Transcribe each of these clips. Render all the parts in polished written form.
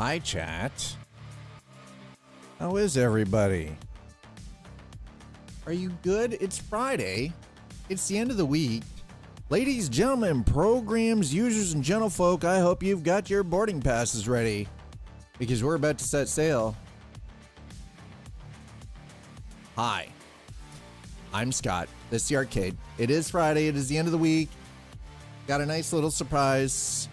Hi, chat. How is everybody? Are you good? It's Friday. It's the end of the week. Ladies, gentlemen, programs, users, and gentlefolk, I hope you've got your boarding passes ready because we're about to set sail. Hi, I'm Scott. This is the arcade. It is Friday. It is the end of the week. Got a nice little surprise.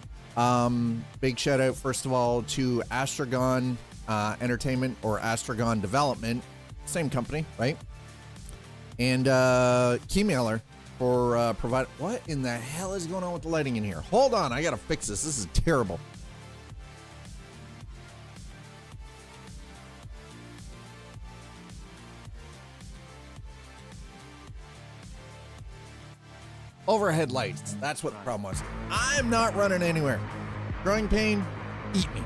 Big shout out, first of all, to Astragon Entertainment or Astragon Development. Same company, right? And Keymailer for provide. What in the hell is going on with the lighting in here? Hold on, I gotta fix this. This is terrible. Overhead lights. That's what the problem was. I'm not running anywhere. Growing pain, eat me.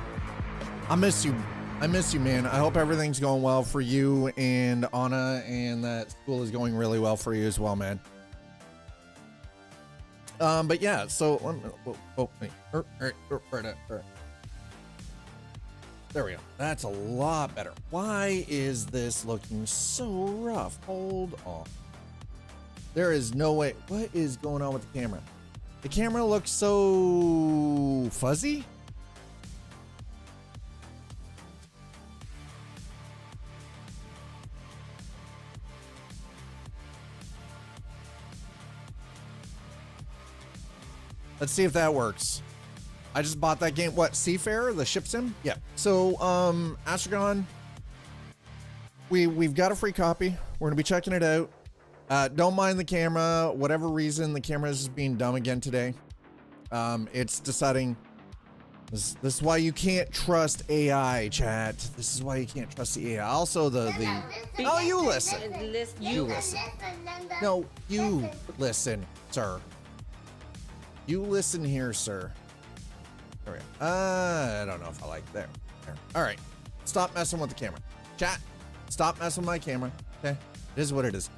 I miss you. I miss you, man. I hope everything's going well for you and Anna, and that school is going really well for you as well, man. But yeah, so there we go. That's a lot better. Why is this looking so rough? Hold on. There is no way. What is going on with the camera? The camera looks so fuzzy. Let's see if that works. I just bought that game. What, Seafarer, the ship sim? Yeah. So, Astragon, we've got a free copy. We're gonna be checking it out. Don't mind the camera. Whatever reason, the camera is just being dumb again today. It's deciding. This is why you can't trust AI, chat. This is why you can't trust the AI. Also, oh, you listen. You listen. No, you listen, sir. You listen here, sir. There we go. I don't know if I like that. There. All right. Stop messing with the camera. Chat, stop messing with my camera. Okay. It is what it is.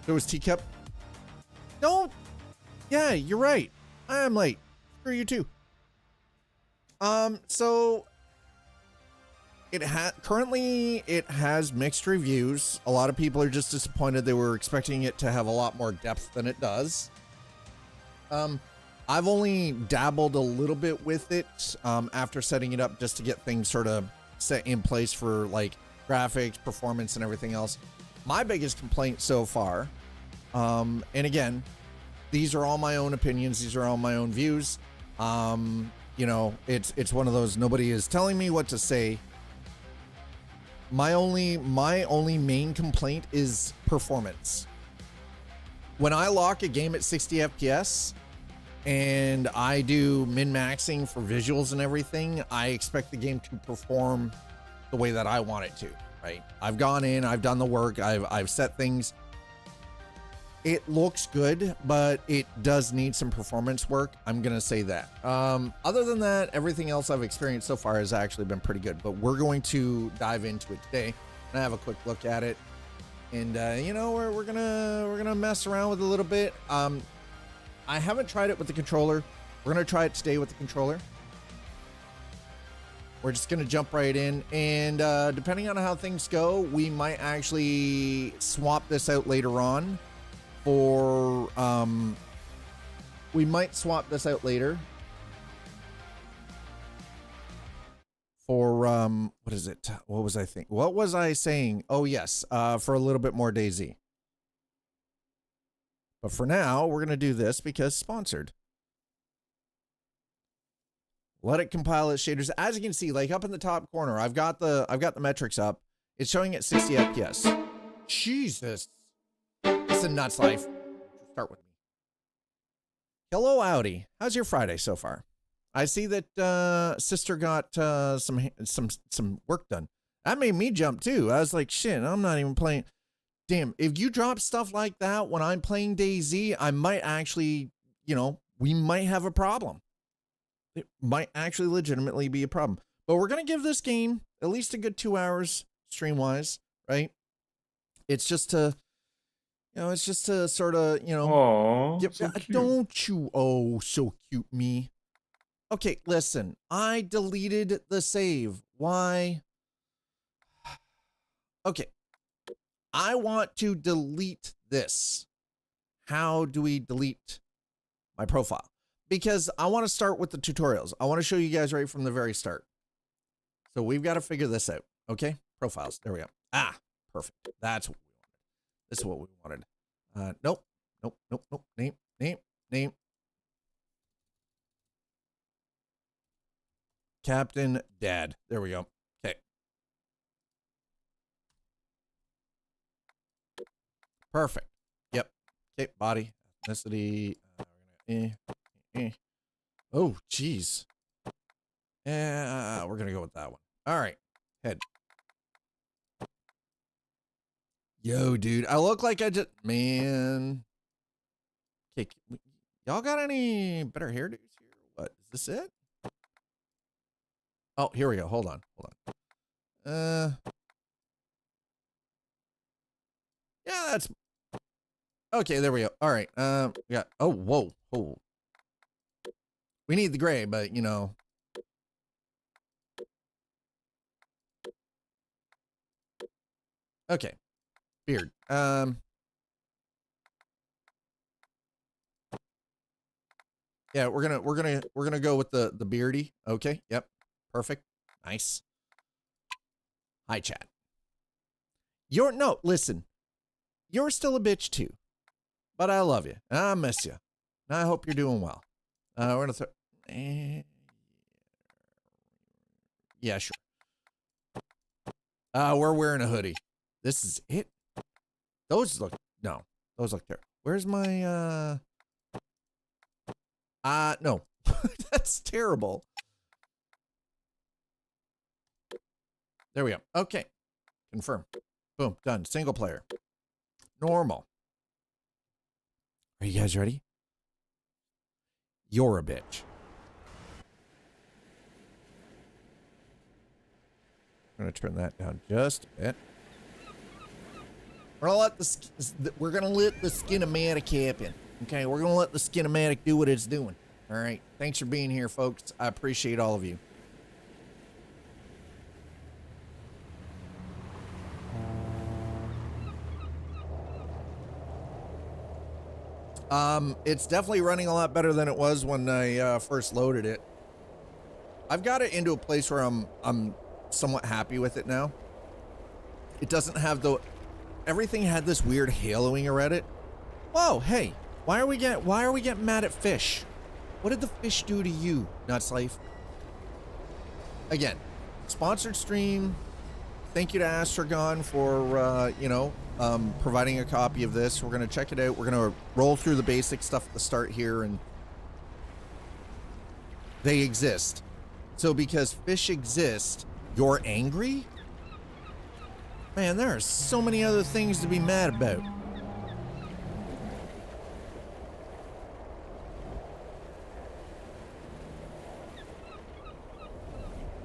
There was teacup. No. Yeah, you're right. I am late. Screw you too. So currently it has mixed reviews. A lot of people are just disappointed. They were expecting it to have a lot more depth than it does. I've only dabbled a little bit with it after setting it up just to get things sort of set in place for like graphics, performance, and everything else. My biggest complaint so far, and again, these are all my own opinions. These are all my own views. You know, it's one of those, nobody is telling me what to say. My only main complaint is performance. When I lock a game at 60 FPS and I do min-maxing for visuals and everything, I expect the game to perform the way that I want it to, right? I've gone in, I've done the work, I've set things. It looks good, but it does need some performance work. I'm gonna say that. Other than that, everything else I've experienced so far has actually been pretty good, but we're going to dive into it today and have a quick look at it. And you know, we're gonna mess around with it a little bit. I haven't tried it with the controller. We're gonna try it today with the controller. We're just gonna jump right in, and depending on how things go, we might actually swap this out later on. For we might swap this out later for what is it? What was I saying? Oh yes, for a little bit more DayZ. But for now, we're gonna do this because sponsored. Let it compile its shaders. As you can see, like up in the top corner, I've got the metrics up. It's showing at 60 FPS. Jesus, it's a nuts life. Start with me. Hello, Audi. How's your Friday so far? I see that sister got some work done. That made me jump too. I was like, shit, I'm not even playing. Damn, if you drop stuff like that when I'm playing DayZ, I might actually, you know, we might have a problem. It might actually legitimately be a problem. But we're going to give this game at least a good 2 hours stream-wise, right? It's just to, you know, it's just to sort of, you know, Aww, so don't you, oh, so cute me. Okay, listen, I deleted the save. Why? Okay, I want to delete this. How do we delete my profile? Because I want to start with the tutorials. I want to show you guys right from the very start. So we've got to figure this out. Okay, profiles. There we go. Ah, perfect. That's what we wanted. This is what we wanted. Nope. Name. Captain Dad. There we go. Okay. Perfect. Yep. Okay, body, ethnicity. Oh, geez. Yeah, we're gonna go with that one. All right. Head. Yo, dude. I look like I just... Man. Okay. Y'all got any better hairdos here? What? Is this it? Oh, here we go. Hold on. Yeah, that's... Okay, there we go. All right. We got... Oh, whoa. Oh. We need the gray, but, you know... Okay. Beard. Yeah, we're gonna go with the beardy. Okay. Yep. Perfect. Nice. Hi, chat. Listen. You're still a bitch too. But I love you. And I miss you. And I hope you're doing well. We're gonna throw... Yeah, sure. We're wearing a hoodie. This is it. Those look... No. Those look there. Where's my... No. That's terrible. There we go. Okay. Confirm. Boom. Done. Single player. Normal. Are you guys ready? You're a bitch. I'm going to turn that down just a bit. We're gonna let the skinematic happen. Okay, we're gonna let the skinematic do what it's doing. All right. Thanks for being here, folks. I appreciate all of you. It's definitely running a lot better than it was when I first loaded it. I've got it into a place where I'm somewhat happy with it now. It doesn't have everything had this weird haloing around it. Whoa, hey, why are we getting mad at fish? What did the fish do to you, Nutslave? Again, sponsored stream. Thank you to Astragon for providing a copy of this. We're gonna check it out. We're gonna roll through the basic stuff at the start here, and they exist. So because fish exist, you're angry? Man, there are so many other things to be mad about.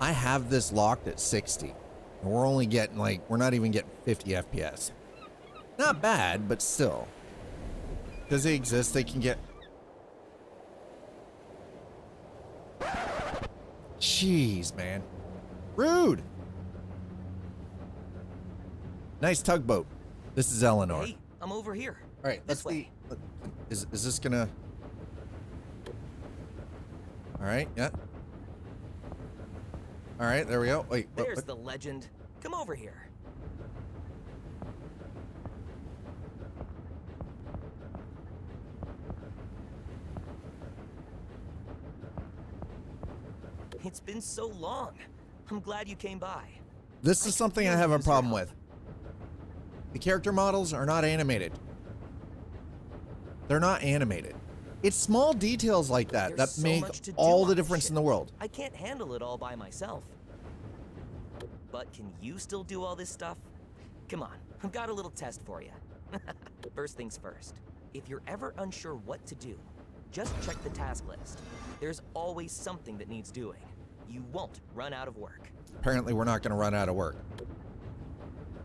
I have this locked at 60. And we're only getting we're not even getting 50 FPS. Not bad, but still. Because they exist, they can get... Jeez, man. Rude. Nice tugboat. This is Eleanor. Hey, I'm over here. All right, this way. Is this gonna... All right, yeah. All right, there we go. Wait, there's the legend. Come over here. It's been so long. I'm glad you came by. This is something I have a problem with. The character models are not animated. They're not animated. It's small details like that that make all the difference in the world. I can't handle it all by myself. But can you still do all this stuff? Come on, I've got a little test for you. First things first. If you're ever unsure what to do, just check the task list. There's always something that needs doing. You won't run out of work. Apparently, we're not going to run out of work.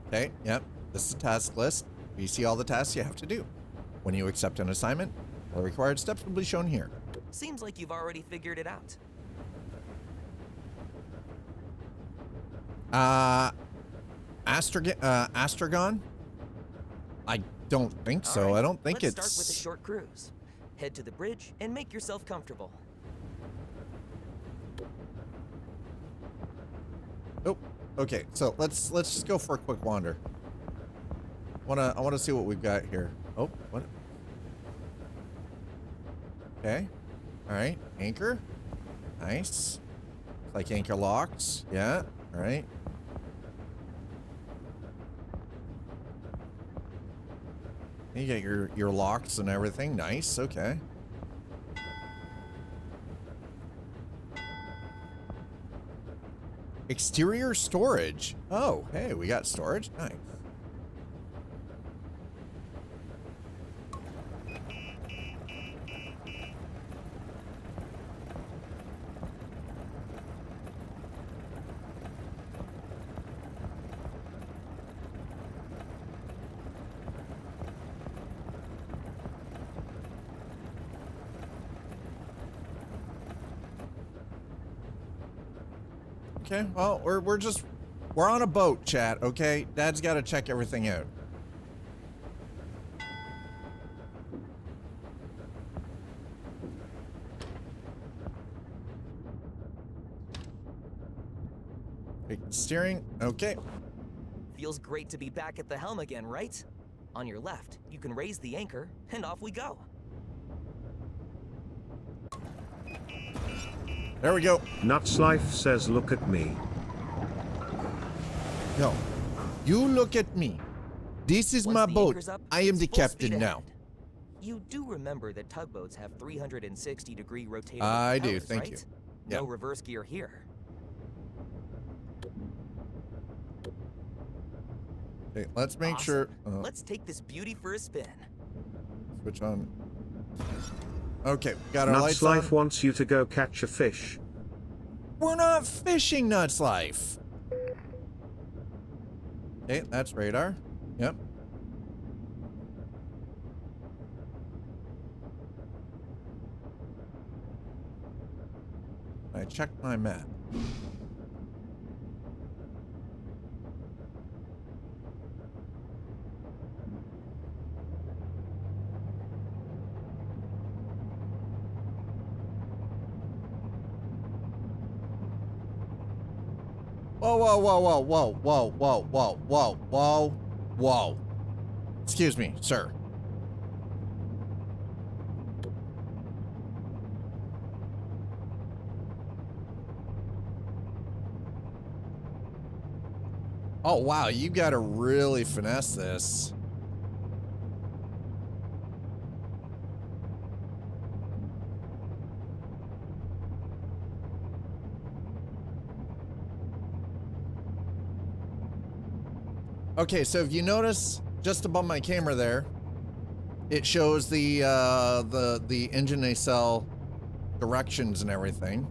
Okay, yep. This is a task list. You see all the tasks you have to do. When you accept an assignment, the required steps will be shown here. Seems like you've already figured it out. Astragon? I don't think so. All right, I don't think let's it's... start with a short cruise. Head to the bridge and make yourself comfortable. Oh, okay. So let's just go for a quick wander. I wanna see what we've got here. Oh, what? Okay. All right. Anchor. Nice. Like anchor locks. Yeah. All right. You get your locks and everything. Nice. Okay. Exterior storage. Oh, hey, we got storage. Nice. Okay, well, we're on a boat, chat, okay? Dad's got to check everything out. Take the steering. Okay. Feels great to be back at the helm again, right? On your left, you can raise the anchor, and off we go. There we go. Nuts Life says, look at me. No. You look at me. This is Once my the boat. anchor's up, I am it's the full captain speed now. ahead. You do remember that tugboats have 360-degree rotatable I do, propellers, thank right? you. No Yeah. reverse gear here. Okay, let's make Awesome. sure. Let's take this beauty for a spin. Switch on. Okay, we got our Nuts lights Life on. wants you to go catch a fish. We're not fishing, Nuts Life. Okay, that's radar. Yep. I checked my map. Whoa, whoa, whoa, whoa, whoa, whoa, whoa, whoa, whoa, whoa, whoa. Excuse me, sir. Oh, wow, you gotta really finesse this. Okay, so if you notice just above my camera there, it shows the engine nacelle directions and everything.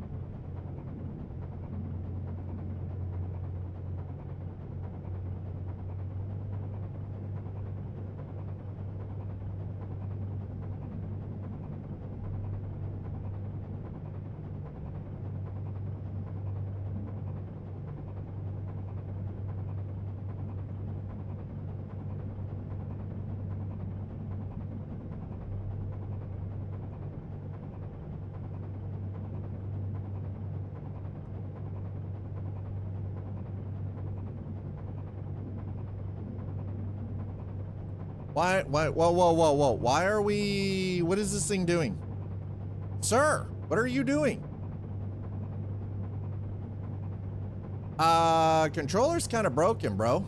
Whoa, whoa, whoa, whoa. Why are we, what is this thing doing? Sir, what are you doing? Controller's kind of broken, bro.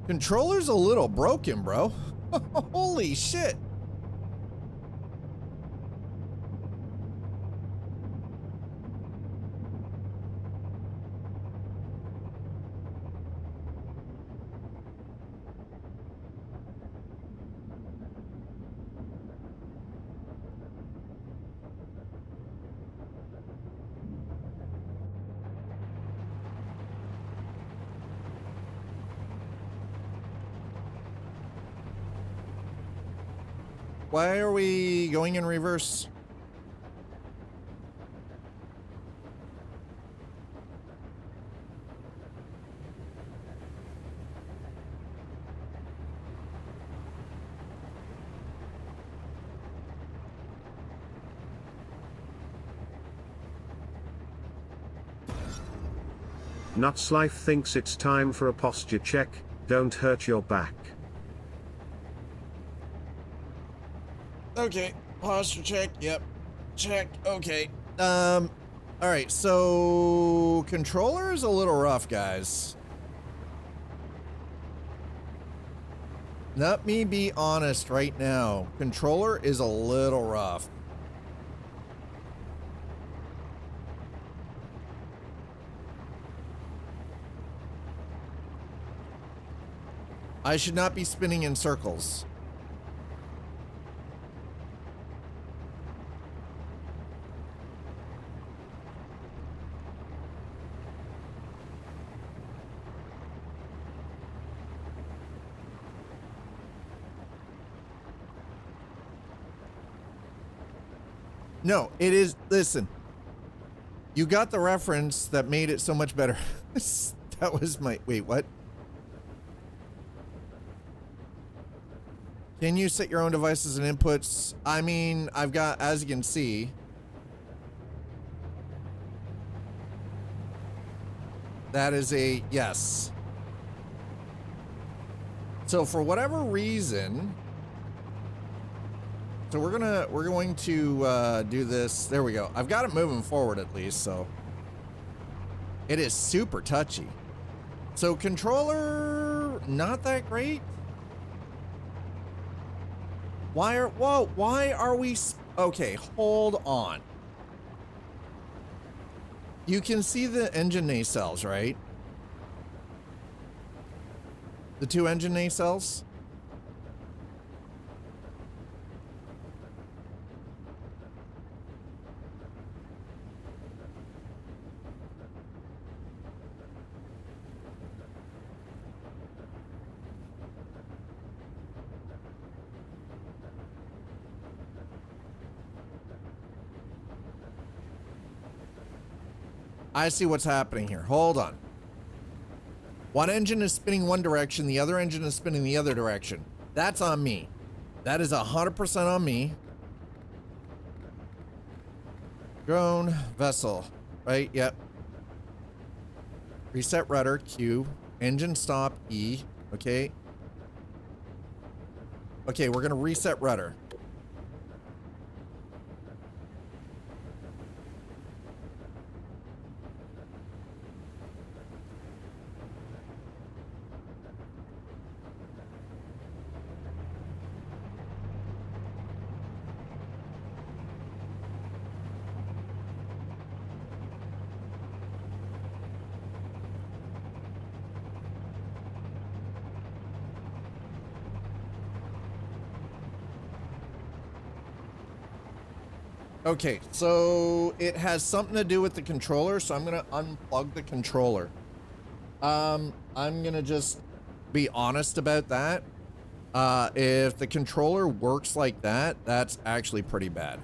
Controller's a little broken, bro. Holy shit. why are we going in reverse? Nutslife thinks it's time for a posture check, don't hurt your back. Okay, posture check, yep. Check, okay. All right, so controller is a little rough, guys. Let me be honest right now. Controller is a little rough. I should not be spinning in circles. No, it is, listen. You got the reference that made it so much better. That was my, wait, what? Can you set your own devices and inputs? I mean, I've got, as you can see, that is a yes. So for whatever reason, so we're going to do this. There we go. I've got it moving forward at least, so it is super touchy. So controller, not that great. Why are we, okay, hold on. You can see the engine nacelles, right? The two engine nacelles? I see what's happening here. Hold on. One engine is spinning one direction, the other engine is spinning the other direction. That's on me. That is 100% on me. Drone, vessel, right? Yep. Reset rudder, Q. Engine stop, E. Okay. Okay, we're gonna reset rudder. Okay, so it has something to do with the controller, so I'm gonna unplug the controller. I'm gonna just be honest about that. If the controller works like that, that's actually pretty bad.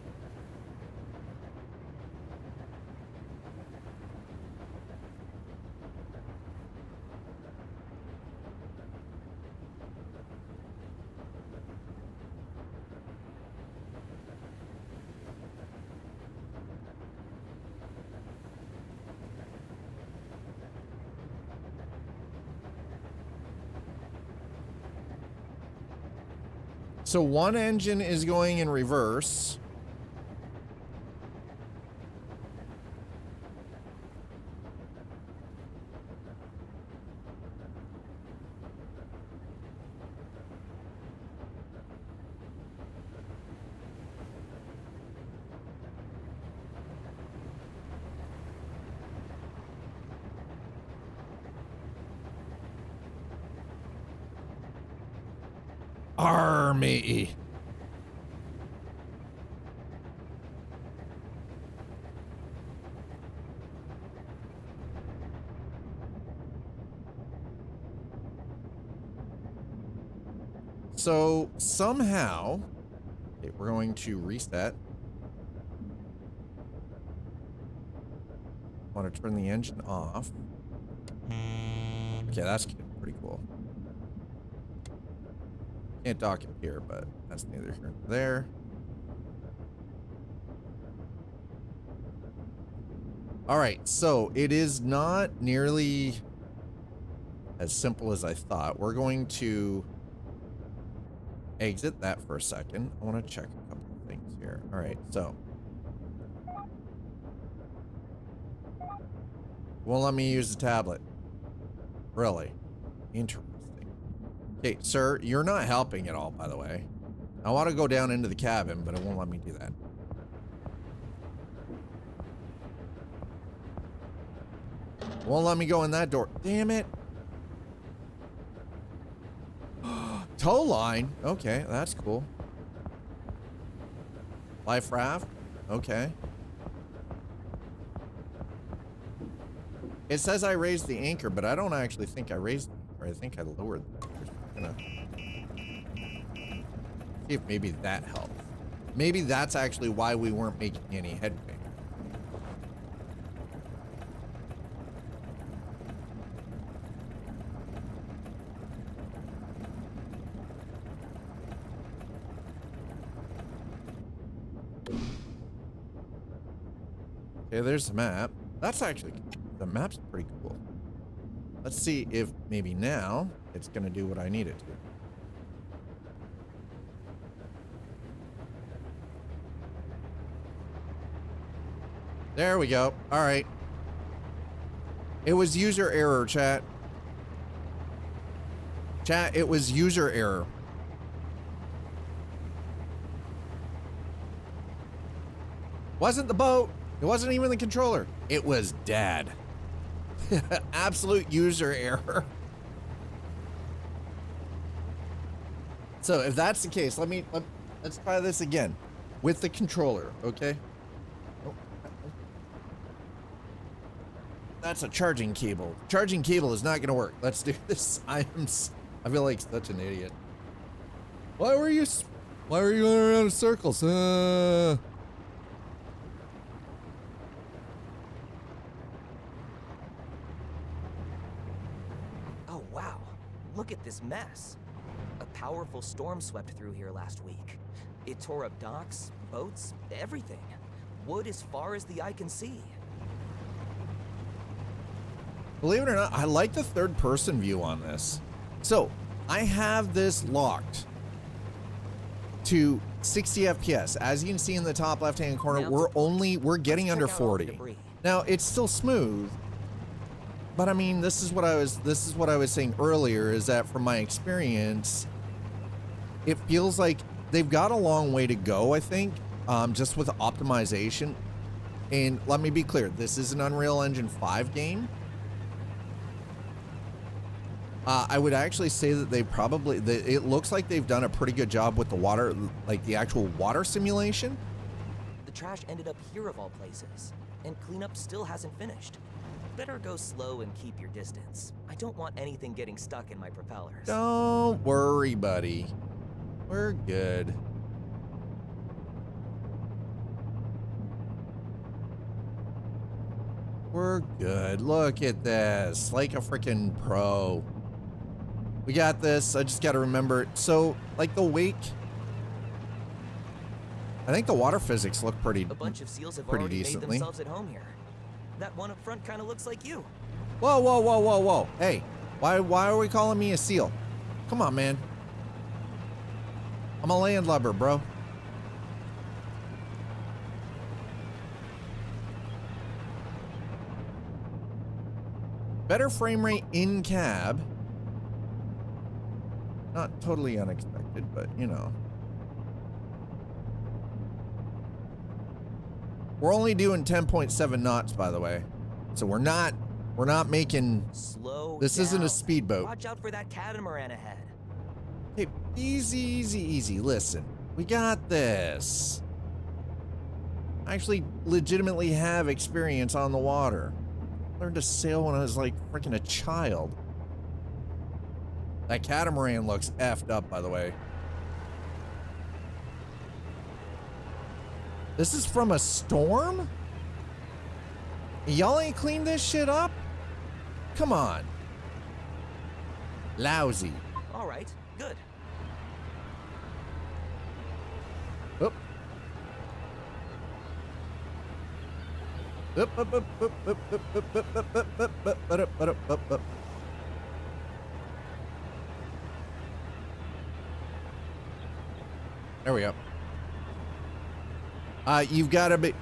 So one engine is going in reverse. Army. So somehow, okay, we're going to reset. Want to turn the engine off. Okay, that's pretty cool. Can't dock it here, but that's neither here nor there. All right, so it is not nearly as simple as I thought. We're going to exit that for a second. I want to check a couple of things here. All right, so won't let me use the tablet. Really? Interesting. Okay, sir, you're not helping at all, by the way. I want to go down into the cabin, but it won't let me do that. Won't let me go in that door. Damn it. Tow line. Okay, that's cool. Life raft. Okay. It says I raised the anchor, but I don't actually think I raised the anchor. I think I lowered the anchor. I'm gonna see if maybe that helps. Maybe that's actually why we weren't making any headway. Okay, there's the map. That's actually, the map's pretty cool. Let's see if maybe now it's gonna do what I need it to. There we go. All right. It was user error, chat. Chat, it was user error. Wasn't the boat. It wasn't even the controller. It was Dad. Absolute user error. So if that's the case, let's try this again with the controller, okay? Oh. That's a charging cable. Charging cable is not gonna work. Let's do this. I feel like such an idiot. Why were you going around in circles? Look at this mess. A powerful storm swept through here last week. It tore up docks, boats, everything. Wood as far as the eye can see. Believe it or not, I like the third person view on this. So I have this locked to 60 FPS. As you can see in the top left-hand corner, we're getting under 40. Now it's still smooth. But I mean, this is what I was saying earlier, is that from my experience, it feels like they've got a long way to go, I think, just with optimization. And let me be clear, this is an Unreal Engine 5 game. I would actually say that it looks like they've done a pretty good job with the water, like the actual water simulation. The trash ended up here of all places, and cleanup still hasn't finished. Better go slow and keep your distance. I don't want anything getting stuck in my propellers. Don't worry, buddy. We're good. We're good. Look at this. Like a freaking pro. We got this. I just got to remember. So, like the wake, I think the water physics look pretty decently. A bunch of seals have already made themselves at home here. That one up front kind of looks like you. Whoa, whoa, whoa, whoa, whoa. Hey, why are we calling me a seal? Come on, man. I'm a landlubber, bro. Better frame rate in cab. Not totally unexpected, but you know. We're only doing 10.7 knots, by the way. So we're not making... Slow This down. isn't a speedboat. Watch out for that catamaran ahead. Hey, easy, easy, easy. Listen, we got this. I actually legitimately have experience on the water. Learned to sail when I was like freaking a child. That catamaran looks effed up, by the way. This is from a storm? Y'all ain't cleaned this shit up? Come on. Lousy. All right, good. Oop. Oop, oop, oop, oop, oop, oop, oop, oop, oop, oop, oop, oop, oop, oop, oop. There we go. You've got to be...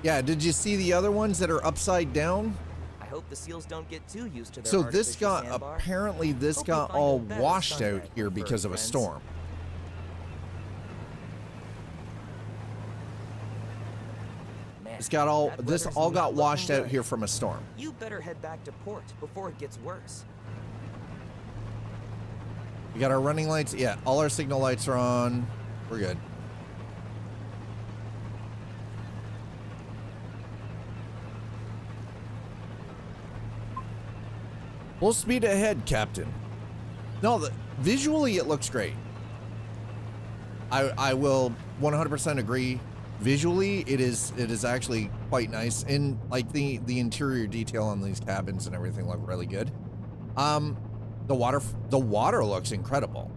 Yeah, did you see the other ones that are upside down? I hope the seals don't get too used to their So this artificial got, sandbar. apparently this Hope got you find all a better washed out sunbed here for because of a friends. storm. Man, It's got all, that this weather's all not got looking washed out good. here from a storm. You better head back to port before it gets worse. We got our running lights. Yeah, all our signal lights are on. We're good. Full speed ahead, Captain. No, visually it looks great. I will 100% agree. Visually, it is actually quite nice, and like the interior detail on these cabins and everything look really good. The water looks incredible.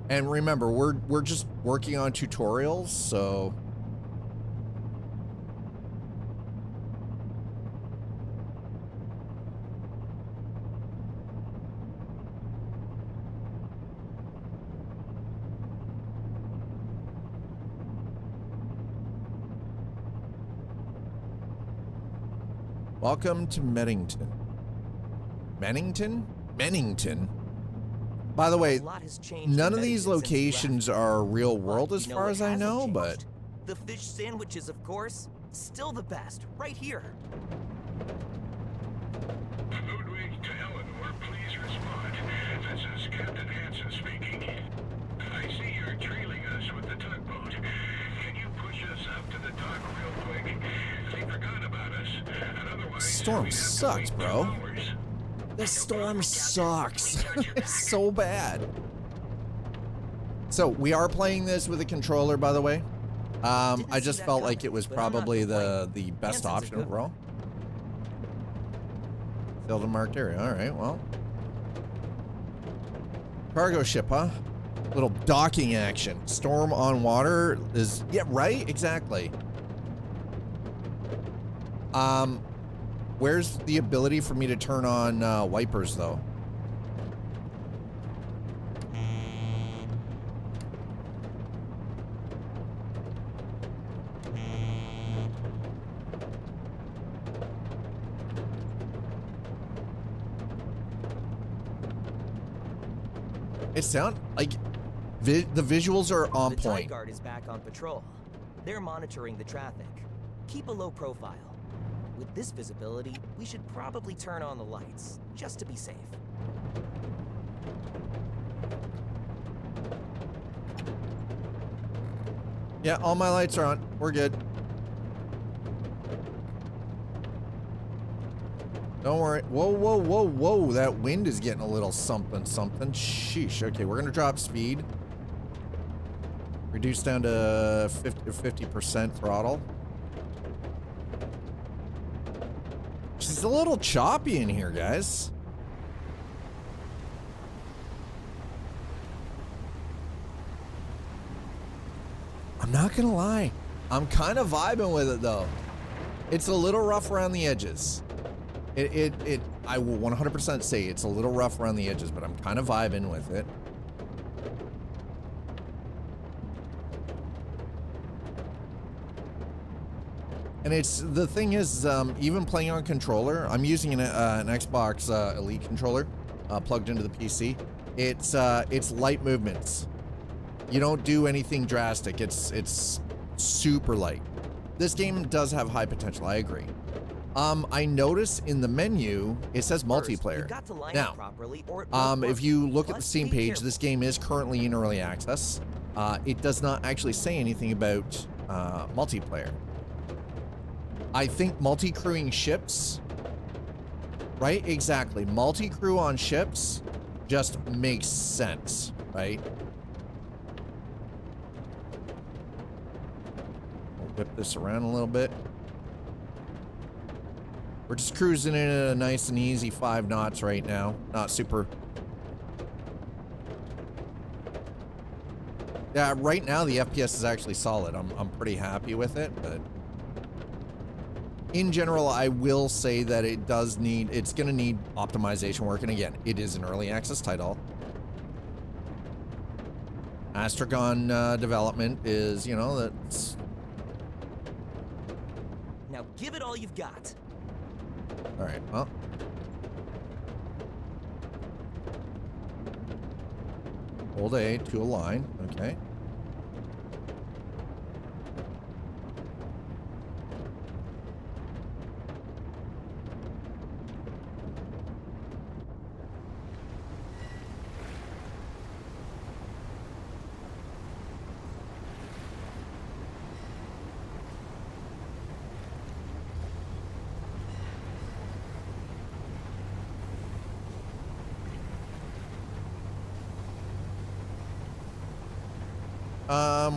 And remember, we're just working on tutorials, so welcome to Mennington. Mennington? By the way, A lot has changed none in of these Mennington since you locations left. are real But world you as know far what as I hasn't know, changed? but The fish sandwiches, of course, still the best, right here. Ludwig to Eleanor, please respond. This is Captain Hansen speaking. I see you're trailing us with the tugboat. Can you push us up to the dock real quick? They forgot about us, and otherwise Storm we'd have to sucks, wait bro. 2 hours. this storm sucks. It's so bad. So we are playing this with a controller, by the way. I see just that felt coming, like it was but I'm not probably the complaining. best Hansen's a option good overall. Filled and marked area. All right, well. Cargo ship, huh? Little docking action. Storm on water is, yeah, right? Exactly. Where's the ability for me to turn on wipers, though? It sounds like the visuals are on The tide point. guard is back on patrol. They're monitoring the traffic. Keep a low profile. With this visibility, we should probably turn on the lights, just to be safe. Yeah, all my lights are on. We're good. Don't worry. Whoa, whoa, whoa, whoa. That wind is getting a little something, something. Sheesh. Okay, we're going to drop speed. Reduce down to 50% throttle. She's a little choppy in here, guys. I'm not gonna lie. I'm kind of vibing with it though. It's a little rough around the edges. I will 100% say it's a little rough around the edges, but I'm kind of vibing with it. And it's, the thing is, even playing on controller, I'm using an Xbox Elite controller plugged into the PC. It's light movements. You don't do anything drastic. It's super light. This game does have high potential, I agree. I notice in the menu, it says multiplayer. You've got to line Now, up properly, or it won't work. if you look at the Plus, Steam be page, careful. this game is currently in early access. It does not actually say anything about multiplayer. I think multi-crewing ships, right? Exactly. Multi-crew on ships just makes sense. right? We'll whip this around a little bit. We're just cruising in at a nice and easy 5 knots right now. Not super. Yeah, right now the FPS is actually solid. I'm pretty happy with it, but in general, I will say that it's going to need optimization work. And again, it is an early access title. Astragon development is, you know, that's... Now give it all you've got. All right, well. Hold A to align, okay.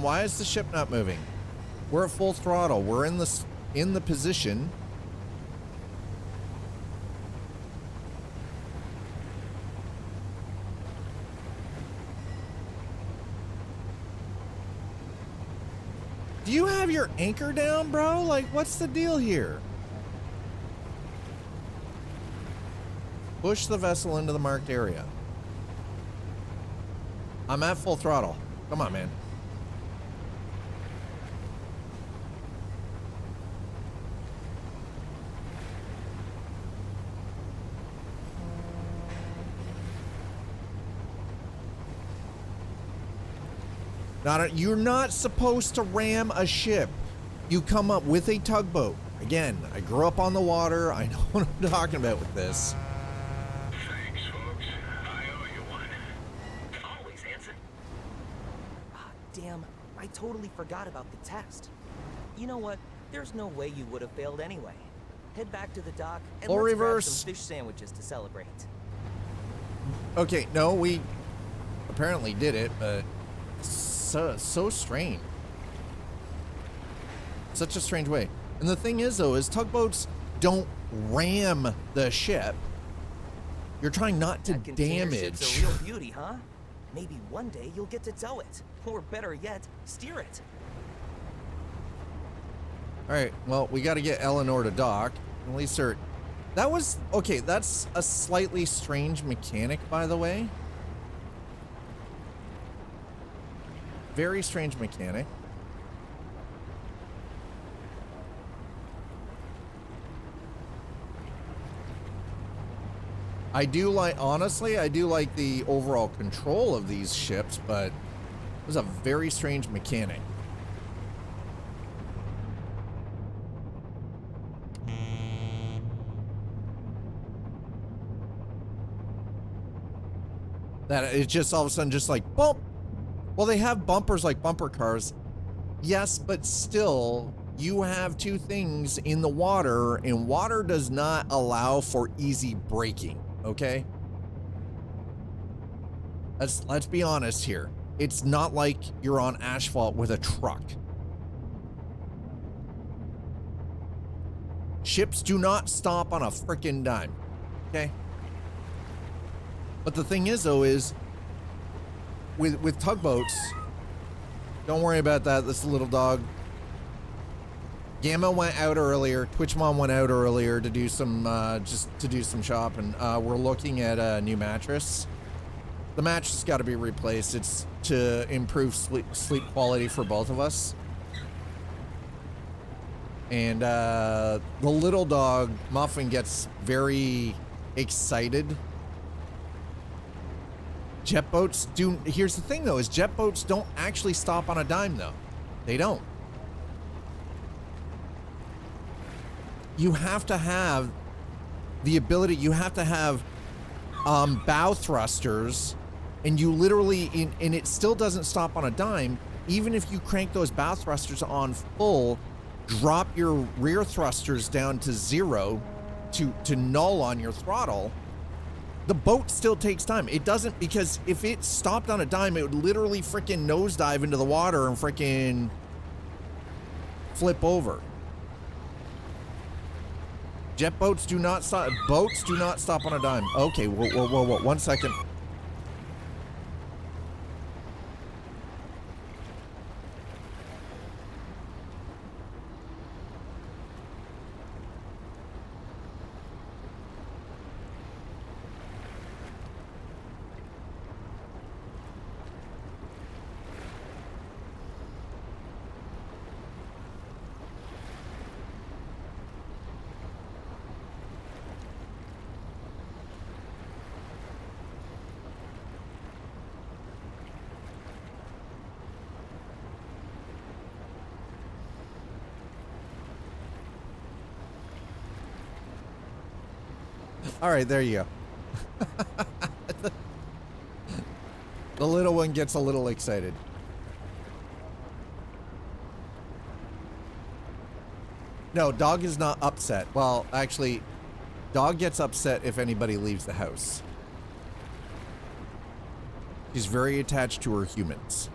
Why is the ship not moving? We're at full throttle. We're in the position. Do you have your anchor down, bro? Like, what's the deal here? Push the vessel into the marked area. I'm at full throttle. Come on, man. You're not supposed to ram a ship. You come up with a tugboat. Again, I grew up on the water. I know what I'm talking about with this. Thanks, folks. I owe you one. Always, Hanson. Ah, damn. I totally forgot about the test. You know what? There's no way you would have failed anyway. Head back to the dock and Full let's reverse. grab some fish sandwiches to celebrate. Okay, no, we apparently did it, but so strange. Such a strange way. And the thing is, though, is tugboats don't ram the ship. You're trying not to That container damage. ship's a real beauty, huh? Maybe one day you'll get to tow it. Or better yet, steer it. All right, well, we got to get Eleanor to dock. At least her... That was... Okay, that's a slightly strange mechanic, by the way. Very strange mechanic. I do like... Honestly, I do like the overall control of these ships, but it was a very strange mechanic. That it's just all of a sudden just like, bump. Well, they have bumpers like bumper cars. Yes, but still, you have two things in the water, and water does not allow for easy braking, okay? Let's be honest here. It's not like you're on asphalt with a truck. Ships do not stop on a frickin' dime, okay? But the thing is, though, is with tugboats, don't worry about that. This little dog. Gamma went out earlier. Twitchmon went out earlier to do some just to do some shopping. We're looking at a new mattress. The mattress got to be replaced. It's to improve sleep quality for both of us. And the little dog Muffin gets very excited. Jet boats do. Here's the thing, though, is jet boats don't actually stop on a dime, though. They don't. You have to have the ability. You have to have bow thrusters, and you literally, and it still doesn't stop on a dime. Even if you crank those bow thrusters on full, drop your rear thrusters down to 0 to null on your throttle. The boat still takes time. It doesn't, because if it stopped on a dime, it would literally freaking nosedive into the water and freaking flip over. Jet boats do not stop. Boats do not stop on a dime. Okay, whoa. 1 second. All right, there you go. The little one gets a little excited. No, dog is not upset. Well, actually, dog gets upset if anybody leaves the house. She's very attached to her humans.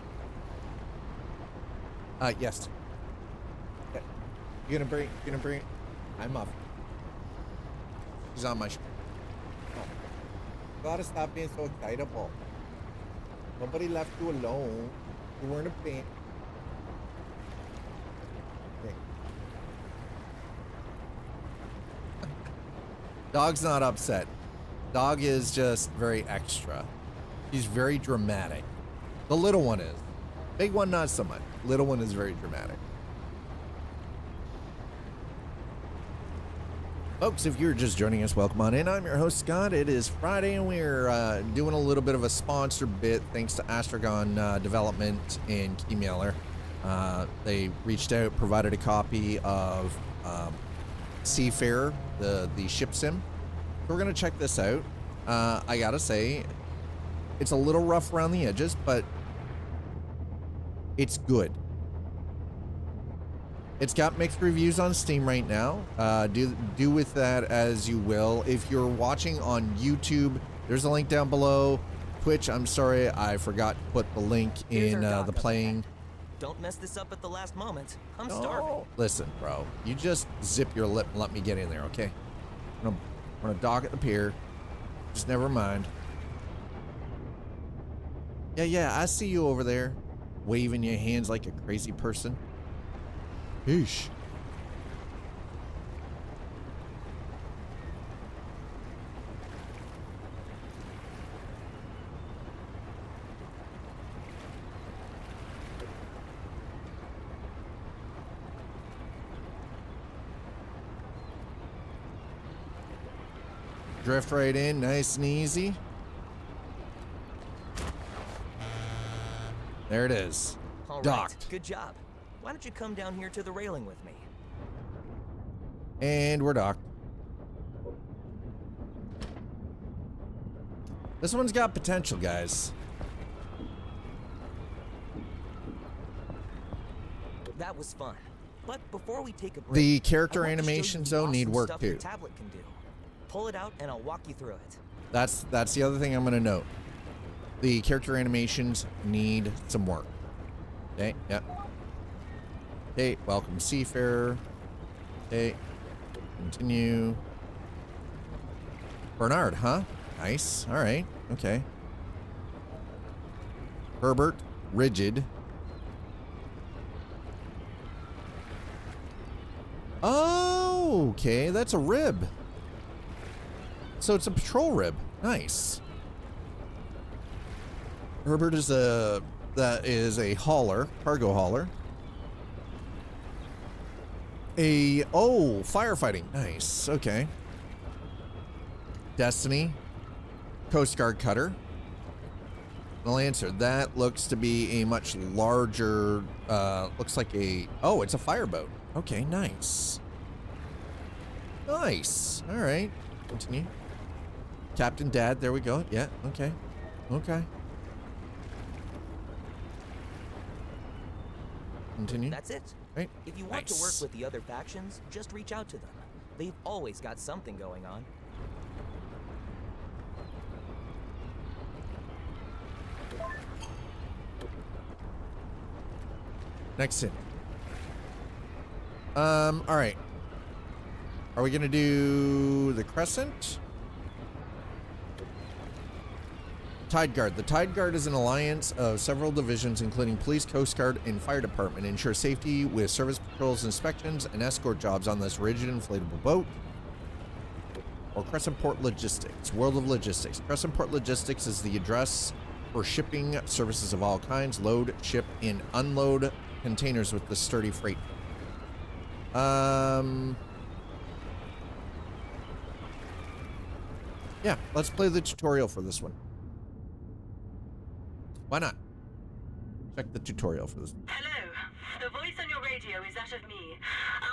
Yes. You gonna bring, I'm up. She's on my shoulder. Oh. Gotta stop being so excitable. Nobody left you alone. You weren't a pain. Okay. Dog's not upset. Dog is just very extra. He's very dramatic. The little one is. Big one, not so much. Little one is very dramatic. Folks, if you're just joining us, welcome on in. I'm your host, Scott. It is Friday, and we're doing a little bit of a sponsor bit thanks to Astragon Development in Keymailer. They reached out, provided a copy of Seafarer, the ship sim. So we're going to check this out. I got to say, it's a little rough around the edges, but it's good. It's got mixed reviews on Steam right now. Do with that as you will. If you're watching on YouTube, there's a link down below. Twitch, I'm sorry, I forgot to put the link in the playing. Don't mess this up at the last moment. I'm starving. Listen, bro, you just zip your lip and let me get in there, okay? I'm gonna dock at the pier. Just never mind. Yeah, I see you over there, waving your hands like a crazy person. Eesh. Drift right in, nice and easy. There it is. All right, Docked. good job. Why don't you come down here to the railing with me? And we're docked. This one's got potential, guys. That was fun. But before we take a break, The character I want to show you animations, the though, need awesome work, stuff too. your tablet can do. Pull it out and I'll walk you through it. That's the other thing I'm going to note. The character animations need some work. Okay, yep. Okay, welcome Seafarer. Okay, continue. Bernard, huh? Nice. All right. Okay. Herbert, rigid. Oh, okay. That's a rib. So it's a patrol rib. Nice. Herbert is a hauler, cargo hauler. Firefighting. Nice. Okay. Destiny, Coast Guard cutter. The Lancer. That looks to be a much larger. Looks like it's a fireboat. Okay. Nice. Nice. All right. Continue. Captain Dad. There we go. Yeah. Okay. Okay. Continue. That's it. Right. If you want to work Nice. with the other factions, just reach out to them. They've always got something going on. Next city. All right. Are we gonna do the Crescent? Tide Guard. The Tide Guard is an alliance of several divisions, including police, coast guard, and fire department. Ensure safety with service patrols, inspections, and escort jobs on this rigid inflatable boat. Or Crescent Port Logistics. World of Logistics. Crescent Port Logistics is the address for shipping services of all kinds. Load, ship, and unload containers with the sturdy freight. Yeah, let's play the tutorial for this one. Why not? Check the tutorial for this. Hello. The voice on your radio is that of me,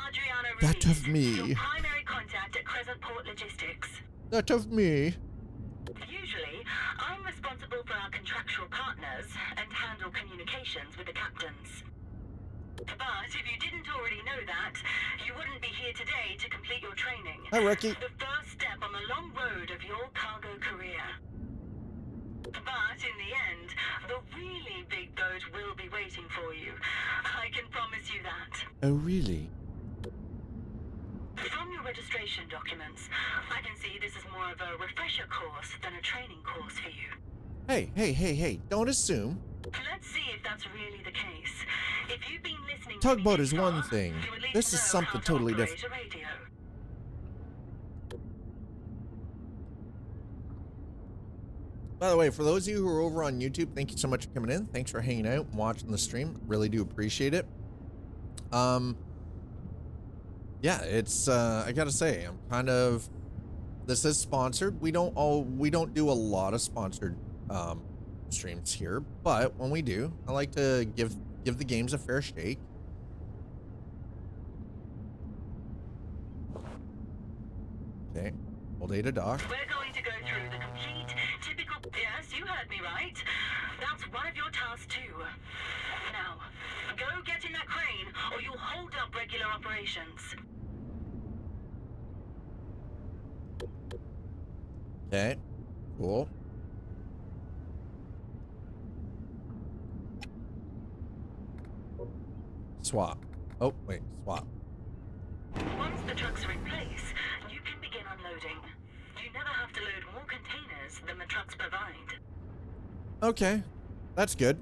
Adriana Reed. That of me. Your primary contact at Crescent Port Logistics. That of me. Usually, I'm responsible for our contractual partners and handle communications with the captains. But if you didn't already know that, you wouldn't be here today to complete your training. Hi, Ricky. The first step on the long road of your cargo career. But in the end, the really big boat will be waiting for you. I can promise you that. Oh, really? From your registration documents, I can see this is more of a refresher course than a training course for you. Hey, don't assume. Let's see if that's really the case. If you've been listening Tugboat to me is this one far, thing. you at least This is know something how to totally operate different. a radio. By the way, for those of you who are over on YouTube, thank you so much for coming in. Thanks for hanging out and watching the stream. Really do appreciate it. Yeah, it's I gotta say, I'm kind of, this is sponsored. We don't do a lot of sponsored streams here, but when we do, I like to give the games a fair shake. Okay, full data dock. We're going to go through the complete, typical... Yes, you heard me right. That's one of your tasks too. Now, go get in that crane or you'll hold up regular operations. Okay, cool. Swap. Oh, wait, swap. Once the trucks are in place, you can begin unloading. You never have to load more containers than the trucks provide. Okay, that's good.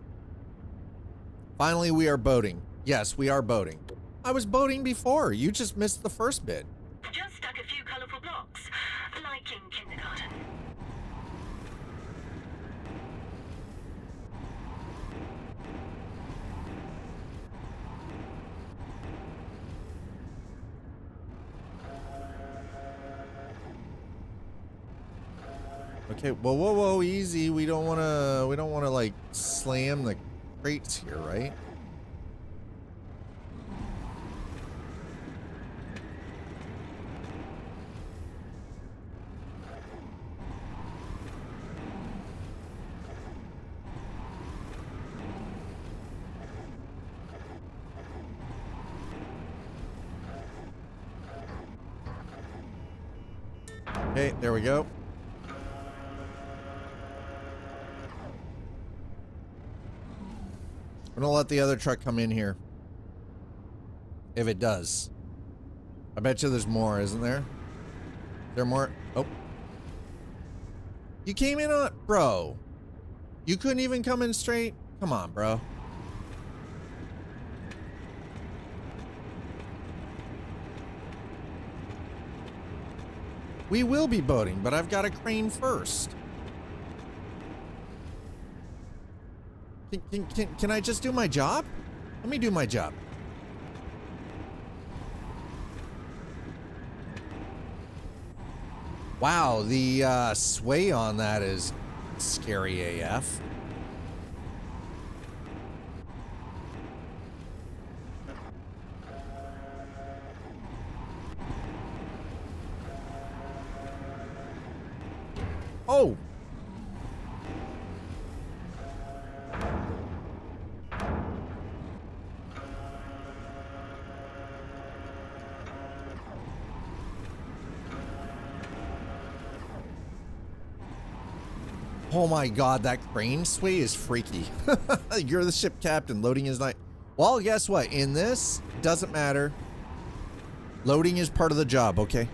Finally, we are boating. Yes, we are boating. I was boating before. You just missed the first bit. Just stack a few colorful blocks, like in kindergarten. Okay, whoa, easy. We don't wanna like slam the crates here, right? Okay, there we go. I'm gonna let the other truck come in here. If it does. I bet you there's more, isn't there? Is there more? Oh. You came in on... Bro. You couldn't even come in straight? Come on, bro. We will be boating, but I've got a crane first. Can I just do my job? Let me do my job. Wow, the sway on that is scary AF. Oh! Oh my god, that crane sway is freaky. You're the ship captain, loading is not... Well, guess what? In this, doesn't matter. Loading is part of the job, okay?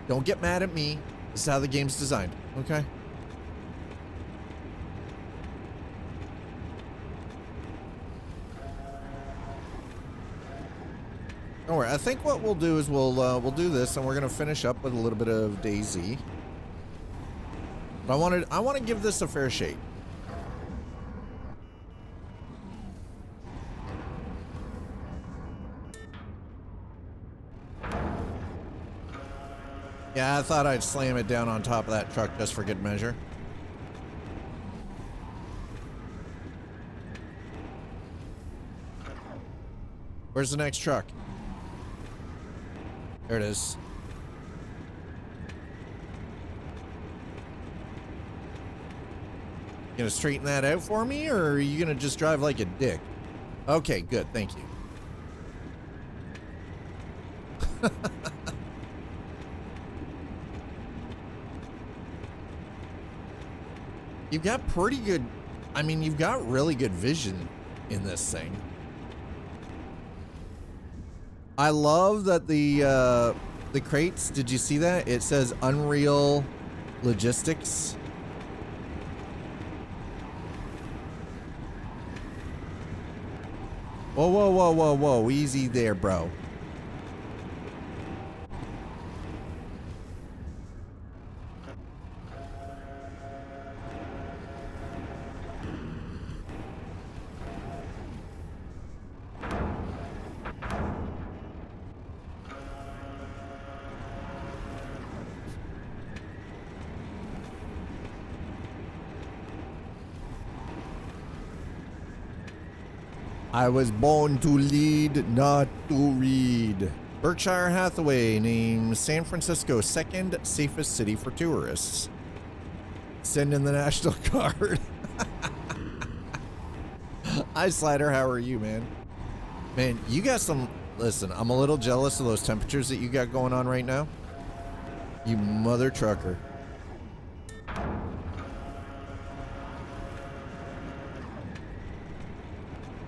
Don't get mad at me. This is how the game's designed, okay? Don't worry. I think what we'll do is we'll do this, and we're gonna finish up with a little bit of DayZ. But I want to give this a fair shake. Yeah, I thought I'd slam it down on top of that truck just for good measure. Where's the next truck? There it is. You gonna straighten that out for me, or are you gonna just drive like a dick? Okay, good, thank you. You've got pretty good, I mean, you've got really good vision in this thing. I love that the crates, did you see that? It says Unreal Logistics. Whoa, whoa, whoa, whoa, whoa, easy there, bro. I was born to lead, not to read. Berkshire Hathaway named San Francisco second safest city for tourists. Send in the National Guard. Hi, Slider. How are you, man? Man, you got some... Listen, I'm a little jealous of those temperatures that you got going on right now. You mother trucker.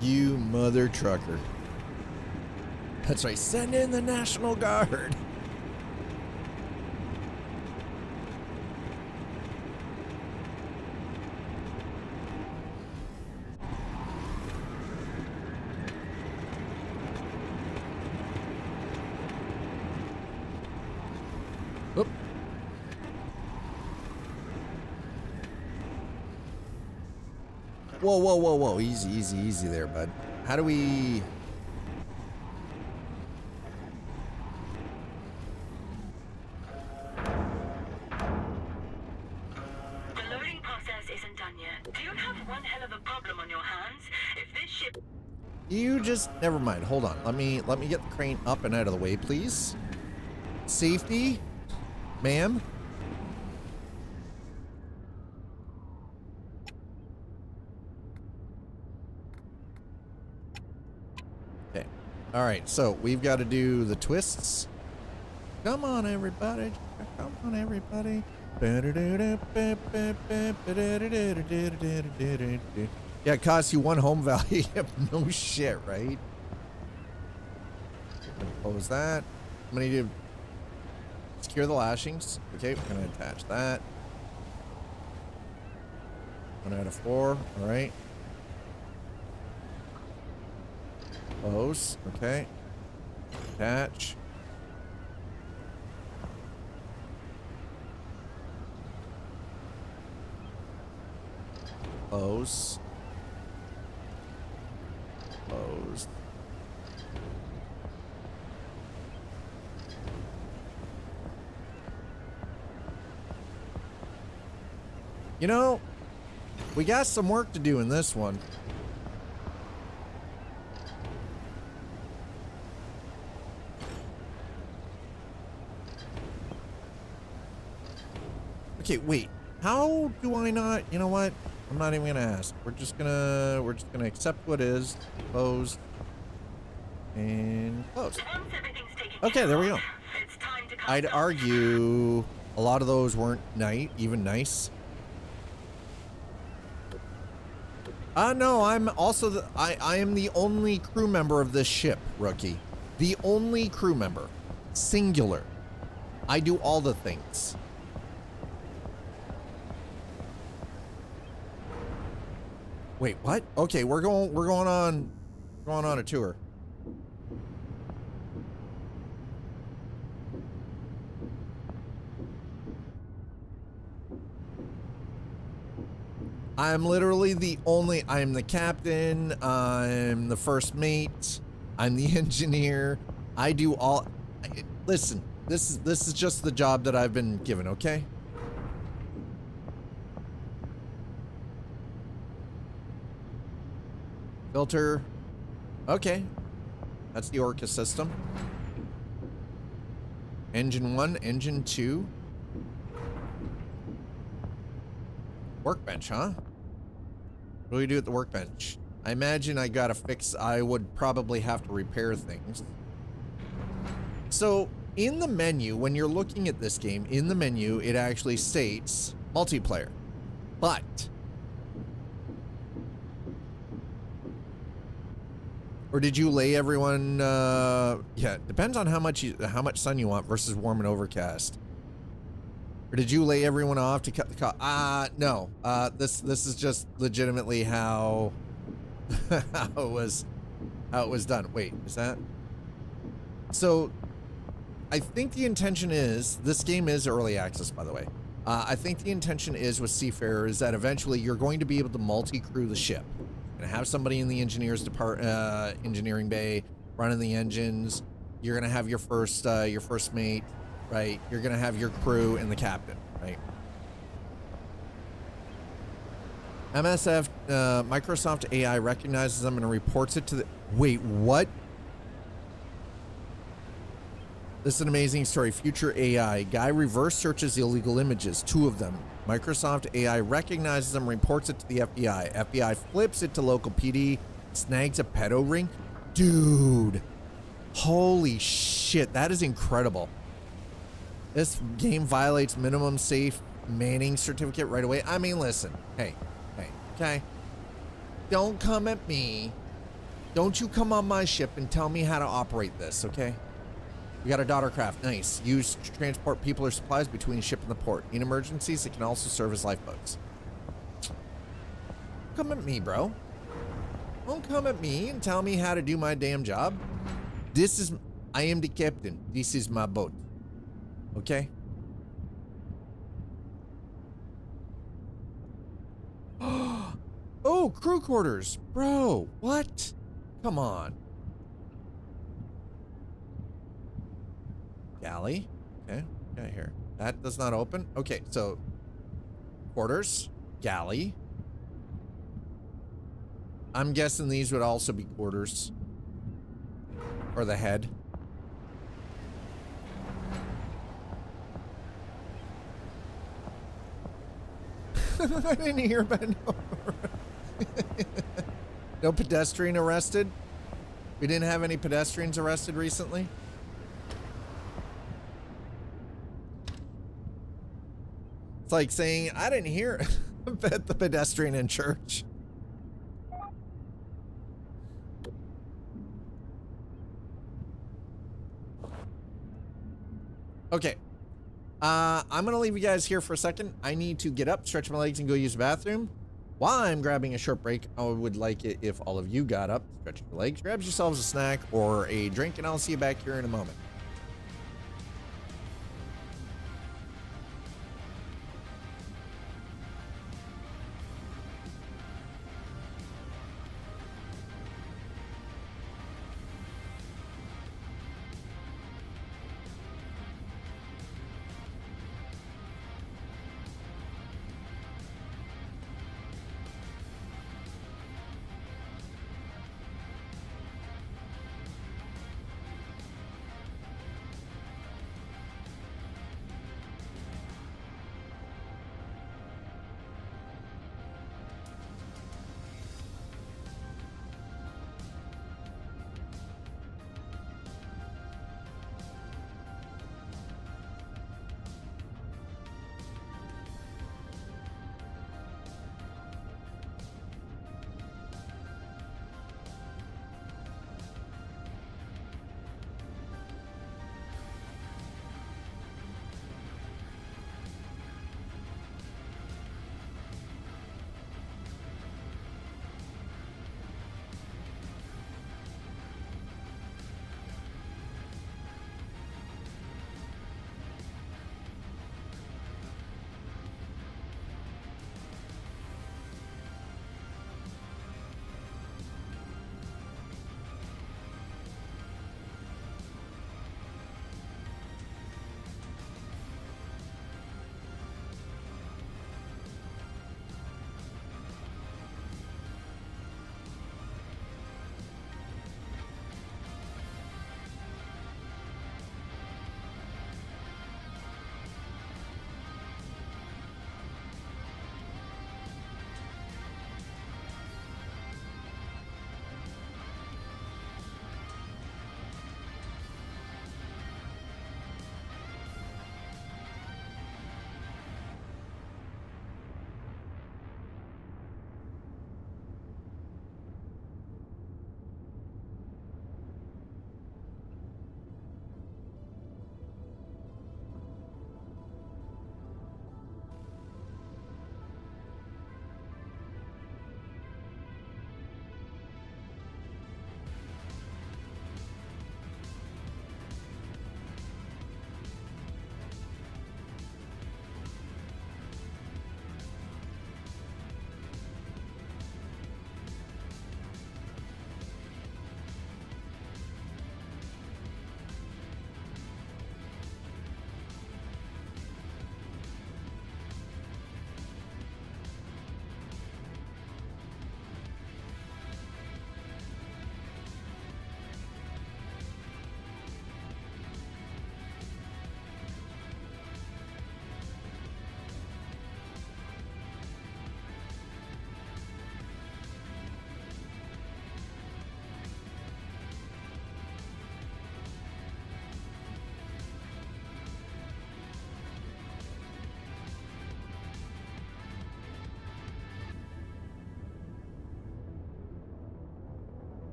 You mother trucker. That's right. Send in the National Guard. Oop. Whoa, whoa, whoa, whoa. Easy, easy, easy there, bud. How do we... The loading process isn't done yet. Do you have one hell of a problem on your hands? If this ship... You just... Never mind. Hold on. Let me get the crane up and out of the way, please. Safety, ma'am. Okay. All right. So we've got to do the twists. Come on, everybody. Come on, everybody. Yeah, it costs you 1 home value. No shit, right? Close that. I'm gonna need to secure the lashings. Okay, we're gonna attach that. 1 out of 4. All right. Close. Okay. Attach. Close. Close. You know, we got some work to do in this one. Okay, wait. How do I not? You know what? I'm not even gonna ask. We're just gonna accept what is. Close. And close. Once everything's taken Okay, there we go. it's time to I'd cast off. argue a lot of those weren't even nice. No, I'm also I am the only crew member of this ship, rookie. The only crew member. Singular. I do all the things. Wait, what? Okay, we're going on a tour. I'm literally I'm the captain, I'm the first mate, I'm the engineer. I do all, listen, this is just the job that I've been given, okay? Filter, okay. That's the Orca system. Engine 1, engine 2. Workbench, huh? What do we do at the workbench? I imagine I would probably have to repair things. So in the menu, when you're looking at this game, in the menu, it actually states multiplayer. But, or did you lay everyone, yeah, depends on how much sun you want versus warm and overcast. Or did you lay everyone off to cut the cost? No. This is just legitimately how how it was done. Wait, is that? So I think the intention is, this game is early access, by the way. I think the intention is with Seafarer is that eventually you're going to be able to multi-crew the ship. You're gonna have somebody in the engineering bay running the engines. You're gonna have your first mate. Right, you're gonna have your crew and the captain, right? MSF, Microsoft AI recognizes them and reports it to the... Wait, what? This is an amazing story. Future AI. Guy reverse searches illegal images, 2 of them. Microsoft AI recognizes them, reports it to the FBI. FBI flips it to local PD, snags a pedo ring. Dude, holy shit, that is incredible. This game violates minimum safe manning certificate right away. I mean, listen, hey, okay? Don't come at me. Don't you come on my ship and tell me how to operate this, okay? We got a daughter craft, nice. Used to transport people or supplies between ship and the port. In emergencies, it can also serve as lifeboats. Come at me, bro. Don't come at me and tell me how to do my damn job. I am the captain. This is my boat. Okay. Oh, crew quarters. Bro, what? Come on. Galley. Okay, got here. That does not open. Okay, so quarters, galley. I'm guessing these would also be quarters. Or the head. I didn't hear about no. No pedestrian arrested? We didn't have any pedestrians arrested recently? It's like saying, I didn't hear about the pedestrian in church. Okay. I'm gonna leave you guys here for a second. I need to get up, stretch my legs, and go use the bathroom. While I'm grabbing a short break, I would like it if all of you got up, stretch your legs, grab yourselves a snack or a drink, and I'll see you back here in a moment.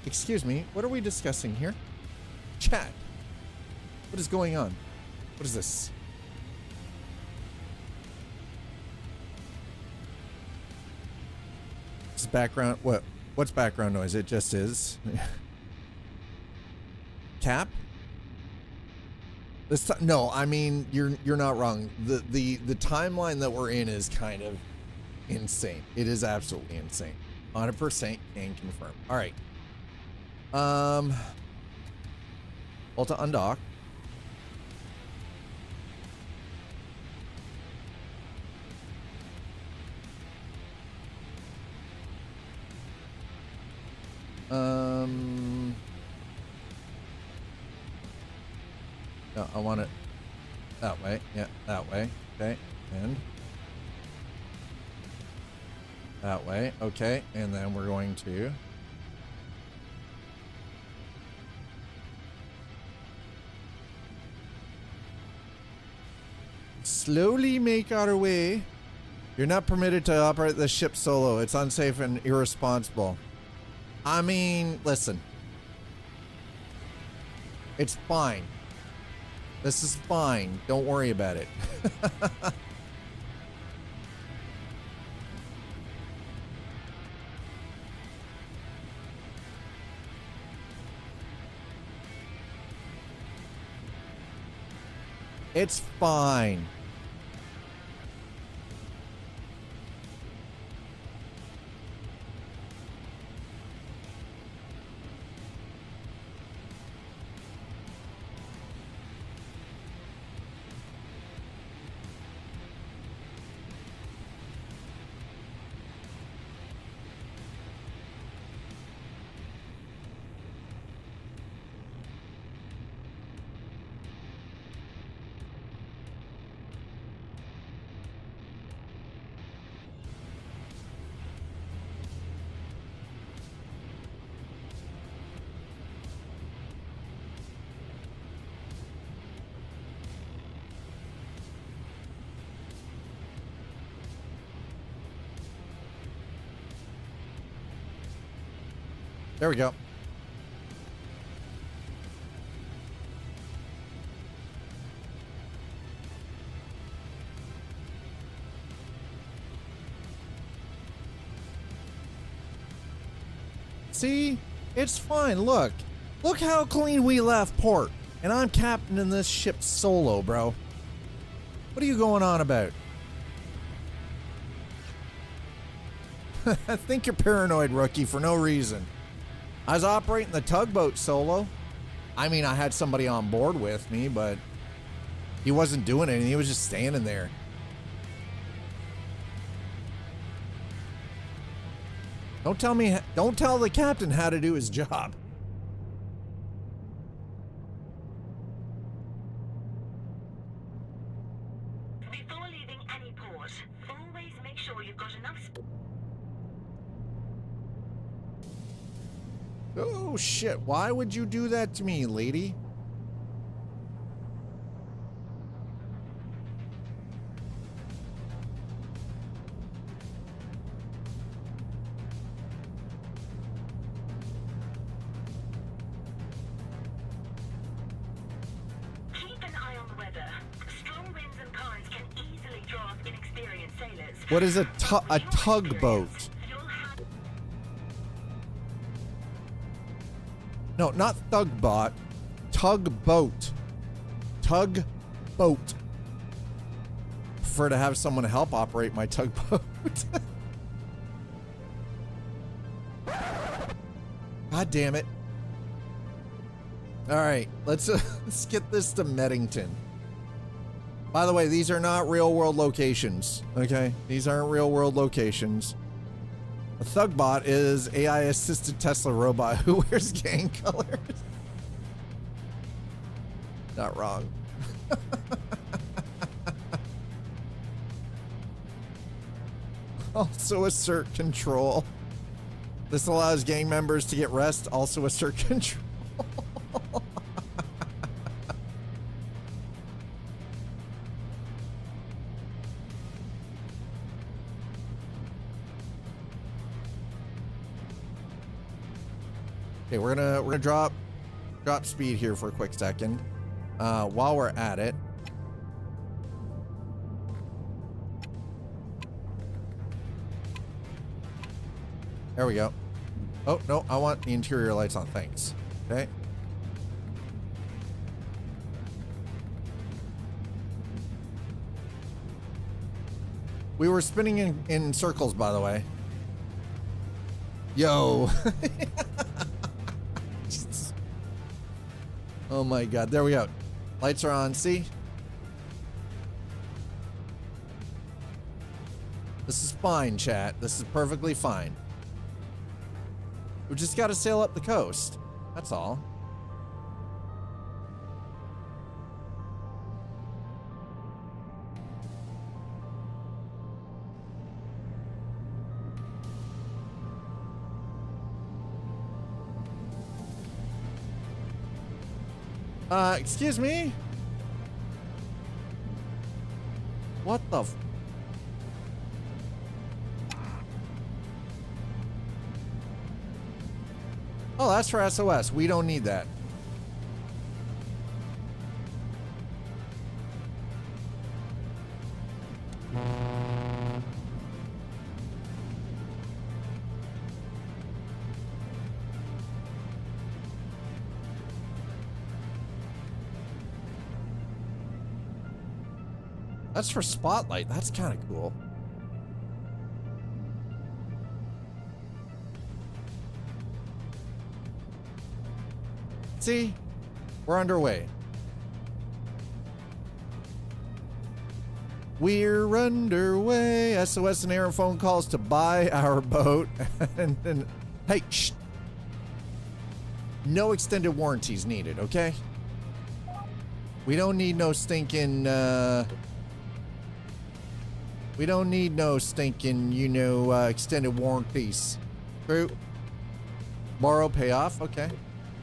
Excuse me, what are we discussing here? Chat. What is going on? What is this? This is background. What's background noise? It just is. Cap? No, I mean you're not wrong. The timeline that we're in is kind of insane. It is absolutely insane. 100% can confirm. All right. Well, to undock. No, I want it that way. Yeah, that way. Okay, and that way. Okay, and then we're going to slowly make our way. You're not permitted to operate the ship solo. It's unsafe and irresponsible. I mean, listen. It's fine. This is fine. Don't worry about it. It's fine. There we go. See? It's fine. Look. Look how clean we left port. And I'm captaining this ship solo, bro. What are you going on about? I think you're paranoid, rookie, for no reason. I was operating the tugboat solo. I mean, I had somebody on board with me, but he wasn't doing anything. He was just standing there. Don't tell the captain how to do his job. Before leaving any port, always make sure you've got enough space. Oh shit, why would you do that to me, lady? Keep an eye on the weather. Strong winds and currents can easily throw off inexperienced sailors. What is a tugboat? No, not thugbot. Tugboat. Tugboat. Prefer to have someone help operate my tugboat. God damn it. All right, let's get this to Meddington. By the way, these are not real world locations, okay? These aren't real world locations. A thugbot is AI assisted Tesla robot who wears gang colors. Not wrong. Also assert control. This allows gang members to get rest. Also assert control. Okay, we're gonna drop speed here for a quick second. While we're at it. There we go. Oh, no, I want the interior lights on, thanks. Okay. We were spinning in circles, by the way. Yo. Oh my God, there we go. Lights are on, see? This is fine, chat. This is perfectly fine. We just gotta sail up the coast. That's all. Excuse me? What the f- Oh, that's for SOS. We don't need that. That's for spotlight. That's kind of cool. See? We're underway. We're underway. SOS and errant phone calls to buy our boat. and hey, shh. No extended warranties needed, okay? We don't need no stinking, we don't need no stinking, you know, extended warranties. True. Borrow, pay off, okay.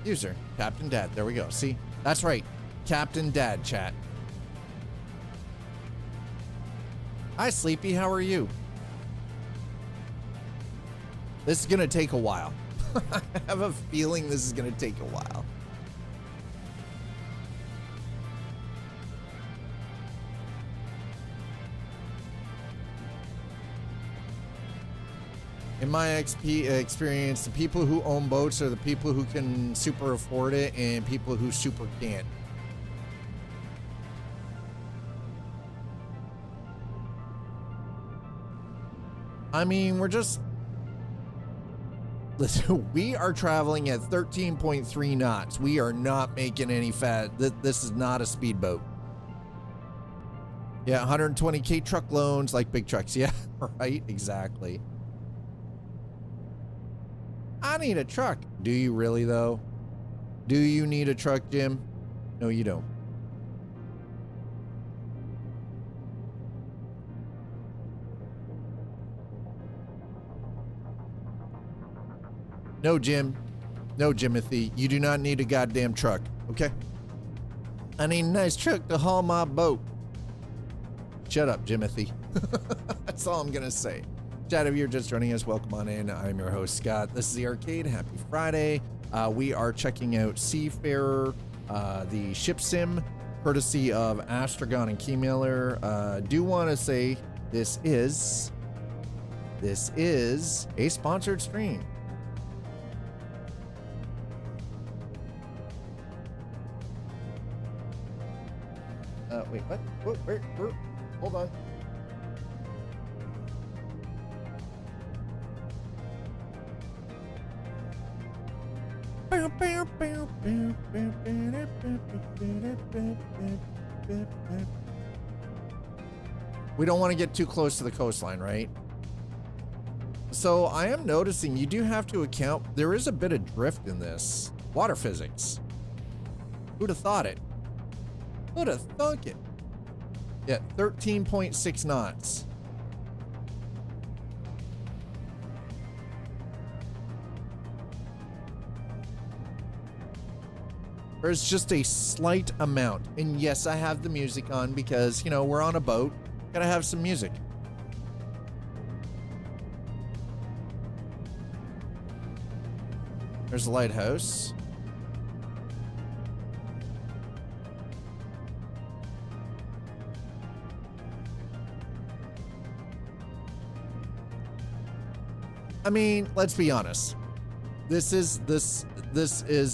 User, Captain Dad, there we go. See, that's right. Captain Dad, chat. Hi, Sleepy, how are you? This is gonna take a while. I have a feeling this is gonna take a while. In my experience, the people who own boats are the people who can super afford it and people who super can't. I mean, we're just... Listen, we are traveling at 13.3 knots. We are not making any fat. This is not a speedboat. Yeah, 120K truck loans like big trucks. Yeah, right, exactly. I need a truck. Do you really, though? Do you need a truck, Jim? No, you don't. No, Jim. No, Jimothy. You do not need a goddamn truck, okay? I need a nice truck to haul my boat. Shut up, Jimothy. That's all I'm gonna say. Chat, if you're just joining us, welcome on in. I'm your host, Scott. This is the arcade. Happy Friday. We are checking out Seafarer, the ship sim, courtesy of Astragon and Keymailer. Do want to say this is a sponsored stream. Wait, what? Where? Hold on. We don't want to get too close to the coastline, right? So I am noticing you do have to account, there is a bit of drift in this. Water physics. Who'd have thought it? Who'd have thunk it? Yeah, 13.6 knots. There's just a slight amount. And yes, I have the music on because, you know, we're on a boat. Gotta have some music. There's a lighthouse. I mean, let's be honest. This is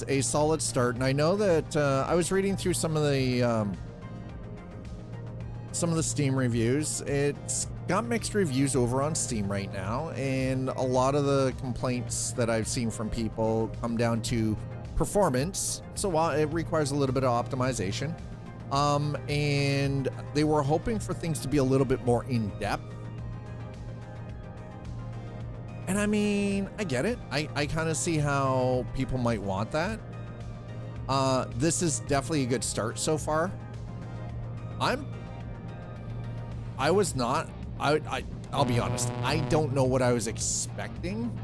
a solid start, and I know that I was reading through some of the Steam reviews. It's got mixed reviews over on Steam right now, and a lot of the complaints that I've seen from people come down to performance. So while it requires a little bit of optimization, and they were hoping for things to be a little bit more in depth. And I mean, I get it. I kind of see how people might want that. This is definitely a good start so far. I'll be honest. I don't know what I was expecting.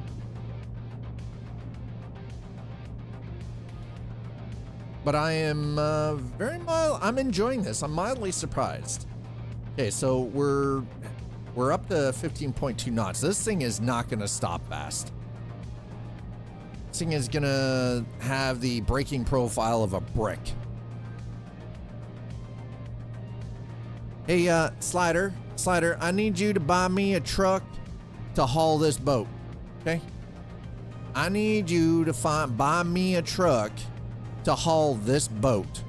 But I am I'm enjoying this. I'm mildly surprised. Okay, so we're up to 15.2 knots. This thing is not going to stop fast. This thing is going to have the braking profile of a brick. Hey, Slider, I need you to buy me a truck to haul this boat, okay? I need you to buy me a truck to haul this boat,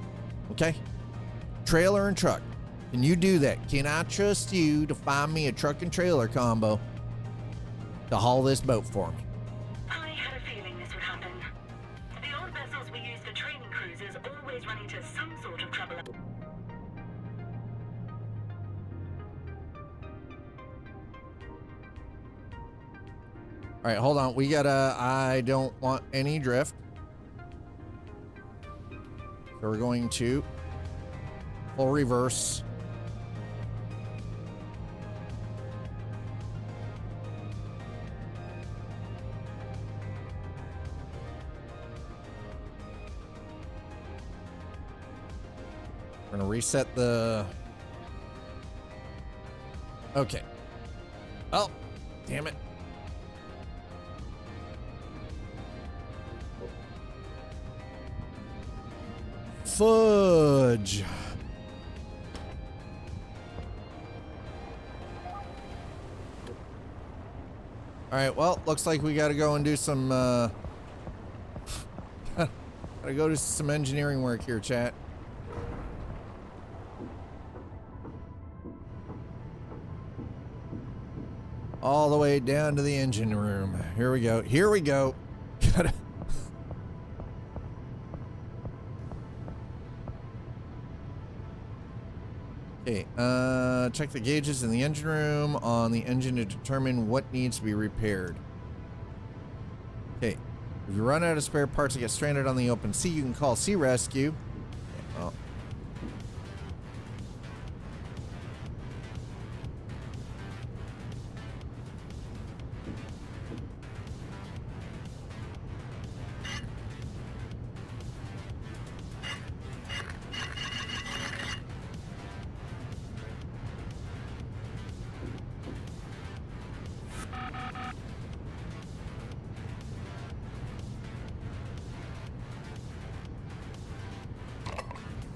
okay? Trailer and truck. Can you do that? Can I trust you to find me a truck and trailer combo to haul this boat for me? I had a feeling this would happen. The old vessels we use for training cruises always run into some sort of trouble. All right, hold on. I don't want any drift. So we're going to full reverse. We're gonna reset the... Okay. Oh, damn it. Fudge. All right, well, looks like we gotta go and do some gotta go do some engineering work here, chat. All the way down to the engine room. Here we go. Here we go. Gotta... Okay, check the gauges in the engine room on the engine to determine what needs to be repaired. Okay, if you run out of spare parts and get stranded on the open sea, you can call Sea Rescue. Oh.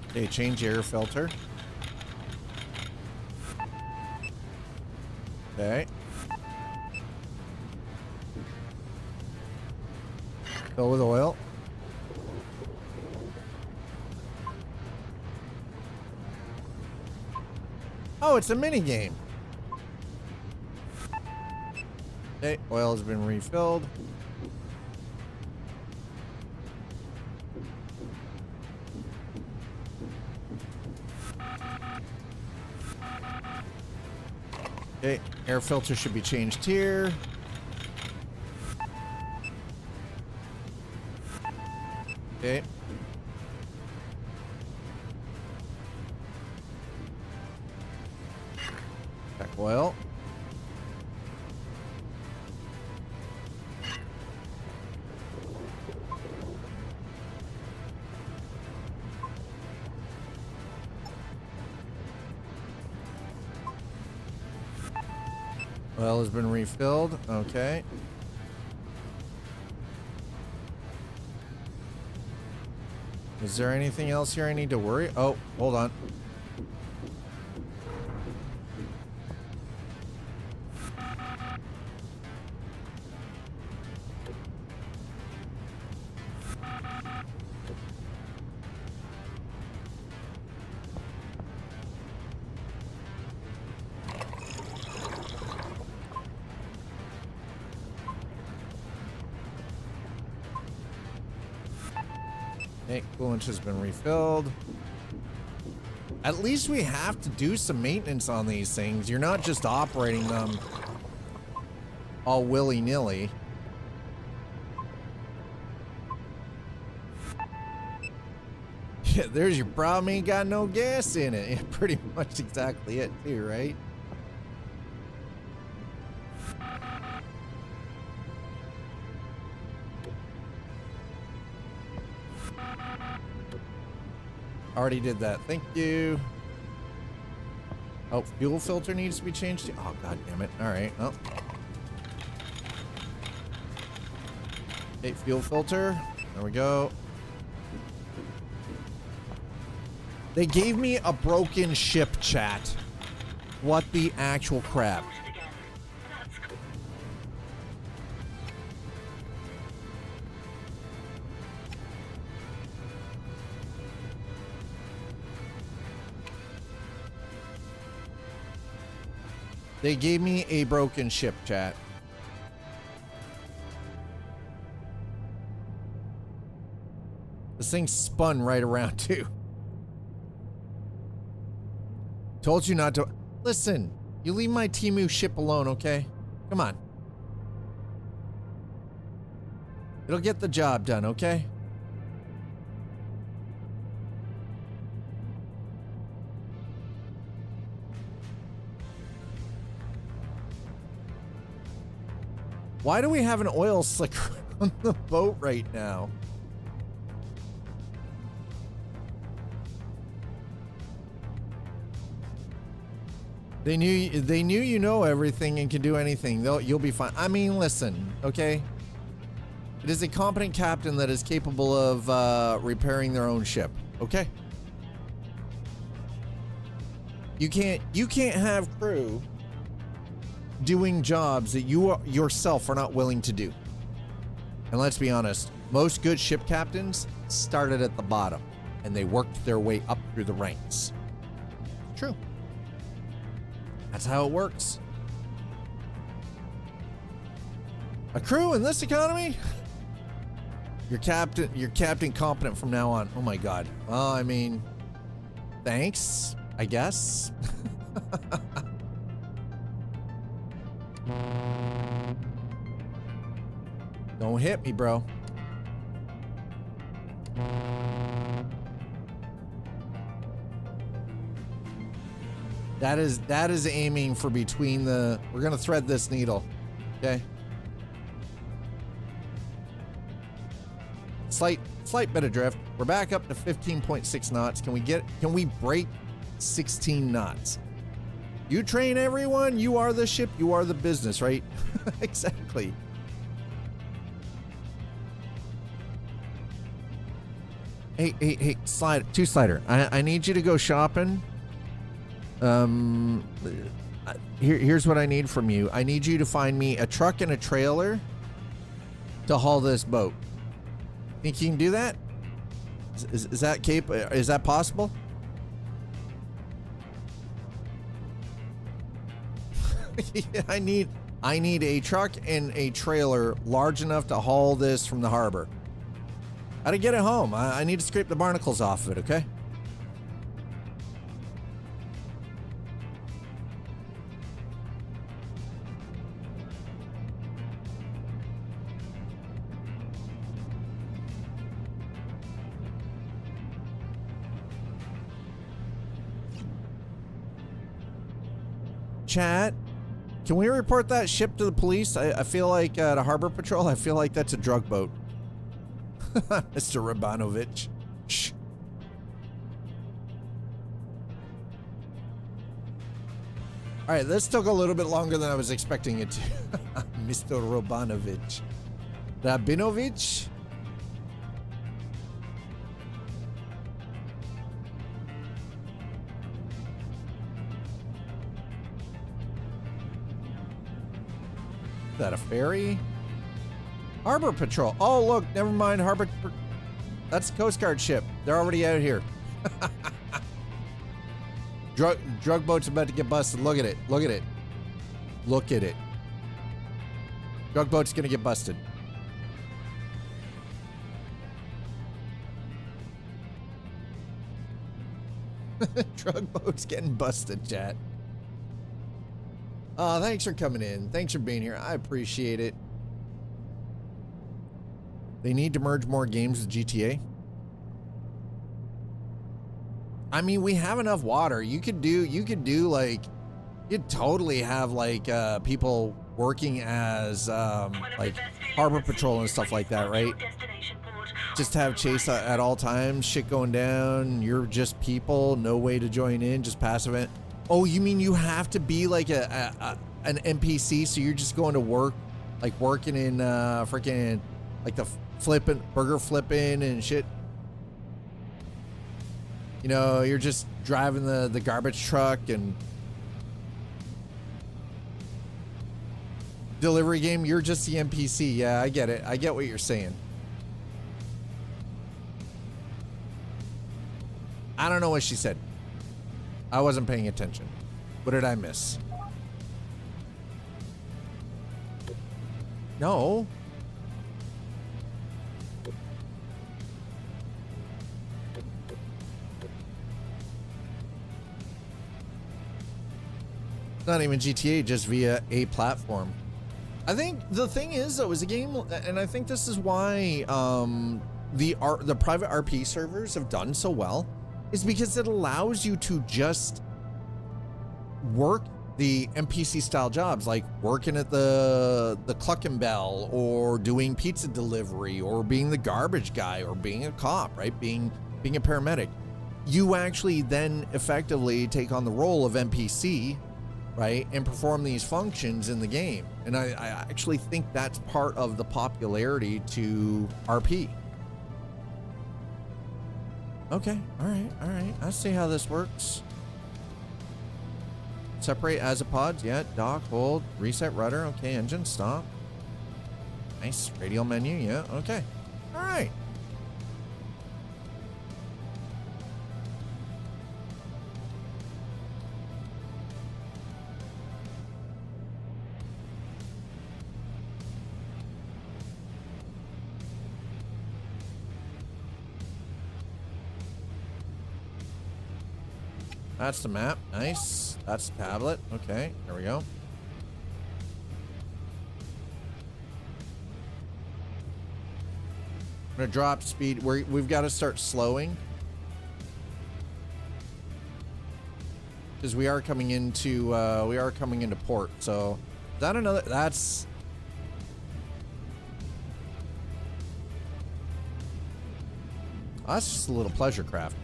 Okay, change air filter. Okay. Fill with oil. Oh, it's a mini game. Okay, oil has been refilled. Okay, air filter should be changed here. Okay. Check oil. Oil has been refilled. Okay. Is there anything else here I need to worry? Oh, hold on. Okay, coolant has been refilled. At least we have to do some maintenance on these things. You're not just operating them all willy-nilly. Yeah, there's your problem. Ain't got no gas in it. Yeah, pretty much exactly it too, right? Already did that. Thank you. Oh, fuel filter needs to be changed. Oh, god damn it. All right. Oh. Okay, fuel filter. There we go. They gave me a broken ship, chat. What the actual crap? They gave me a broken ship, chat. This thing spun right around too. Told you not to. Listen, you leave my Temu ship alone, okay? Come on. It'll get the job done, okay? Why do we have an oil slicker on the boat right now? They knew you know everything and can do anything. You'll be fine. I mean, listen, okay? It is a competent captain that is capable of repairing their own ship, okay? You can't have crew doing jobs that you yourself are not willing to do. And let's be honest, most good ship captains started at the bottom and they worked their way up through the ranks. True. That's how it works. A crew in this economy? Your captain competent from now on. Oh my god. Well, I mean, thanks, I guess. Don't hit me, bro. That is aiming for between the. We're gonna thread this needle, okay? Slight bit of drift. We're back up to 15.6 knots. Can we break 16 knots? You train everyone. You are the ship. You are the business, right? Exactly. Hey, slider. I need you to go shopping. Here's what I need from you. I need you to find me a truck and a trailer to haul this boat. Think you can do that? Is that possible? Yeah, I need a truck and a trailer large enough to haul this from the harbor. How to get it home? I need to scrape the barnacles off of it, okay? Chat, can we report that ship to the police? I feel like to Harbor Patrol, I feel like that's a drug boat. Mr. Rabanovich. Shh. All right, this took a little bit longer than I was expecting it to. Mr. Rabanovich. Rabinovich? that, a ferry? Harbor Patrol. Oh, look, never mind. That's a Coast Guard ship. They're already out here. Drug boat's about to get busted. Look at it. Look at it. Look at it. Drug boat's gonna get busted. Drug boat's getting busted, chat. Thanks for coming in. Thanks for being here. I appreciate it. They need to merge more games with GTA. I mean, we have enough water. You could do like, you'd totally have like people working as like harbor patrol and stuff like that, right? Just have chase at all times, shit going down. You're just people, no way to join in, just passive it. Oh, you mean you have to be like an NPC, so you're just going to work, like working in freaking like the burger flipping and shit. You know, you're just driving the garbage truck and delivery game, you're just the NPC. Yeah, I get it. I get what you're saying. I don't know what she said. I wasn't paying attention. What did I miss? No. Not even GTA, just via a platform. I think the thing is, though, is a game, and I think this is why the private RP servers have done so well, is because it allows you to just work the NPC style jobs, like working at the Cluckin' Bell, or doing pizza delivery, or being the garbage guy, or being a cop, right? Being a paramedic. You actually then effectively take on the role of NPC, right, and perform these functions in the game. And I actually think that's part of the popularity to RP. Okay, all right. I see how this works. Separate as a pods, yeah. Dock, hold, reset rudder. Okay, engine stop. Nice, radial menu, yeah. Okay, all right. That's the map. Nice. That's the tablet. Okay, there we go. I'm gonna drop speed. We've got to start slowing, because we are coming into port. So is that another? That's just a little pleasure craft.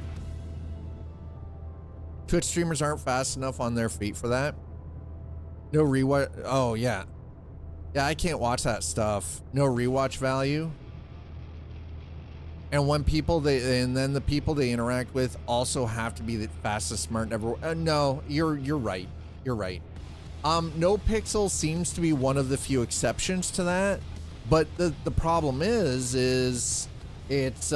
Twitch streamers aren't fast enough on their feet for that. No rewatch. Oh yeah, I can't watch that stuff. No rewatch value. And when then the people they interact with also have to be the fastest, smart ever. No, you're right. You're right. No Pixel seems to be one of the few exceptions to that. But the problem is it's with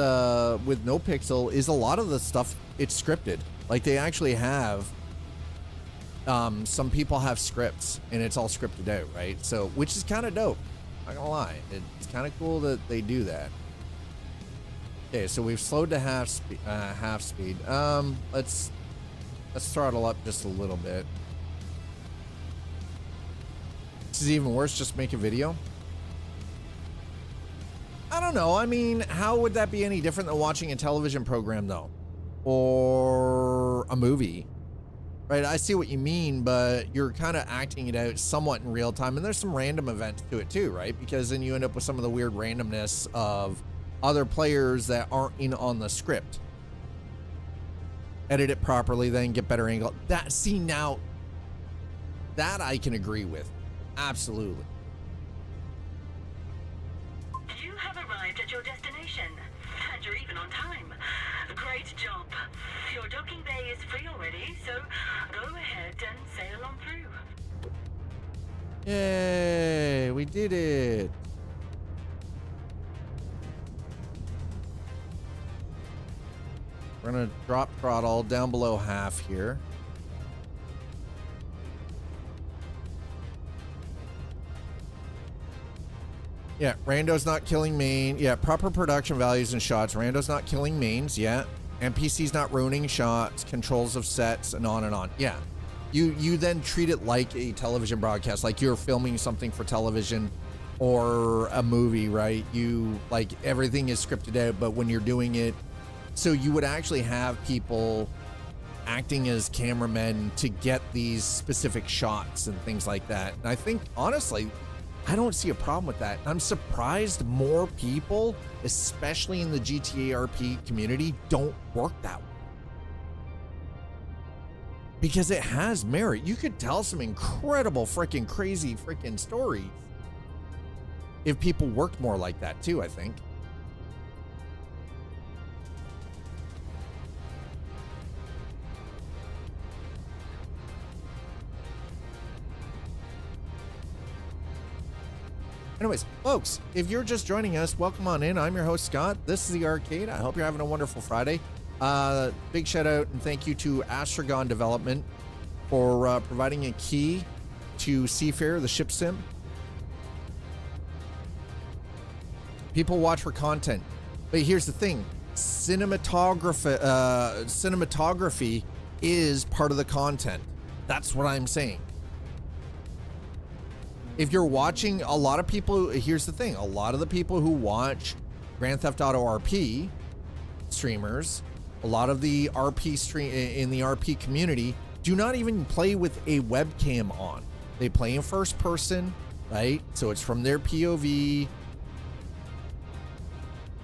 No Pixel is a lot of the stuff it's scripted. Like they actually have, some people have scripts and it's all scripted out, right? So, which is kind of dope. Not gonna lie, it's kind of cool that they do that. Okay, so we've slowed to half speed. Let's throttle up just a little bit. This is even worse. Just make a video. I don't know. I mean, how would that be any different than watching a television program, though? Or a movie, right? I see what you mean, but you're kind of acting it out somewhat in real time, and there's some random events to it too, right? Because then you end up with some of the weird randomness of other players that aren't in on the script. Edit it properly, then get better angle. Now that I can agree with. Absolutely. You have arrived at your destination, and you're even on time. Great job. Your docking bay is free already, so go ahead and sail on through. Yay! we did it. We're gonna drop throttle down below half here. Yeah, Rando's not killing main. Yeah, proper production values and shots. Rando's not killing mains yet. NPC's not ruining shots, controls of sets, and on and on. Yeah. You then treat it like a television broadcast, like you're filming something for television or a movie, right? You, like, everything is scripted out, but when you're doing it, so you would actually have people acting as cameramen to get these specific shots and things like that. And I think, honestly, I don't see a problem with that. I'm surprised more people, especially in the GTA RP community, don't work that way. Because it has merit. You could tell some incredible freaking crazy freaking stories if people worked more like that too, I think. Anyways, folks, if you're just joining us, welcome on in. I'm your host, Scott. This is The Arcade. I hope you're having a wonderful Friday. Big shout out and thank you to Astragon Development for providing a key to Seafarer, the ship sim. People watch for content, but here's the thing. Cinematography is part of the content. That's what I'm saying. If you're watching, a lot of people, here's the thing, a lot of the people who watch Grand Theft Auto RP streamers, a lot of the RP stream in the RP community do not even play with a webcam on. They play in first person, right? So it's from their POV.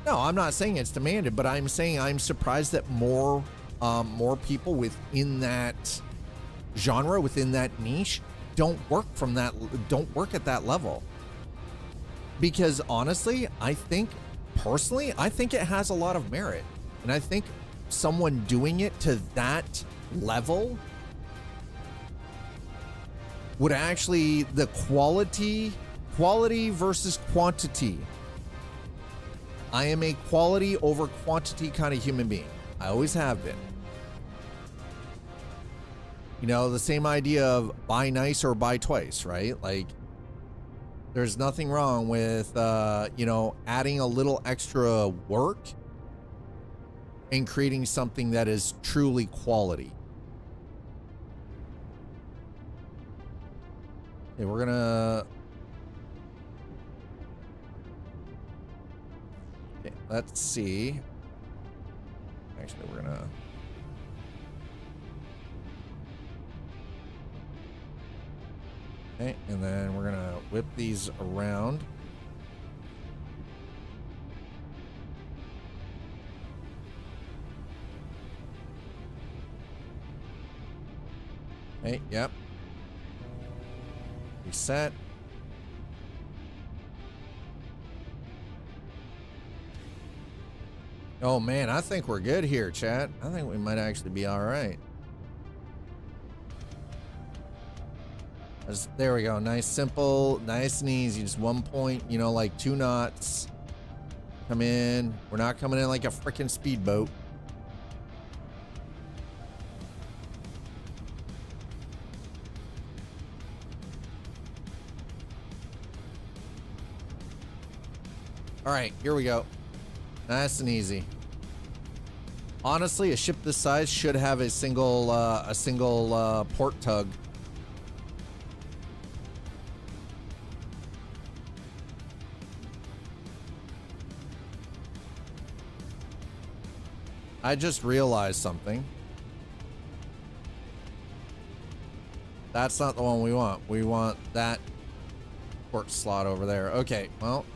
No, I'm not saying it's demanded, but I'm saying I'm surprised that more people within that genre, within that niche, don't work at that level. Because honestly, I think it has a lot of merit. And I think someone doing it to that level would actually, the quality versus quantity. I am a quality over quantity kind of human being. I always have been. You know, the same idea of buy nice or buy twice, right? Like, there's nothing wrong with, you know, adding a little extra work and creating something that is truly quality. Okay, we're gonna... Okay, let's see. Actually, we're gonna... Okay, and then we're gonna whip these around. Okay, yep. Reset. Oh man, I think we're good here, chat. I think we might actually be all right. There we go. Nice, simple, nice and easy. Just 1 point, you know, like 2 knots. Come in. We're not coming in like a freaking speedboat. All right, here we go. Nice and easy. Honestly, a ship this size should have a single port tug. I just realized something. That's not the one we want. We want that port slot over there. Okay, well,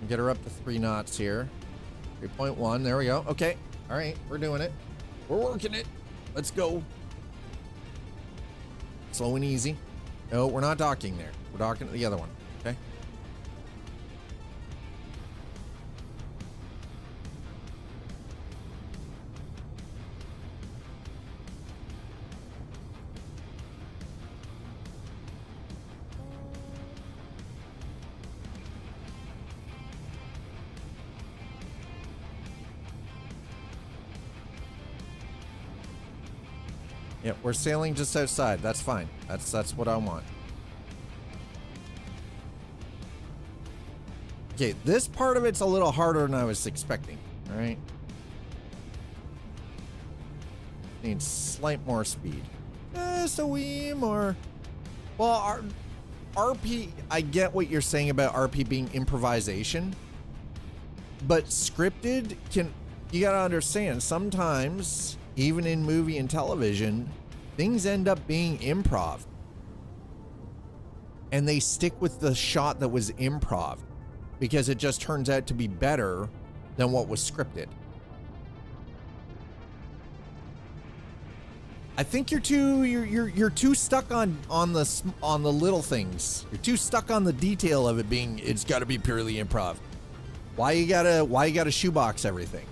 get her up to 3 knots here. 3.1, there we go. Okay, all right, we're doing it. We're working it. Let's go. Slow and easy. No, we're not docking there. We're docking to the other one, okay? Yeah, we're sailing just outside. That's fine. That's what I want. Okay, this part of it's a little harder than I was expecting. All right. Needs slight more speed. Just a wee more. Well, RP, I get what you're saying about RP being improvisation, but scripted you gotta understand, sometimes, even in movie and television, things end up being improv. And they stick with the shot that was improv because it just turns out to be better than what was scripted. I think you're too stuck on the little things. You're too stuck on the detail of it being it's got to be purely improv. Why you gotta shoebox everything?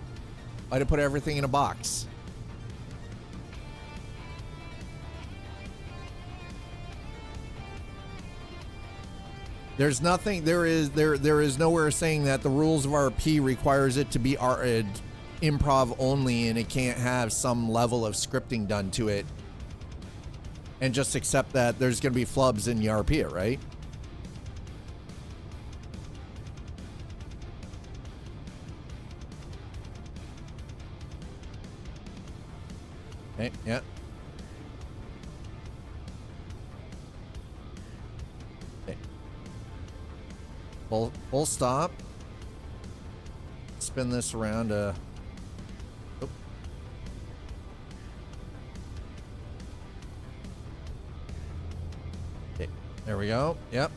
Why to put everything in a box? There's nothing. There is nowhere saying that the rules of RP requires it to be improv only, and it can't have some level of scripting done to it. And just accept that there's going to be flubs in the RP, right? Okay. Yeah. Full stop. Spin this around. Okay, there we go. Yep.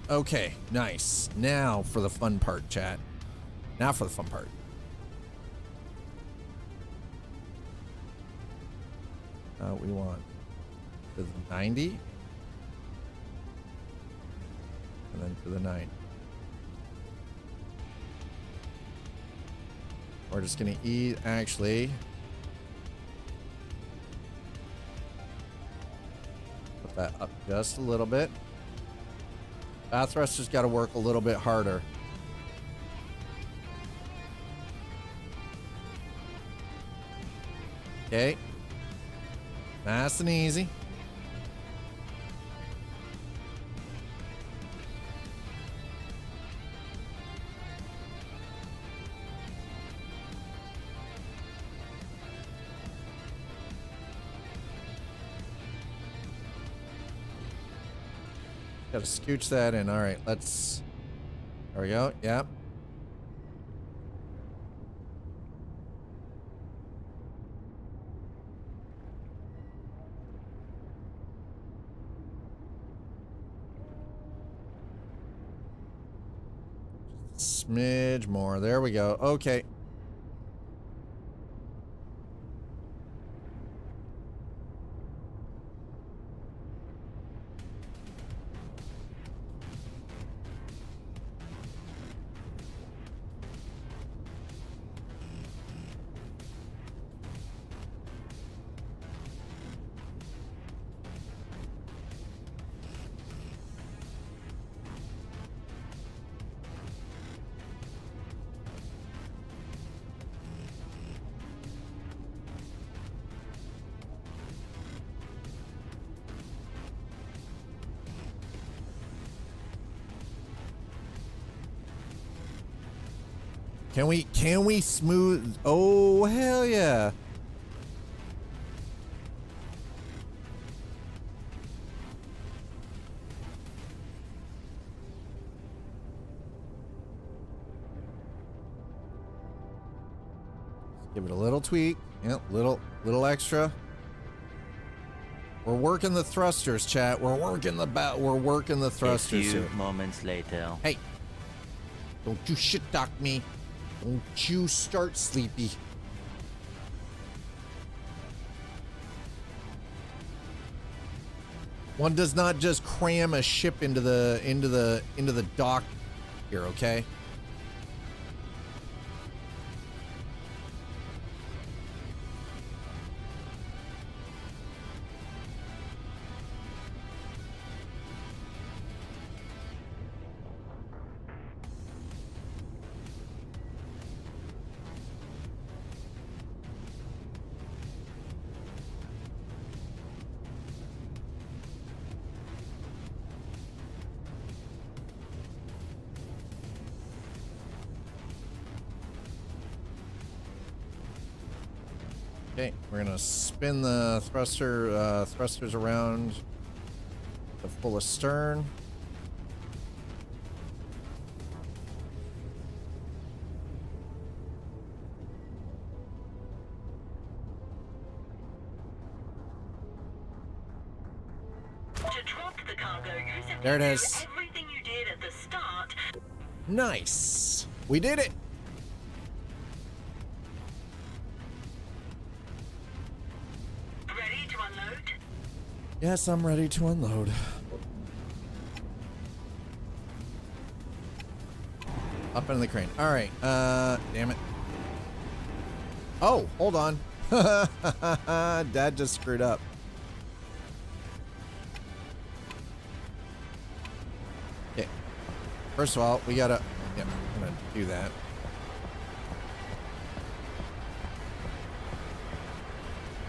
Okay, nice. Now for the fun part, chat. Now for the fun part. We want to the 90. And then to the 9. We're just gonna actually put that up just a little bit. Bow thruster's got to work a little bit harder. Okay, nice and easy. Gotta scooch that in. All right, let's. There we go. Yep. Smidge more. There we go. Okay. Can we smooth? Oh, hell yeah. Give it a little tweak. Yep, little extra. We're working the thrusters, chat. We're working the thrusters here. A few moments later. Hey. Don't you shit talk me. Don't you start, Sleepy. One does not just cram a ship into the dock here, okay? Okay, we're gonna spin the thrusters around to full astern. To drop the cargo, you simply There it do is. everything you did at the start. Nice. We did it. Ready to unload? Yes, I'm ready to unload. Up into the crane. All right. Damn it. Oh, hold on. Dad just screwed up. Okay. First of all, we gotta. Yeah, I'm gonna do that.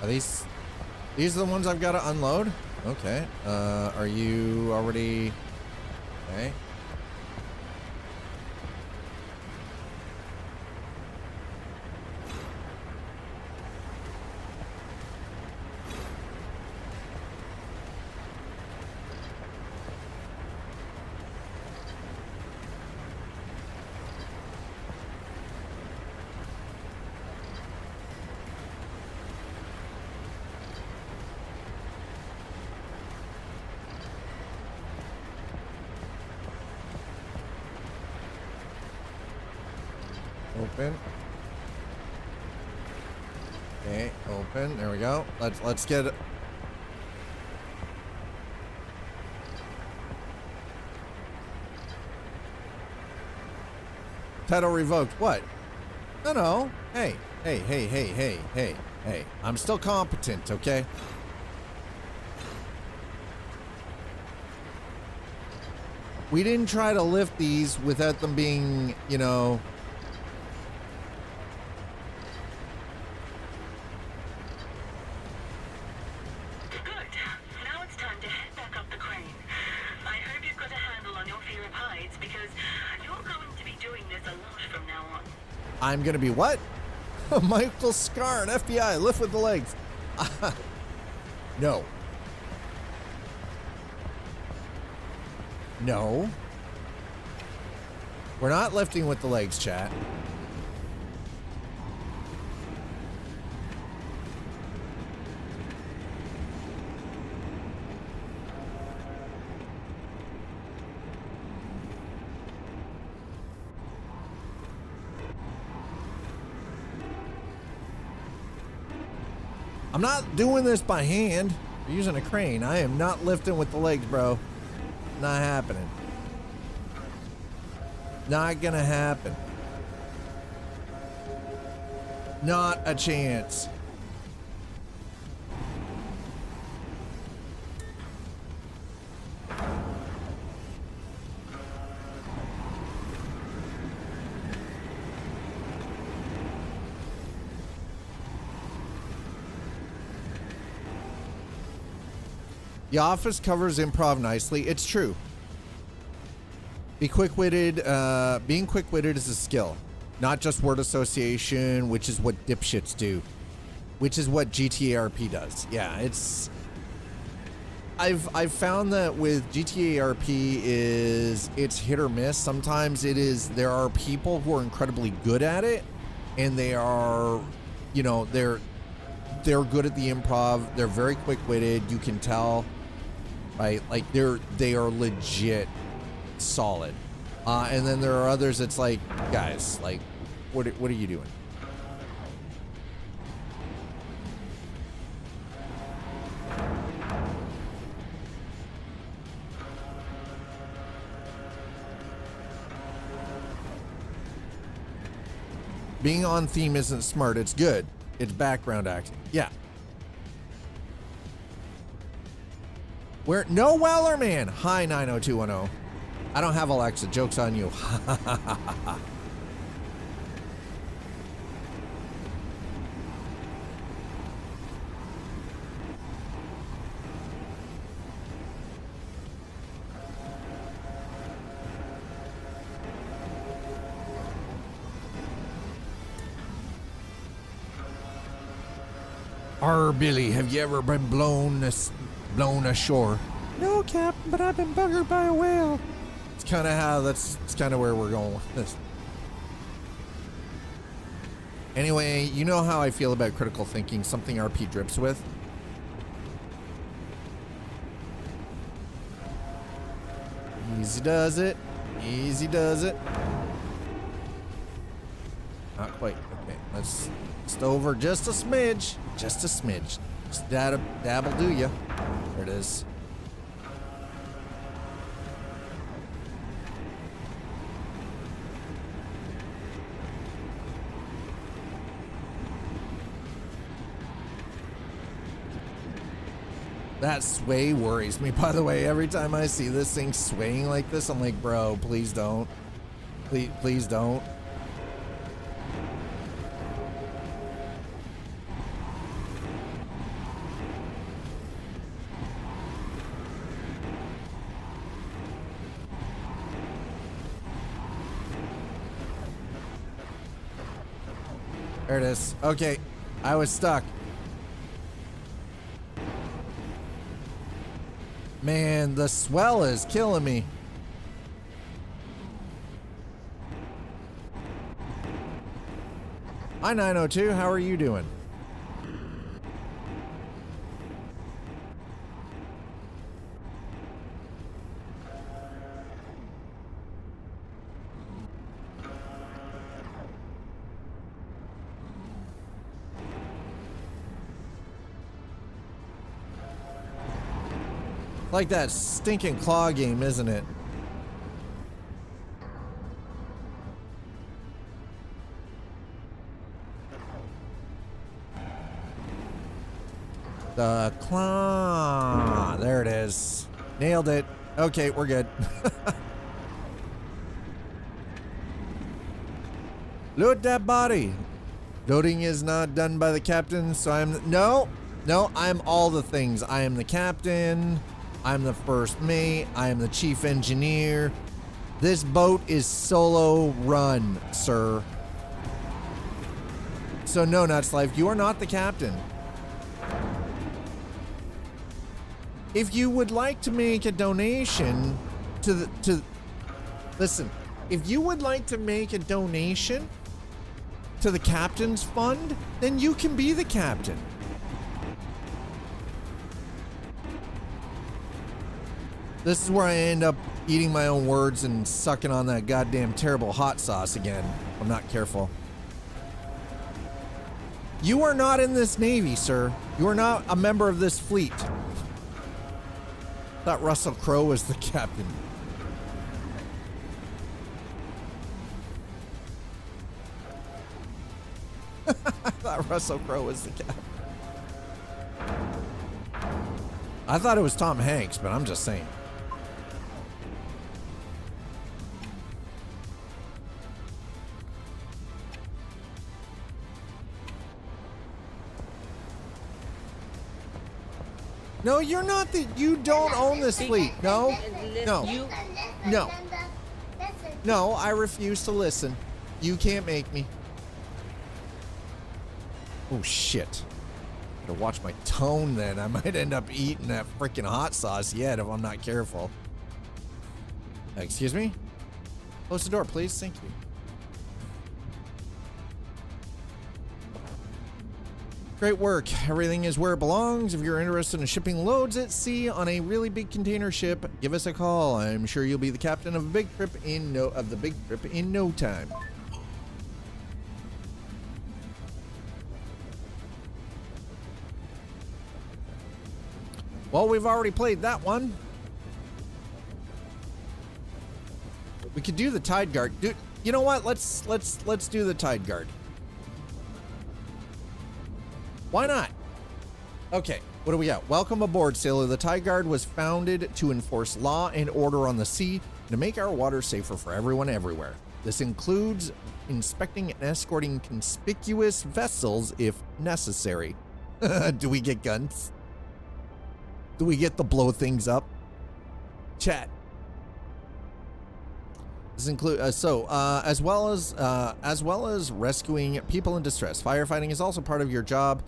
Are these are the ones I've got to unload? Okay. Are you already? Okay. Open. Okay, open. There we go. Let's get it. Title revoked. What? No. Hey. I'm still competent, okay? We didn't try to lift these without them being, you know... Good. Now it's time to head back up the crane. I hope you've got a handle on your fear of heights, because you're going to be doing this a lot from now on. I'm gonna be what? Michael Scarn, FBI, lift with the legs. No. No. We're not lifting with the legs, chat. I'm not doing this by hand. We're using a crane. I am not lifting with the legs, bro. Not happening. Not gonna happen. Not a chance. The Office covers improv nicely. It's true. Be quick-witted. Being quick-witted is a skill, not just word association, which is what dipshits do, which is what GTA RP does. Yeah, it's. I've found that with GTA RP is it's hit or miss. Sometimes it is. There are people who are incredibly good at it, and they are, you know, they're good at the improv. They're very quick-witted. You can tell, right? Like they are legit solid. And then there are others that's like, guys, like, what are you doing? Being on theme isn't smart. It's good. It's background acting. Yeah. Where? No Wellerman. Hi, 90210. I don't have Alexa. Joke's on you. Arr, Billy, have you ever been blown ashore? No, Captain, but I've been buggered by a whale. It's kind of how it's kind of where we're going with this. Anyway, you know how I feel about critical thinking, something RP drips with. Easy does it. Easy does it. Not quite. Okay, let's just over just a smidge. Just a smidge. Just dab'll do ya. There it is. That sway worries me, by the way. Every time I see this thing swaying like this, I'm like, bro, please don't. Please don't. There it is. Okay, I was stuck. Man, the swell is killing me. Hi 902, how are you doing? Like that stinking claw game, isn't it? The claw. There it is. Nailed it. Okay, we're good. Load that body. Loading is not done by the captain, so no, I'm all the things. I am the captain. I'm the first mate. I am the chief engineer. This boat is solo run, sir. So no, Nuts Life, you are not the captain. If you would like to make a donation listen, if you would like to make a donation to the captain's fund, then you can be the captain. This is where I end up eating my own words and sucking on that goddamn terrible hot sauce again. I'm not careful. You are not in this Navy, sir. You are not a member of this fleet. Thought Russell Crowe was the captain. I thought Russell Crowe was the captain. I thought it was Tom Hanks, but I'm just saying. No, you're not the. You don't own this fleet. No. No. No. No, I refuse to listen. You can't make me. Oh, shit. Gotta watch my tone then. I might end up eating that freaking hot sauce yet if I'm not careful. Excuse me? Close the door, please. Thank you. Great work. Everything is where it belongs. If you're interested in shipping loads at sea on a really big container ship, give us a call. I'm sure you'll be the captain of the big trip in no time. Well, we've already played that one. We could do the Tide Guard. Dude, you know what? Let's do the Tide Guard. Why not? Okay, what do we got? Welcome aboard, sailor. The Tide Guard was founded to enforce law and order on the sea and to make our waters safer for everyone everywhere. This includes inspecting and escorting conspicuous vessels if necessary. Do we get guns? Do we get to blow things up? Chat. This include as well as rescuing people in distress. Firefighting is also part of your job.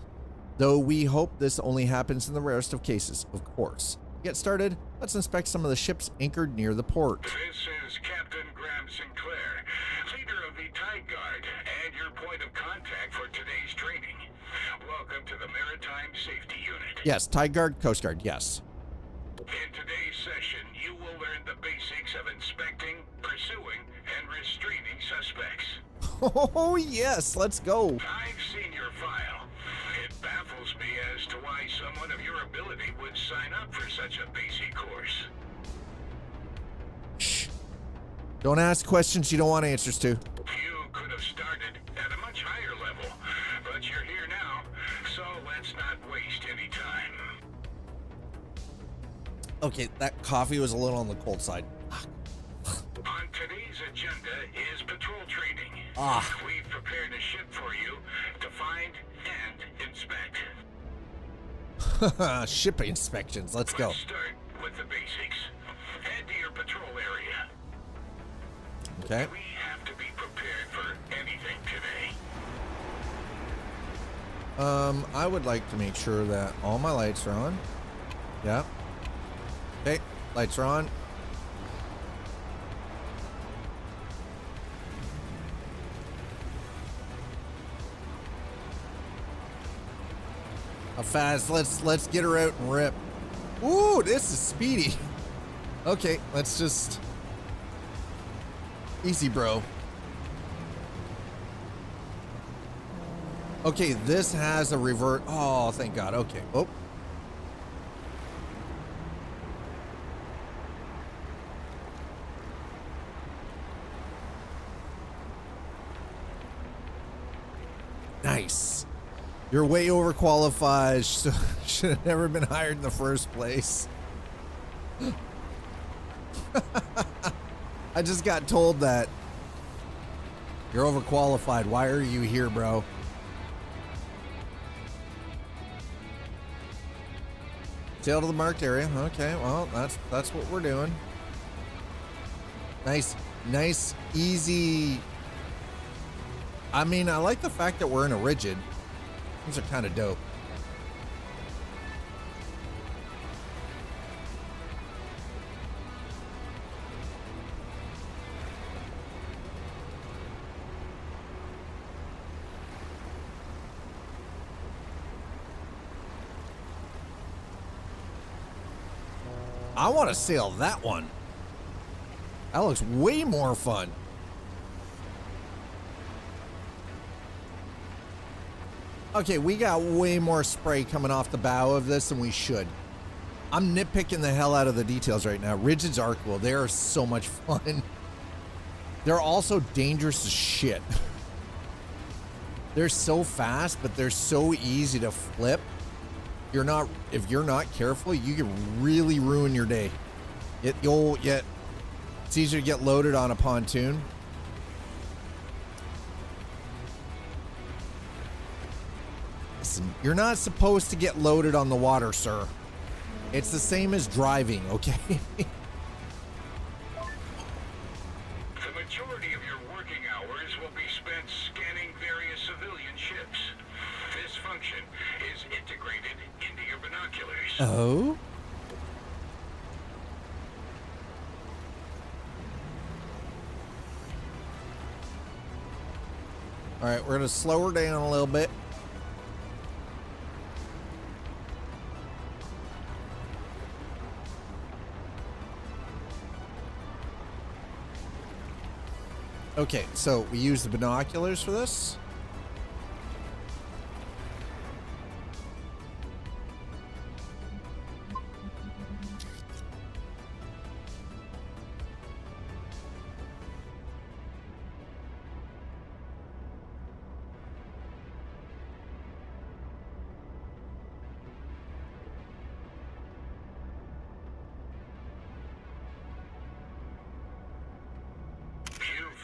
Though we hope this only happens in the rarest of cases, of course. To get started, let's inspect some of the ships anchored near the port. This is Captain Graham Sinclair, leader of the Tide Guard, and your point of contact for today's training. Welcome to the Maritime Safety Unit. Yes, Tide Guard, Coast Guard, yes. In today's session, you will learn the basics of inspecting, pursuing, and restraining suspects. Oh, yes, let's go. I've seen your file. It baffles me as to why someone of your ability would sign up for such a basic course. Shh. Don't ask questions you don't want answers to. You could have started at a much higher level, but you're here now, so let's not waste any time. Okay, that coffee was a little on the cold side. On today's agenda is patrol training. We've prepared a ship for you to find and inspect. Ship inspections, let's go. Let's start with the basics. Head to your patrol area. Okay. We have to be prepared for anything today. I would like to make sure that all my lights are on. Yeah. Okay, lights are on. How fast? Let's get her out and rip. Ooh, this is speedy. Okay, let's just easy, bro. Okay, this has a revert. Oh, thank God. Okay. Oh. Nice. You're way overqualified. So should have never been hired in the first place. I just got told that you're overqualified. Why are you here, bro? Sail to the marked area. Okay, well, that's what we're doing. Nice, easy. I mean, I like the fact that we're in a rigid. These are kind of dope. I want to sail that one. That looks way more fun. Okay, we got way more spray coming off the bow of this than we should. I'm nitpicking the hell out of the details right now. Rigids are cool. They are so much fun. They're also dangerous as shit. They're so fast, but they're so easy to flip. If you're not careful, you can really ruin your day. It's easier to get loaded on a pontoon. Listen, you're not supposed to get loaded on the water, sir. It's the same as driving, okay? The majority of your working hours will be spent scanning various civilian ships. This function is integrated into your binoculars. Oh? All right, we're gonna slow her down a little bit. Okay, so we use the binoculars for this.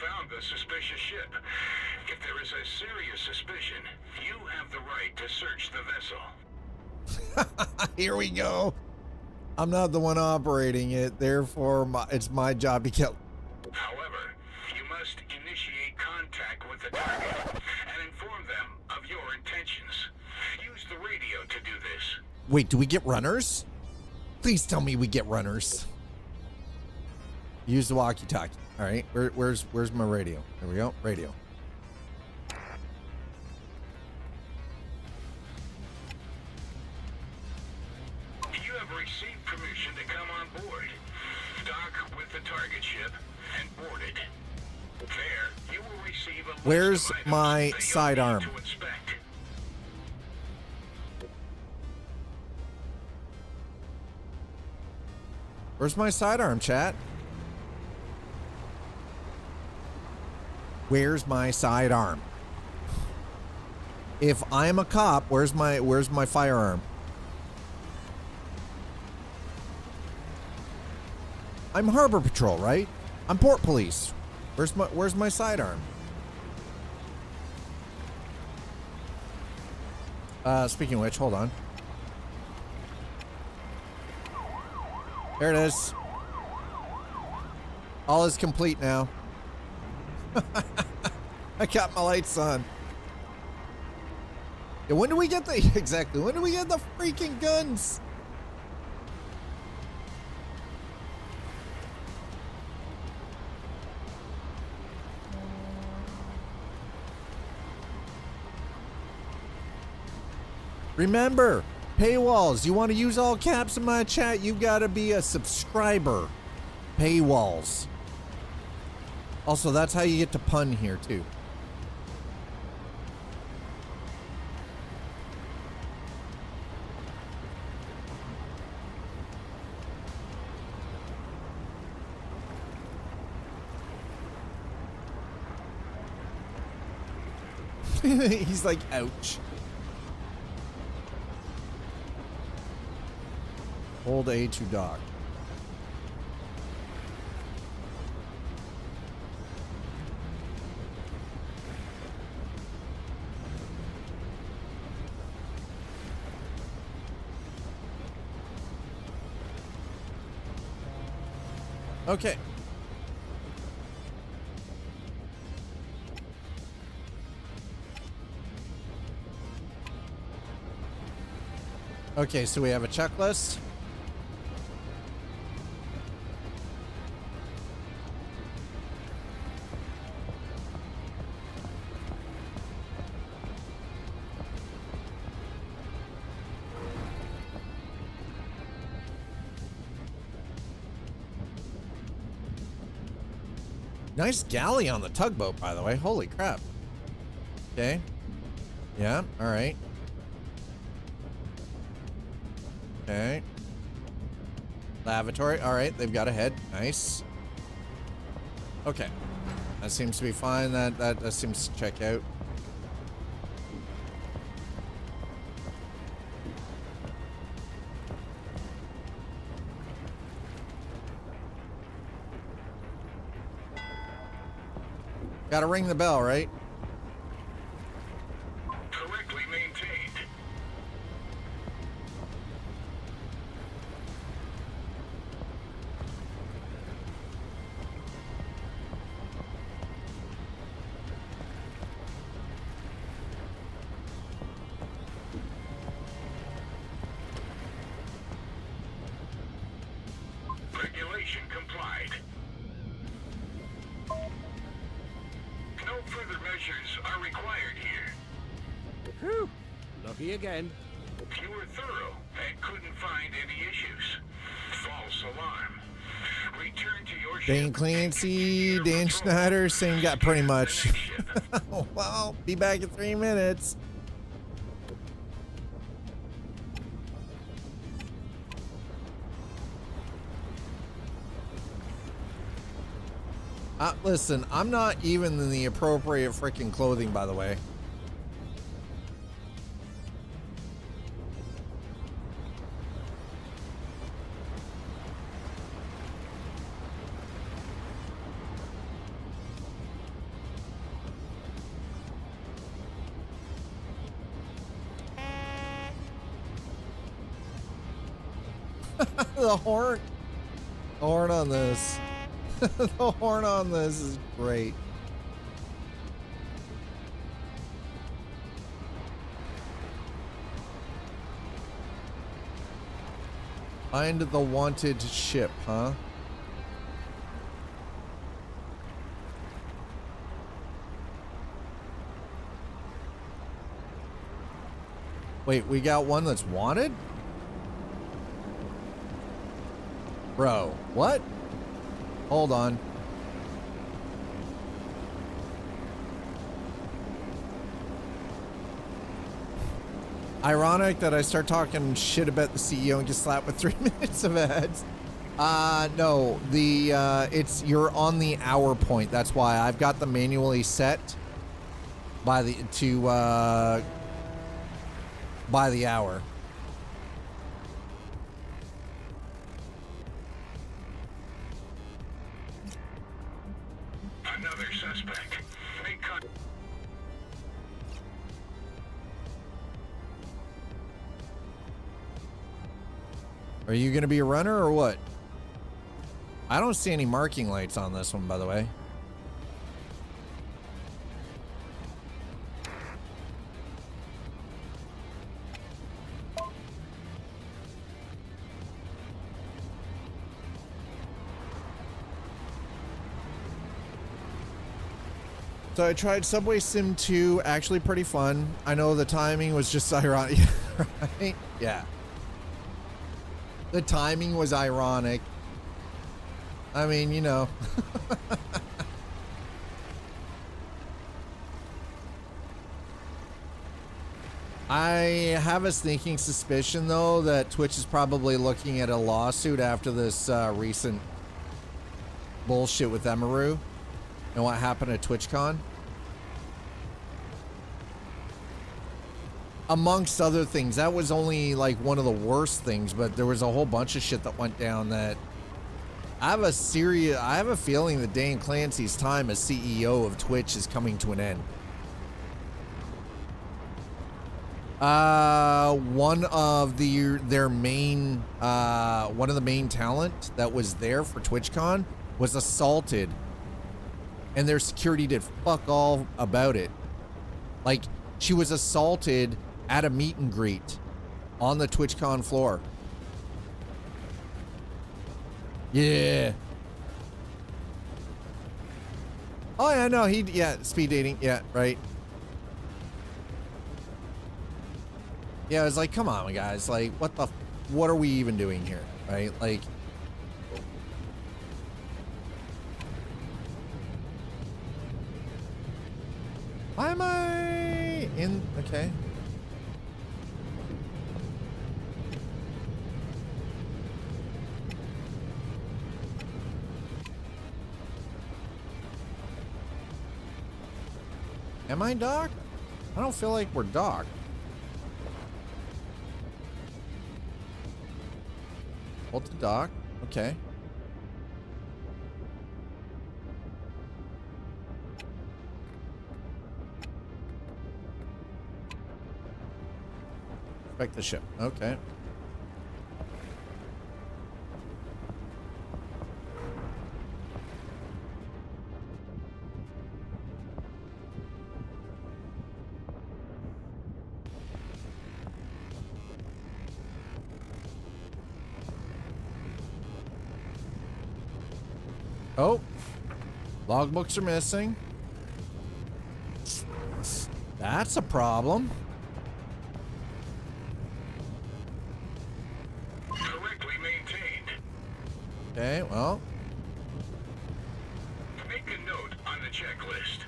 Found the suspicious ship. If there is a serious suspicion, you have the right to search the vessel. Here we go. I'm not the one operating it, therefore it's my job to kill. However, you must initiate contact with the target and inform them of your intentions. You use the radio to do this. Wait, do we get runners? Please tell me we get runners. Use the walkie-talkie. All right, where's my radio? There we go, radio. You have received permission to come on board. Dock with the target ship and board it. There, you will receive a list Where's of items my that you'll sidearm? need to inspect. Where's my sidearm, chat? Where's my sidearm? If I'm a cop, where's my firearm? I'm Harbor Patrol, right? I'm Port Police. Where's my sidearm? Speaking of which, hold on. There it is. All is complete now. I got my lights on. Yeah, when do we get the exactly? When do we get the freaking guns? Remember, paywalls. You want to use all caps in my chat, you've got to be a subscriber. Paywalls. Also, that's how you get to pun here, too. He's like, ouch. Hold A to dock. Okay. Okay, so we have a checklist. Nice galley on the tugboat, by the way. Holy crap. Okay. Yeah, all right. Okay. Lavatory. All right, they've got a head. Nice. Okay. That seems to be fine. That seems to check out. Gotta ring the bell, right? Correctly maintained. Regulation complied. No further measures are required here. Whew. Lucky again. You were thorough and couldn't find any issues. False alarm. Return to your ship. Dan Clancy, Dan Schneider, same guy pretty much. Well, be back in 3 minutes. Listen, I'm not even in the appropriate freaking clothing, by the way. The horn on this. The horn on this is great. Find the wanted ship, huh? Wait, we got one that's wanted? Bro, what? Hold on. Ironic that I start talking shit about the CEO and get slapped with 3 minutes of ads. No, it's you're on the hour point. That's why I've got them manually set by the hour. Another suspect. Make contact. Are you gonna be a runner or what? I don't see any marking lights on this one, by the way. So I tried Subway Sim 2, actually pretty fun. I know the timing was just ironic, right? Yeah. The timing was ironic. I mean, you know. I have a sneaking suspicion, though, that Twitch is probably looking at a lawsuit after this recent bullshit with Emaru and what happened at TwitchCon. Amongst other things, that was only like one of the worst things, but there was a whole bunch of shit that went down that I have a feeling that Dan Clancy's time as CEO of Twitch is coming to an end. One of the main talent that was there for TwitchCon was assaulted, and their security did fuck all about it. Like, she was assaulted at a meet and greet on the TwitchCon floor. Yeah. Oh yeah, no, speed dating, yeah, right. Yeah, I was like, come on, guys, like, what are we even doing here, right? Like, why am I in, okay. Am I docked? I don't feel like we're docked. Hold to dock. Okay. Inspect the ship. Okay. Oh, logbooks are missing. That's a problem. Correctly maintained. Okay, well. Make a note on the checklist.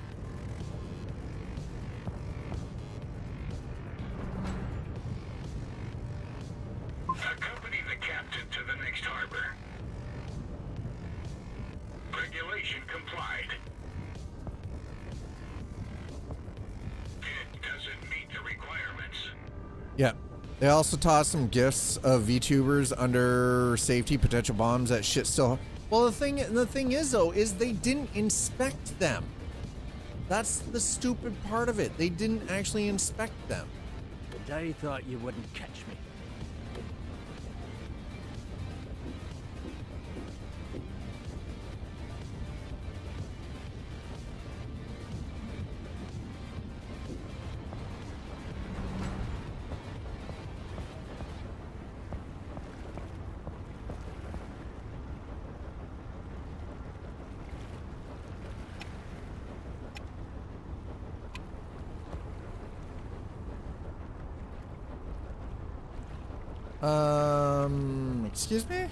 Accompany the captain to the next harbor. Regulation complied. It doesn't meet the requirements. Yeah. They also tossed some gifts of VTubers under safety potential bombs that shit still. Well, the thing is though, is they didn't inspect them. That's the stupid part of it. They didn't actually inspect them. I thought you wouldn't catch me. Excuse me?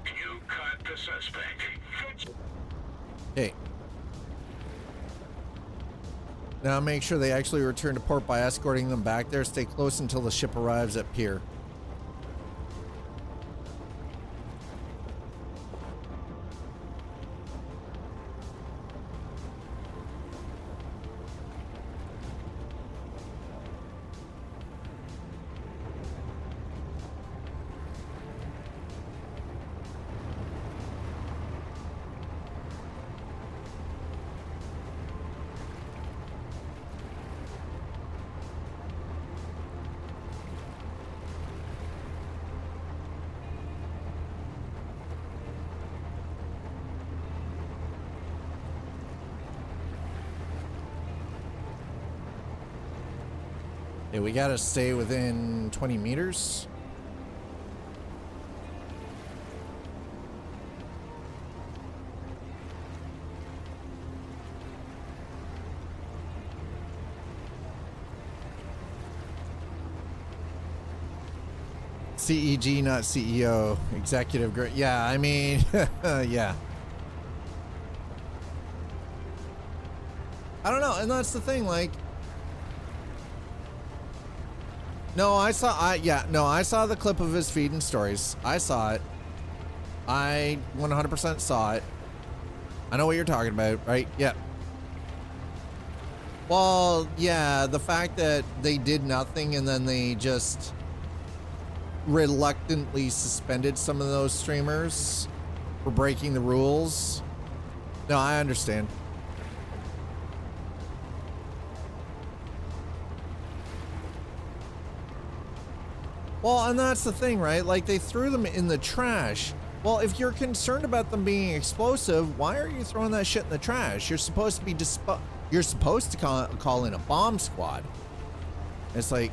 You caught the suspect. Hey. Now make sure they actually return to port by escorting them back there. Stay close until the ship arrives at pier. Okay, we gotta stay within 20 meters. CEG, not CEO. Executive. Yeah, I mean, yeah. I don't know, and that's the thing, like. No, I saw the clip of his feed and stories. I saw it. I 100% saw it. I know what you're talking about, right? Yeah. Well, yeah, the fact that they did nothing and then they just reluctantly suspended some of those streamers for breaking the rules. No, I understand. Well, and that's the thing, right? Like, they threw them in the trash. Well, if you're concerned about them being explosive, why are you throwing that shit in the trash? You're supposed to be you're supposed to call in a bomb squad. It's like,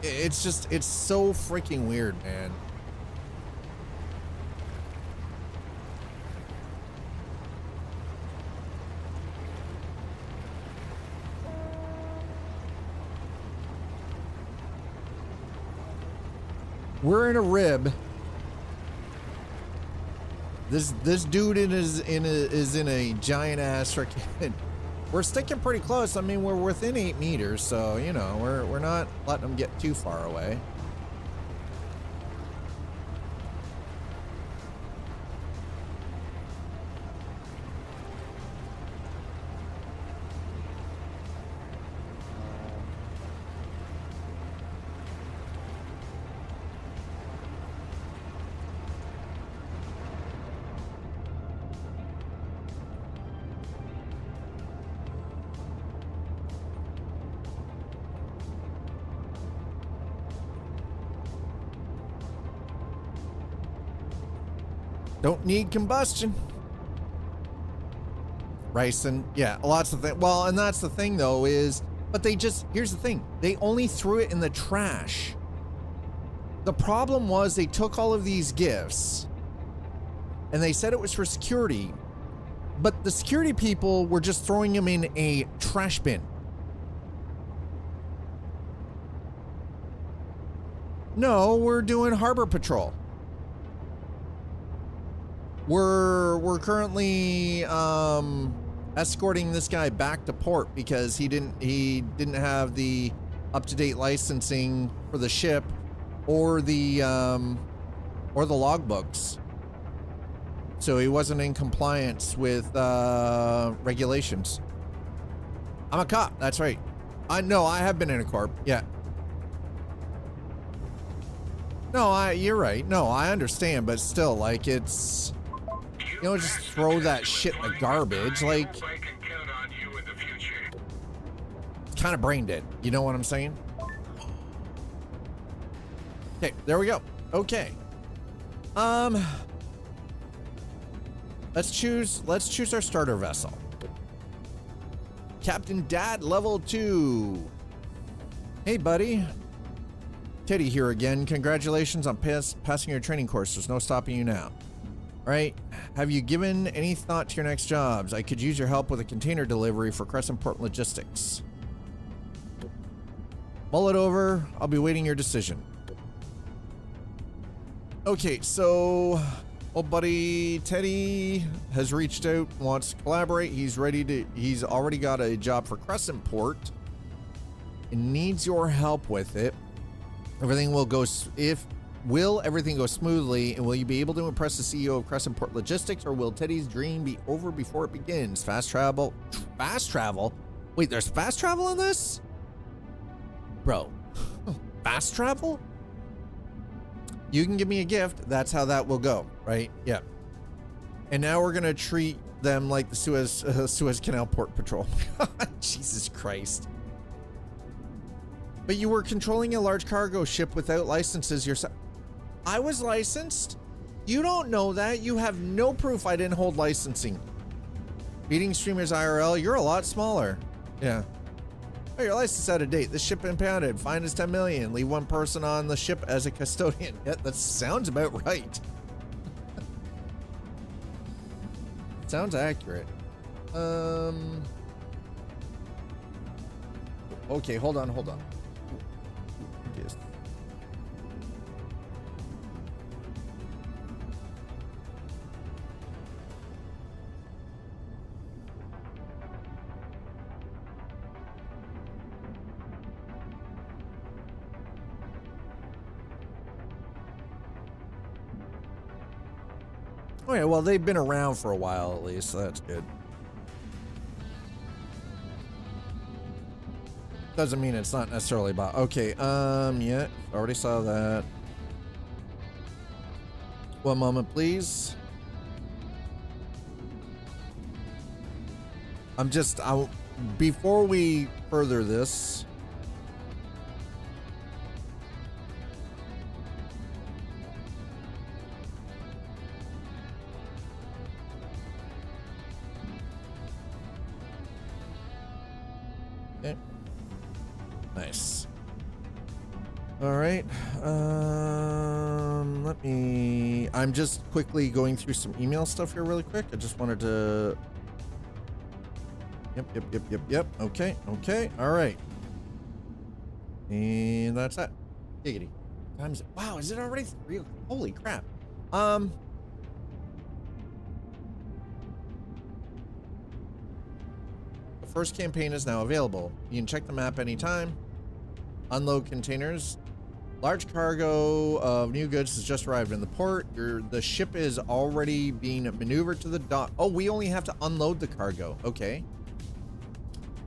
it's just, it's so freaking weird, man. We're in a rib. This dude is in a giant ass freaking. We're sticking pretty close. I mean, we're within 8 meters, so you know we're not letting them get too far away. Don't need combustion. Ricin, yeah, lots of things. Well, and that's the thing though is, but they just, here's the thing. They only threw it in the trash. The problem was they took all of these gifts and they said it was for security, but the security people were just throwing them in a trash bin. No, we're doing harbor patrol. We're currently escorting this guy back to port because he didn't have the up-to-date licensing for the ship or the logbooks. So he wasn't in compliance with regulations. I'm a cop, that's right. I have been in a corp. Yeah. No, you're right. No, I understand, but still, like, it's, you know, just throw that shit in the garbage. Like, it's kind of brain dead. You know what I'm saying? Okay, there we go. Okay. Let's choose our starter vessel. Captain Dad, level 2. Hey, buddy. Teddy here again. Congratulations on passing your training course. There's no stopping you now. Right? Have you given any thought to your next jobs? I could use your help with a container delivery for Crescent Port Logistics. Mull it over. I'll be waiting your decision. Okay, so old buddy Teddy has reached out, wants to collaborate. He's already got a job for Crescent Port and needs your help with it. Everything will go Will everything go smoothly, and will you be able to impress the CEO of Crescent Port Logistics, or will Teddy's dream be over before it begins? Fast travel? Fast travel? Wait, there's fast travel in this? Bro, fast travel? You can give me a gift. That's how that will go, right? Yeah. And now we're going to treat them like the Suez Canal Port Patrol. Jesus Christ. But you were controlling a large cargo ship without licenses yourself. I was licensed. You don't know that. You have no proof I didn't hold licensing. Beating streamers IRL, you're a lot smaller. Yeah. Oh, your license out of date. This ship impounded. Fine is 10 million. Leave one person on the ship as a custodian. Yeah, that sounds about right. Sounds accurate. Okay, hold on. Yes. Oh yeah, well, they've been around for a while at least, so that's good. Doesn't mean it's not necessarily about. Okay, yeah, already saw that. One moment, please. Before we further this. Okay. Nice. All right. I'm just quickly going through some email stuff here really quick. I just wanted to. Yep. Okay. All right. And that's that. Giggity. Wow, is it already 3? Holy crap. The first campaign is now available. You can check the map anytime. Unload containers. Large cargo of new goods has just arrived in the port. The ship is already being maneuvered to the dock. Oh, we only have to unload the cargo. Okay.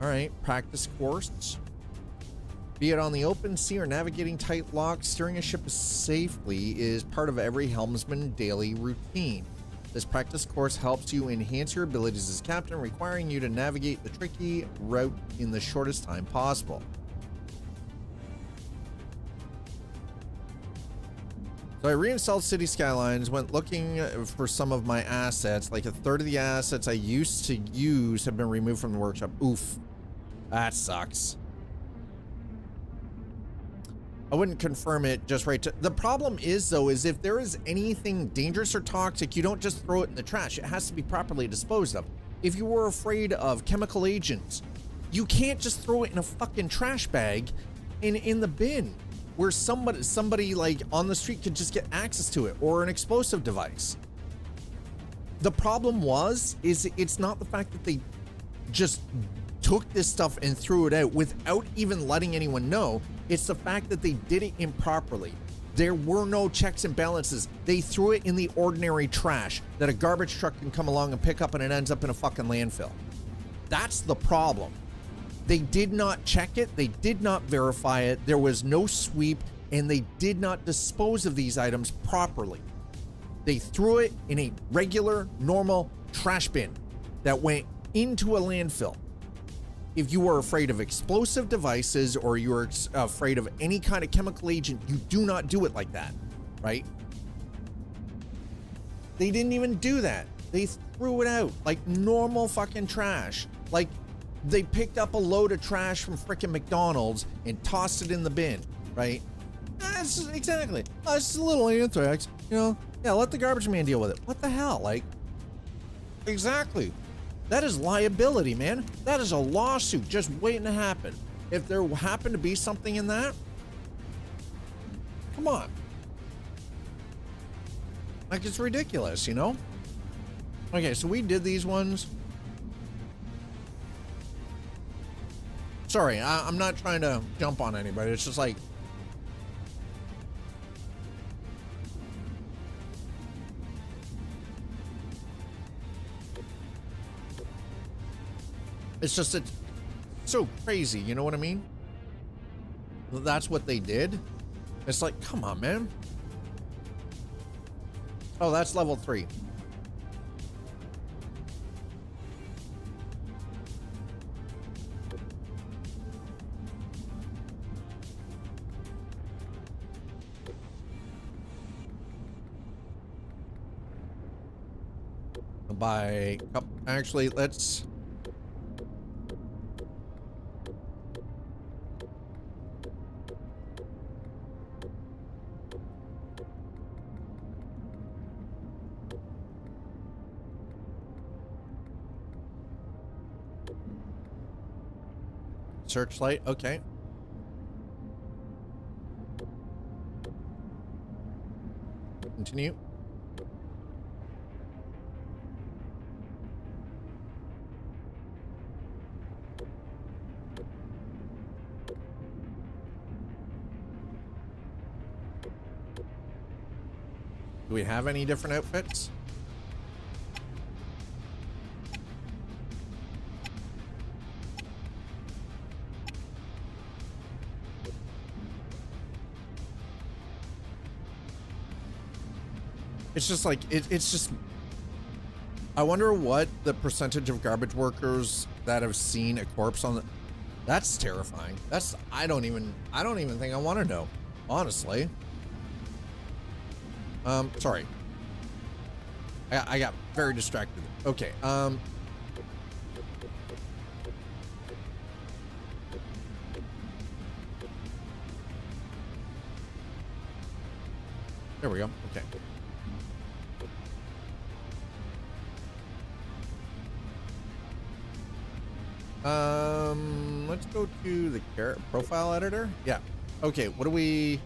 All right. Practice course. Be it on the open sea or navigating tight locks, steering a ship safely is part of every helmsman daily routine. This practice course helps you enhance your abilities as captain, requiring you to navigate the tricky route in the shortest time possible. So I reinstalled City Skylines, went looking for some of my assets. Like a third of the assets I used to use have been removed from the workshop. Oof. That sucks. I wouldn't confirm it just right. The problem is, though, is if there is anything dangerous or toxic, you don't just throw it in the trash. It has to be properly disposed of. If you were afraid of chemical agents, you can't just throw it in a fucking trash bag in the bin where somebody like on the street could just get access to it, or an explosive device. The problem is it's not the fact that they just took this stuff and threw it out without even letting anyone know. It's the fact that they did it improperly. There were no checks and balances. They threw it in the ordinary trash that a garbage truck can come along and pick up, and it ends up in a fucking landfill. That's the problem. They did not check it. They did not verify it. There was no sweep, and they did not dispose of these items properly. They threw it in a regular, normal trash bin that went into a landfill. If you are afraid of explosive devices or you're afraid of any kind of chemical agent, you do not do it like that, right? They didn't even do that. They threw it out like normal fucking trash. Like they picked up a load of trash from frickin' McDonald's and tossed it in the bin, right? That's exactly. It's a little anthrax, you know, Yeah, let the garbage man deal with it. What the hell? Like, exactly. That is liability, man. That is a lawsuit just waiting to happen. If there happened to be something in that, come on. Like, it's ridiculous, you know? Okay, so we did these ones. Sorry, I'm not trying to jump on anybody. It's just like, it's so crazy, you know what I mean? That's what they did. It's like, come on, man. Oh, that's level 3. By actually, let's searchlight. Okay. Continue. Do we have any different outfits? It's just like, it's just, I wonder what the percentage of garbage workers that have seen a corpse on the, that's terrifying. That's, I don't even think I want to know, honestly. Sorry. I got very distracted. Okay, there we go. Okay. Let's go to the profile editor. Yeah. Okay, what do we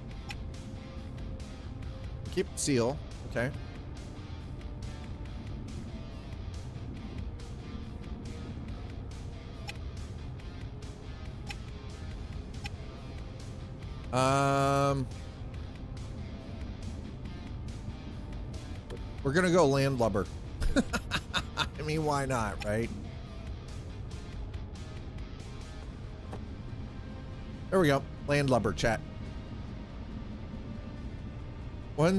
keep seal? Okay. We're gonna go landlubber. I mean, why not, right? There we go. Landlubber chat. 1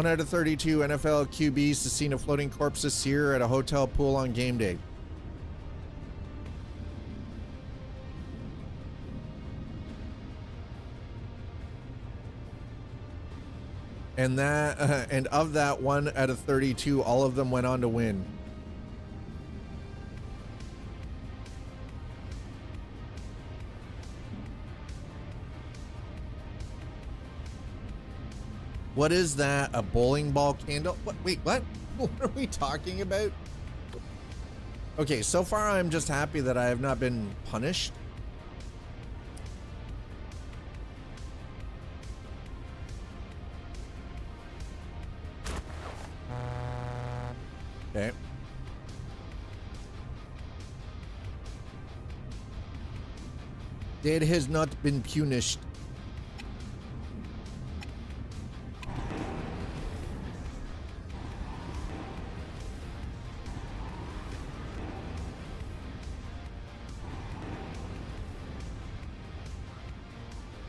out of 32 NFL QBs to see a floating corpse this year at a hotel pool on game day. And that, and of that 1 out of 32, all of them went on to win. What is that? A bowling ball candle? What? Wait, what? What are we talking about? Okay, so far I'm just happy that I have not been punished. Okay. Dad has not been punished.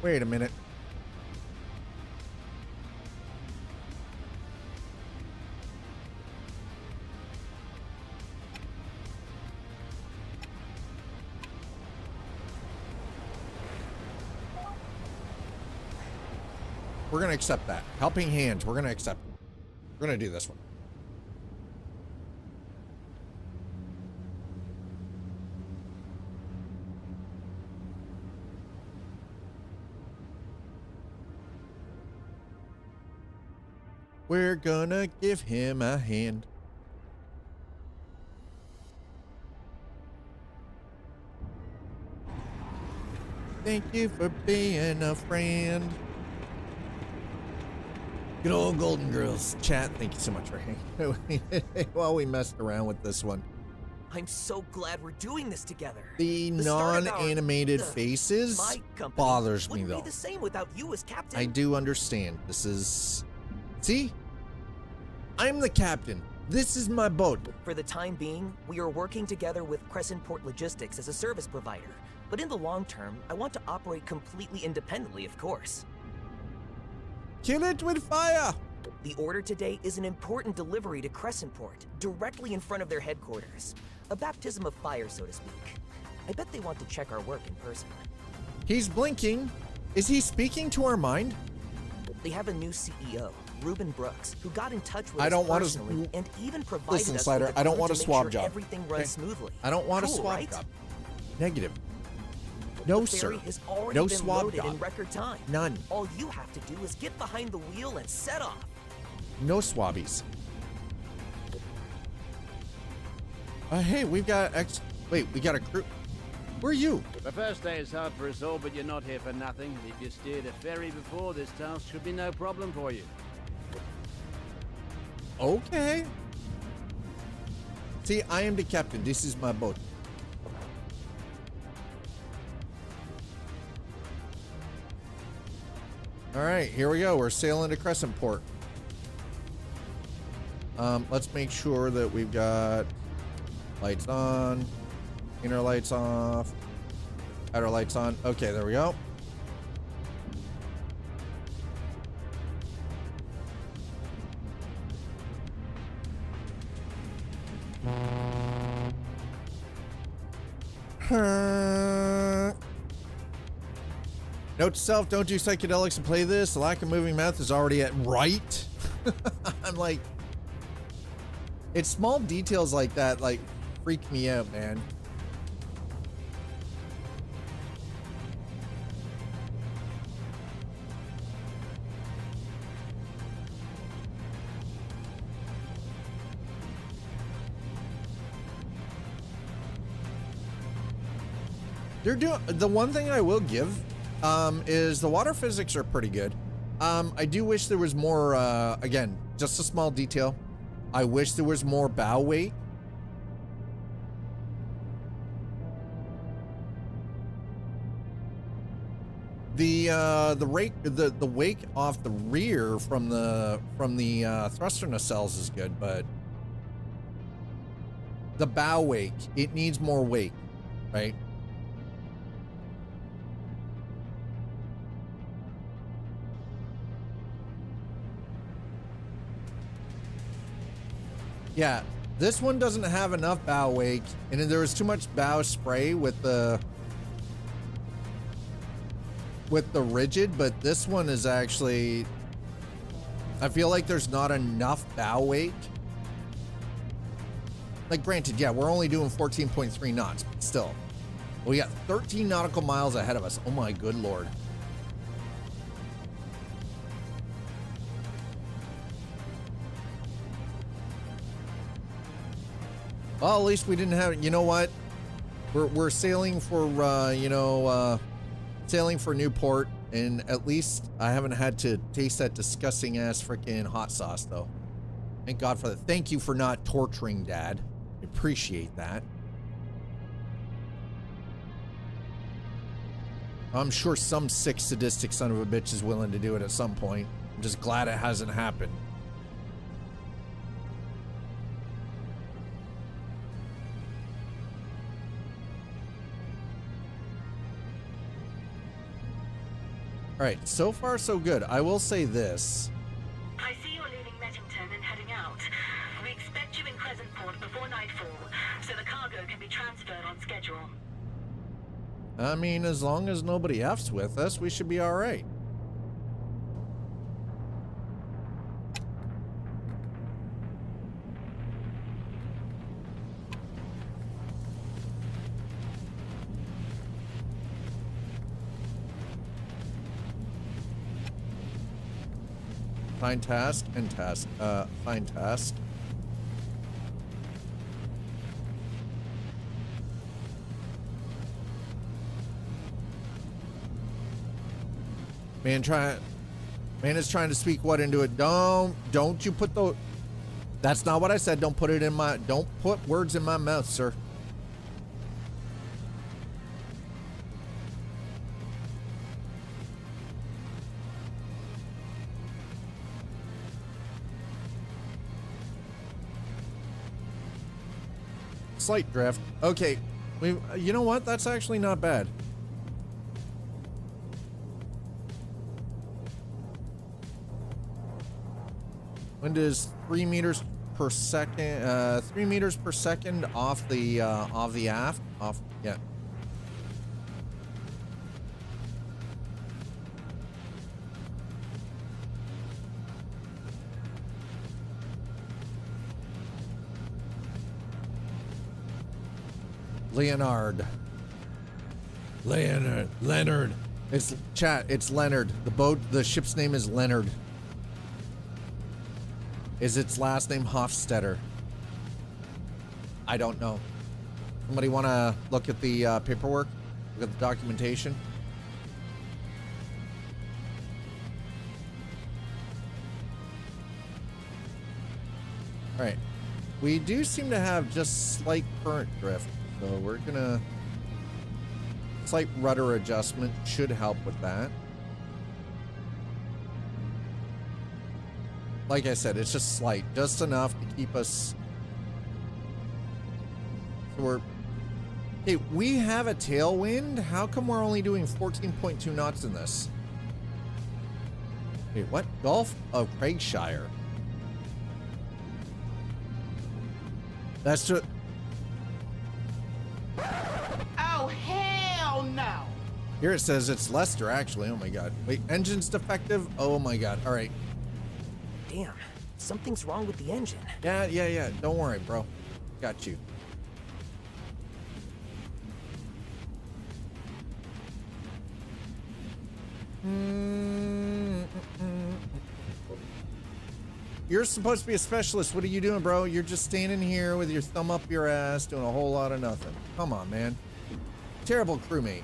Wait a minute. We're going to accept that. Helping hands. We're going to accept it. We're going to do this one. We're gonna give him a hand. Thank you for being a friend. Good old Golden Girls chat. Thank you so much for hanging while we messed around with this one. I'm so glad we're doing this together. The start of non-animated faces my company bothers me wouldn't though. be the same without you as captain. I do understand. This is... See? I'm the captain. This is my boat. For the time being, we are working together with Crescent Port Logistics as a service provider. But in the long term, I want to operate completely independently, of course. Kill it with fire! The order today is an important delivery to Crescent Port, directly in front of their headquarters. A baptism of fire, so to speak. I bet they want to check our work in person. He's blinking. Is he speaking to our mind? They have a new CEO, Ruben Brooks, who got in touch with I us don't want to- personally and even provided Listen, us Slider, with a I don't crew want a to make swab sure job. everything runs Okay? smoothly. I don't want a Cool, swab right? job. Negative. No, The sir. ferry has already No been swab loaded in job. record time. None. All you have to do is get behind the wheel and set off. No swabbies. Hey, we've got Wait, we got a crew. Where are you? The first day is hard for us all, but you're not here for nothing. If you steered a ferry before, this task should be no problem for you. Okay. See, I am the captain. This is my boat. All right, here we go. We're sailing to Crescent Port. Let's make sure that we've got lights on, inner lights off, outer lights on. Okay, there we go. Note to self, don't do psychedelics and play this. The lack of moving mouth is already at right. I'm like, it's small details like that, like, freak me out, man. They're doing, the one thing I will give is the water physics are pretty good. I do wish there was more, again, just a small detail. I wish there was more bow weight. The wake off the rear from the thruster nacelles is good, but the bow wake, it needs more weight, right? Yeah, this one doesn't have enough bow wake, and there was too much bow spray with the rigid, but this one is actually, I feel like there's not enough bow wake. Like, granted, yeah, we're only doing 14.3 knots, but still. We got 13 nautical miles ahead of us. Oh my good lord. Well, at least we didn't have, you know what? We're sailing for, sailing for Newport, and at least I haven't had to taste that disgusting ass freaking hot sauce, though. Thank God for that. Thank you for not torturing Dad. I appreciate that. I'm sure some sick, sadistic son of a bitch is willing to do it at some point. I'm just glad it hasn't happened. All right, so far so good. I will say this. I see you're leaving Mettington and heading out. We expect you in Crescent Port before nightfall, so the cargo can be transferred on schedule. I mean, as long as nobody F's with us, we should be all right. Find task and task. Find task. Man is trying to speak what into it. Don't you put the. That's not what I said. Don't put it in my. Don't put words in my mouth, sir. Slight drift. Okay, you know what? That's actually not bad. Wind is 3 meters per second. 3 meters per second off the aft. Off. Yeah. Leonard. It's chat. It's Leonard. The ship's name is Leonard. Is its last name Hofstetter? I don't know. Somebody want to look at the paperwork? Look at the documentation? All right. We do seem to have just slight current drift. So we're gonna, slight rudder adjustment should help with that. Like I said, it's just slight, just enough to keep us. So we're, hey, we have a tailwind. How come we're only doing 14.2 knots in this? Wait, what? Gulf of Craigshire. That's just. Oh, hell no! Here it says it's Leicester, actually. Oh my god. Wait, engine's defective? Oh my god. All right. Damn, something's wrong with the engine. Yeah. Don't worry, bro. Got you. You're supposed to be a specialist. What are you doing, bro? You're just standing here with your thumb up your ass doing a whole lot of nothing. Come on, man. Terrible crewmate.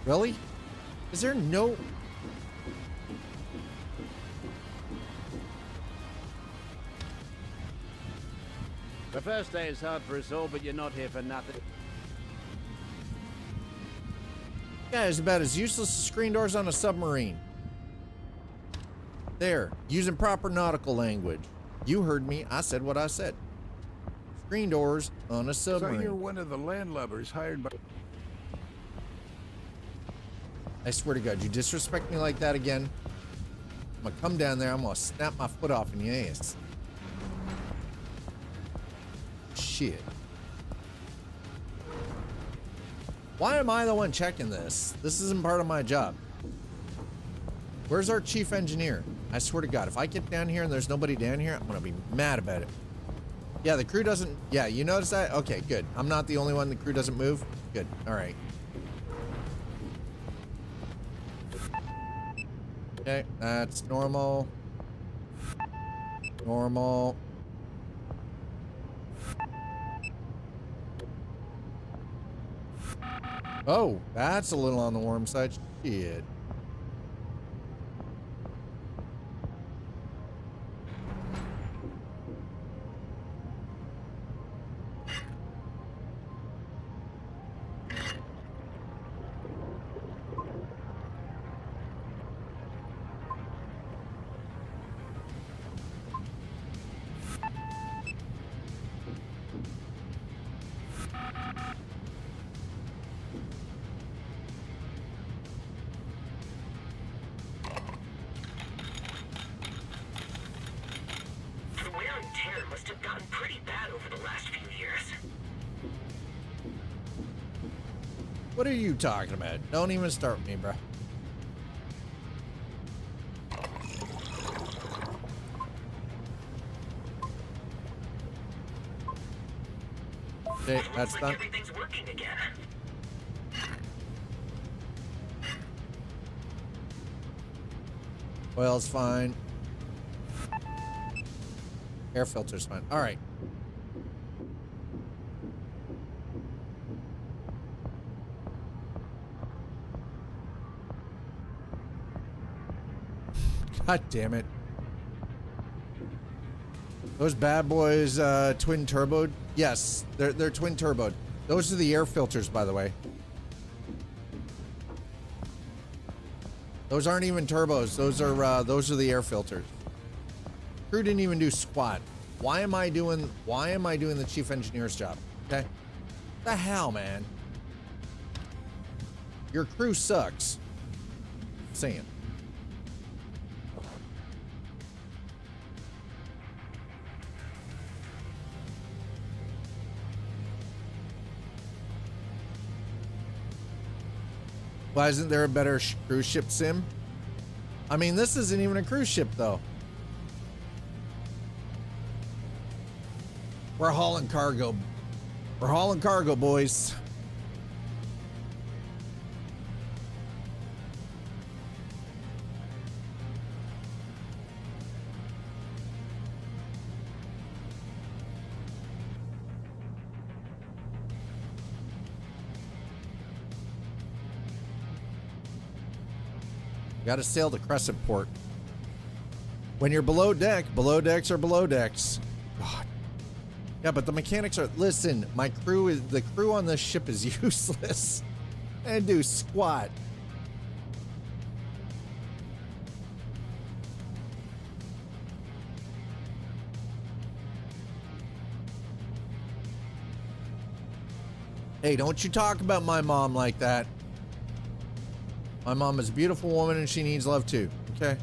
Really? Is there no... The first day is hard for us all, but you're not here for nothing. Yeah, it's about as useless as screen doors on a submarine. There, using proper nautical language. You heard me. I said what I said. Screen doors on a submarine. So you're one of the landlubbers hired by... I swear to God, you disrespect me like that again, I'm gonna come down there, I'm gonna snap my foot off in your ass. Shit. Why am I the one checking this? This isn't part of my job. Where's our chief engineer? I swear to God, if I get down here and there's nobody down here, I'm gonna be mad about it. Yeah, the crew doesn't... Yeah, you notice that? Okay, good. I'm not the only one the crew doesn't move? Good. All right. Okay, that's normal. Normal. Oh, that's a little on the warm side. Shit. What are you talking about? Don't even start with me, bro. Okay, that's done. Everything's working again. Oil's fine. Air filter's fine. All right. God damn it. Those bad boys, twin turboed? Yes, they're twin turboed. Those are the air filters, by the way. Those aren't even turbos. Those are the air filters. Crew didn't even do squat. Why am I doing the chief engineer's job? Okay? The hell, man. Your crew sucks. Saying. Why isn't there a better cruise ship sim? I mean, this isn't even a cruise ship, though. We're hauling cargo. We're hauling cargo, boys. Got to sail to Crescent Port. When you're below decks are below decks. God. Yeah, but the mechanics are. Listen, the crew on this ship is useless. And do squat. Hey, don't you talk about my mom like that. My mom is a beautiful woman and she needs love too, okay?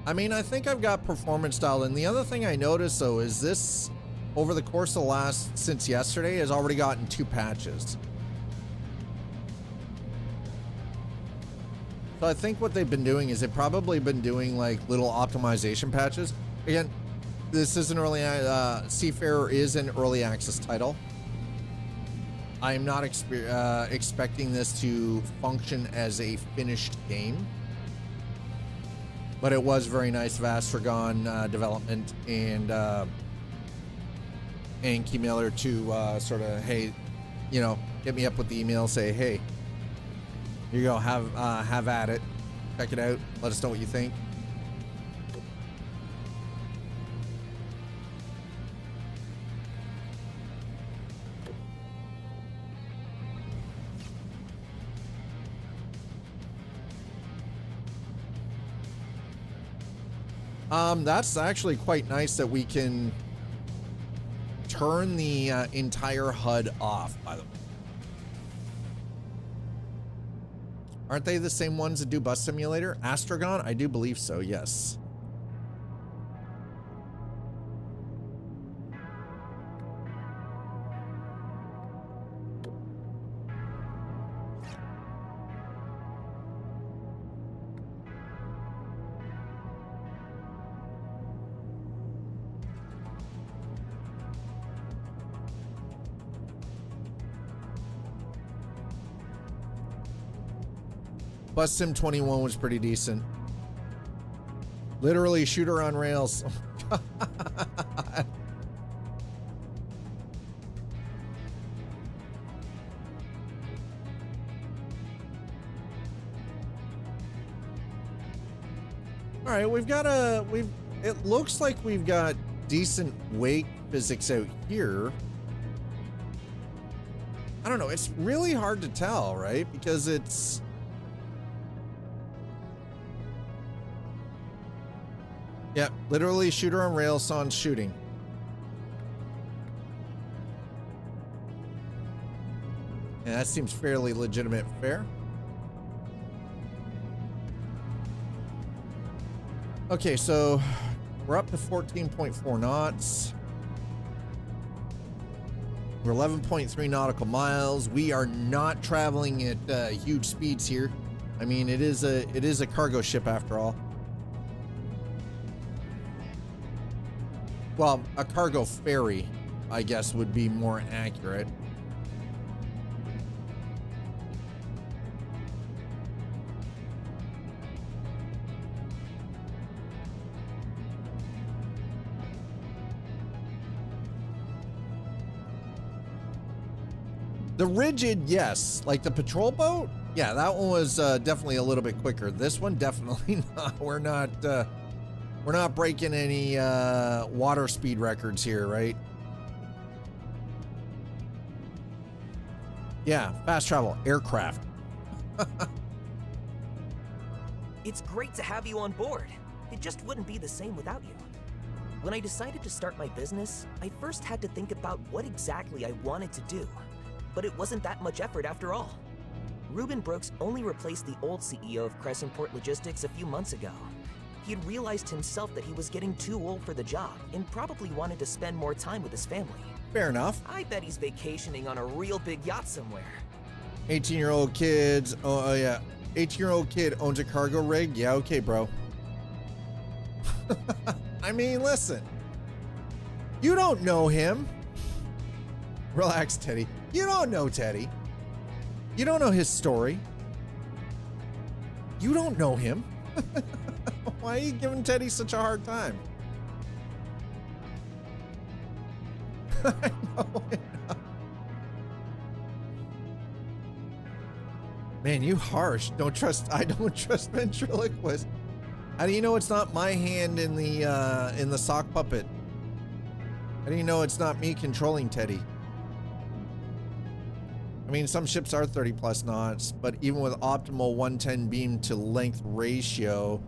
I mean, I think I've got performance style, and the other thing I noticed though is this, over the course of since yesterday, has already gotten 2 patches. So I think what they've been doing is they've probably been doing like little optimization patches. Again, this is an early, Seafarer is an early access title. I am not expecting this to function as a finished game. But it was very nice of Astragon development and Key Miller to sort of, hey, you know, hit me up with the email, say, hey, here you go, have at it, check it out, let us know what you think. That's actually quite nice that we can turn the entire HUD off, by the way. Aren't they the same ones that do Bus Simulator? Astragon? I do believe so, yes. Bus Sim 21 was pretty decent. Literally shooter on rails. All right, it looks like we've got decent wake physics out here. I don't know, it's really hard to tell, right? Because it's yeah, literally shooter on rails sans shooting. Yeah, that seems fairly legitimate, fair. Okay, so we're up to 14.4 knots. We're 11.3 nautical miles. We are not traveling at huge speeds here. I mean, it is a cargo ship after all. Well, a cargo ferry, I guess, would be more accurate. The rigid, yes. Like the patrol boat? Yeah, that one was definitely a little bit quicker. This one, definitely not. We're not breaking any water speed records here, right? Yeah, fast travel, aircraft. It's great to have you on board. It just wouldn't be the same without you. When I decided to start my business, I first had to think about what exactly I wanted to do. But it wasn't that much effort after all. Ruben Brooks only replaced the old CEO of Crescentport Logistics a few months ago. He had realized himself that he was getting too old for the job and probably wanted to spend more time with his family. Fair enough. I bet he's vacationing on a real big yacht somewhere. 18-year-old kids. Oh, yeah. 18-year-old kid owns a cargo rig. Yeah, okay, bro. I mean, listen. You don't know him. Relax, Teddy. You don't know Teddy. You don't know his story. You don't know him. Why are you giving Teddy such a hard time? I know. Man, you harsh. I don't trust ventriloquists. How do you know it's not my hand in the sock puppet? How do you know it's not me controlling Teddy? I mean, some ships are 30 plus knots, but even with optimal 110 beam to length ratio,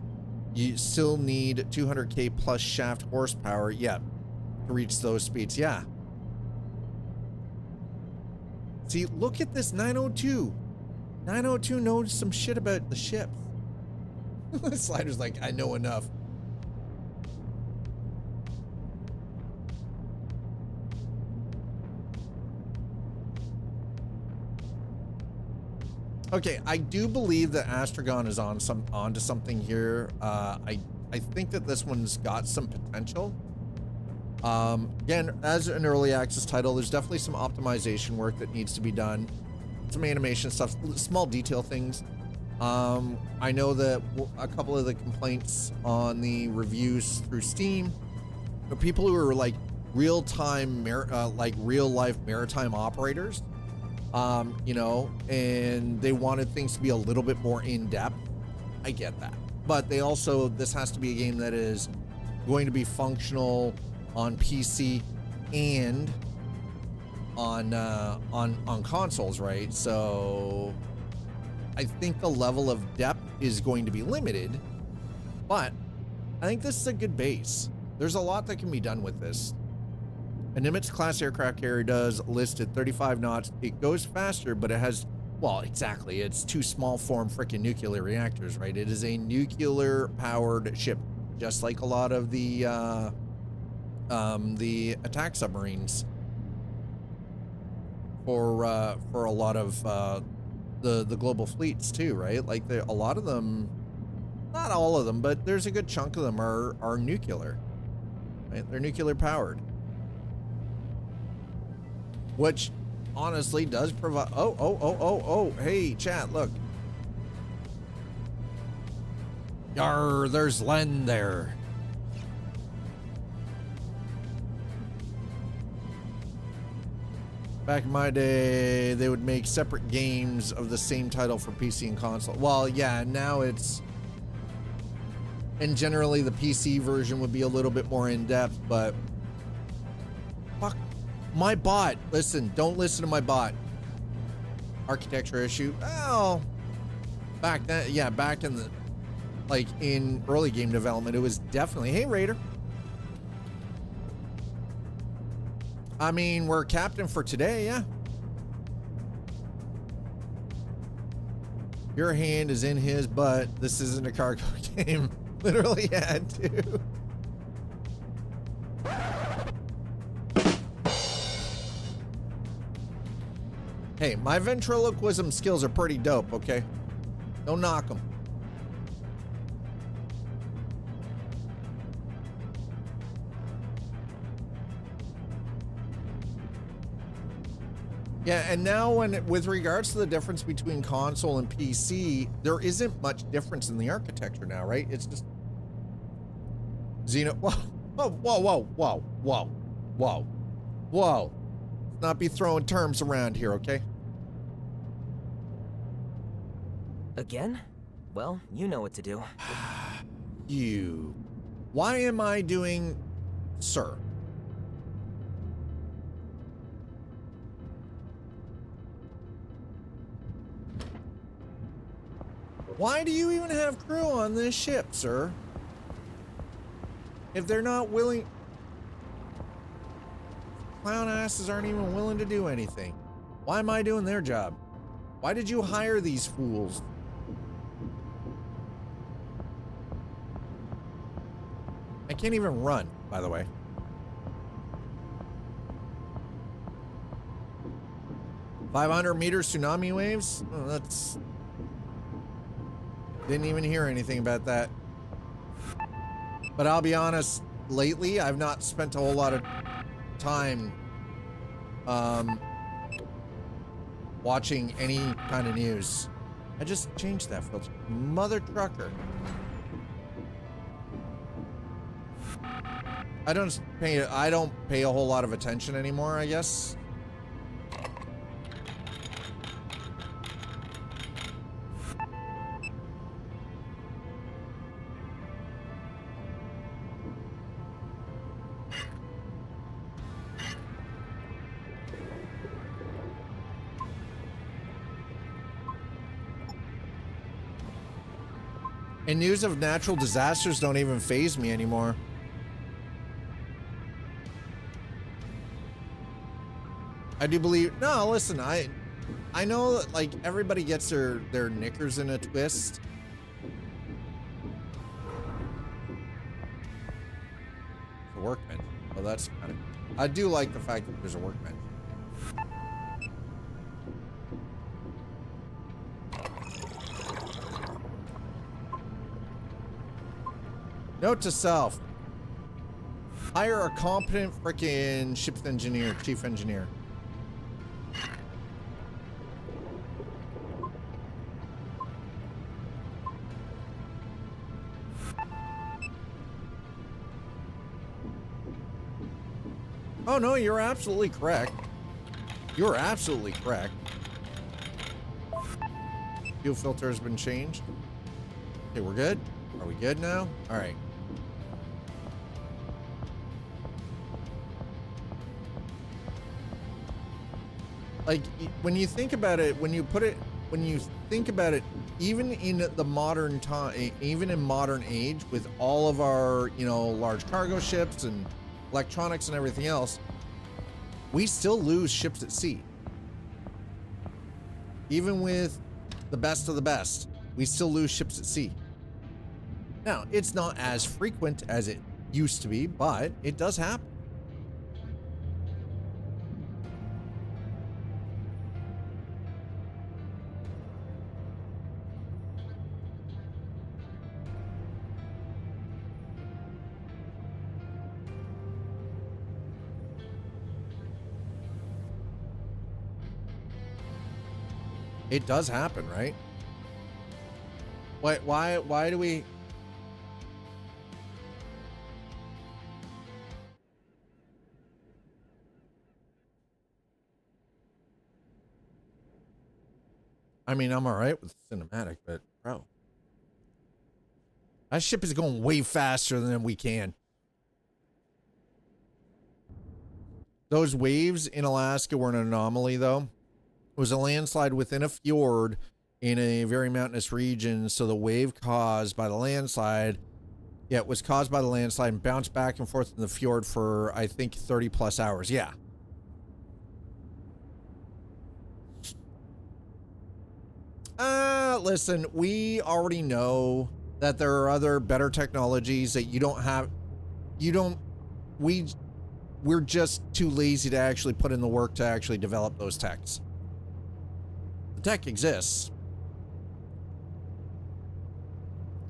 you still need 200k plus shaft horsepower, yeah, to reach those speeds, yeah. See, look at this 902. 902 knows some shit about the ships. Slider's like, I know enough. Okay, I do believe that Astragon is onto something here. I think that this one's got some potential. Again, as an early access title, there's definitely some optimization work that needs to be done. Some animation stuff, small detail things. I know that a couple of the complaints on the reviews through Steam are people who are like real-time, like real-life maritime operators. You know, and they wanted things to be a little bit more in-depth. I get that. But they also, this has to be a game that is going to be functional on PC and on consoles, right? So I think the level of depth is going to be limited, but I think this is a good base. There's a lot that can be done with this. A Nimitz-class aircraft carrier does listed 35 knots. It goes faster, but it has, well, exactly. It's two small-form frickin' nuclear reactors, right? It is a nuclear-powered ship, just like a lot of the attack submarines for a lot of the global fleets too, right? Like a lot of them, not all of them, but there's a good chunk of them are nuclear, right? They're nuclear-powered. Which honestly does provide. Oh, hey, chat, look. Yar, there's Len there. Back in my day, they would make separate games of the same title for PC and console. Well, yeah, now it's. And generally, the PC version would be a little bit more in depth, but. Fuck. My bot. Listen, don't listen to my bot. Architecture issue. Oh, back in the, like in early game development, it was definitely, hey Raider. I mean, we're captain for today, yeah. Your hand is in his butt. This isn't a cargo game. Literally had to. Hey, my ventriloquism skills are pretty dope, okay? Don't knock them. Yeah, and now with regards to the difference between console and PC, there isn't much difference in the architecture now, right? It's just Whoa, whoa, whoa, whoa, whoa, whoa, whoa, whoa. Let's not be throwing terms around here, okay? Again? Well, you know what to do. You. Why am I doing, sir? Why do you even have crew on this ship, sir? If they're not willing... Clown asses aren't even willing to do anything. Why am I doing their job? Why did you hire these fools? I can't even run, by the way. $500 meters tsunami waves? Oh, that's... Didn't even hear anything about that. But I'll be honest, lately I've not spent a whole lot of time watching any kind of news. I just changed that filter. Mother trucker. I don't pay a whole lot of attention anymore, I guess. And news of natural disasters don't even faze me anymore. I do believe, no, listen, I know that like everybody gets their knickers in a twist. A workbench. Well, that's kind of, I do like the fact that there's a workbench. Note to self. Hire a competent frickin' ship's engineer, chief engineer. Oh no, you're absolutely correct. You're absolutely correct. Fuel filter has been changed. Okay, we're good. Are we good now? All right. Like when you think about it, when you think about it, even in the modern time, even in modern age, with all of our, you know, large cargo ships and electronics and everything else, we still lose ships at sea. Even with the best of the best, we still lose ships at sea. Now, it's not as frequent as it used to be, but it does happen. It does happen, right? Why do we... I mean, I'm all right with cinematic, but bro, that ship is going way faster than we can. Those waves in Alaska were an anomaly, though. It was a landslide within a fjord in a very mountainous region, so the wave caused by the landslide, yeah, it was caused by the landslide and bounced back and forth in the fjord for, I think, 30 plus hours. Yeah. Listen, we already know that there are other better technologies that you don't have. We're just too lazy to actually put in the work to actually develop those techs. tech exists.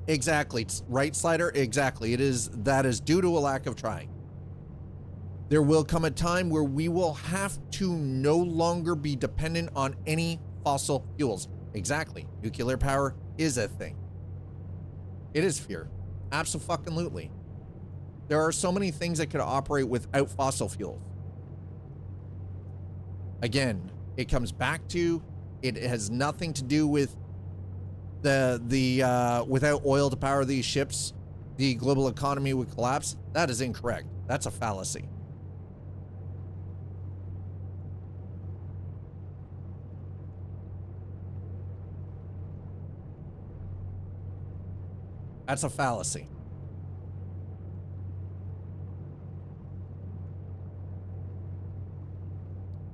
Exactly. Right, Slider? Exactly. That is due to a lack of trying. There will come a time where we will have to no longer be dependent on any fossil fuels. Exactly. Nuclear power is a thing. It is fear. Abso-fucking-lutely. There are so many things that could operate without fossil fuels. Again, it comes back to, it has nothing to do with without oil to power these ships, the global economy would collapse. That is incorrect. That's a fallacy. That's a fallacy.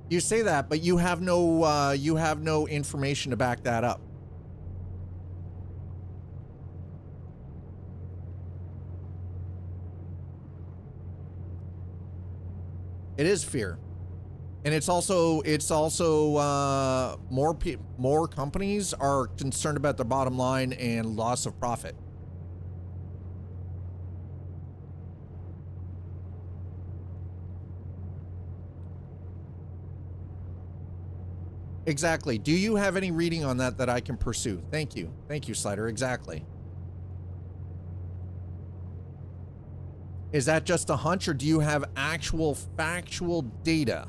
You say that, but you have no information to back that up. It is fear, and it's also more companies are concerned about their bottom line and loss of profit. Exactly. Do you have any reading on that I can pursue? Thank you. Thank you, Slider. Exactly. Is that just a hunch, or do you have actual factual data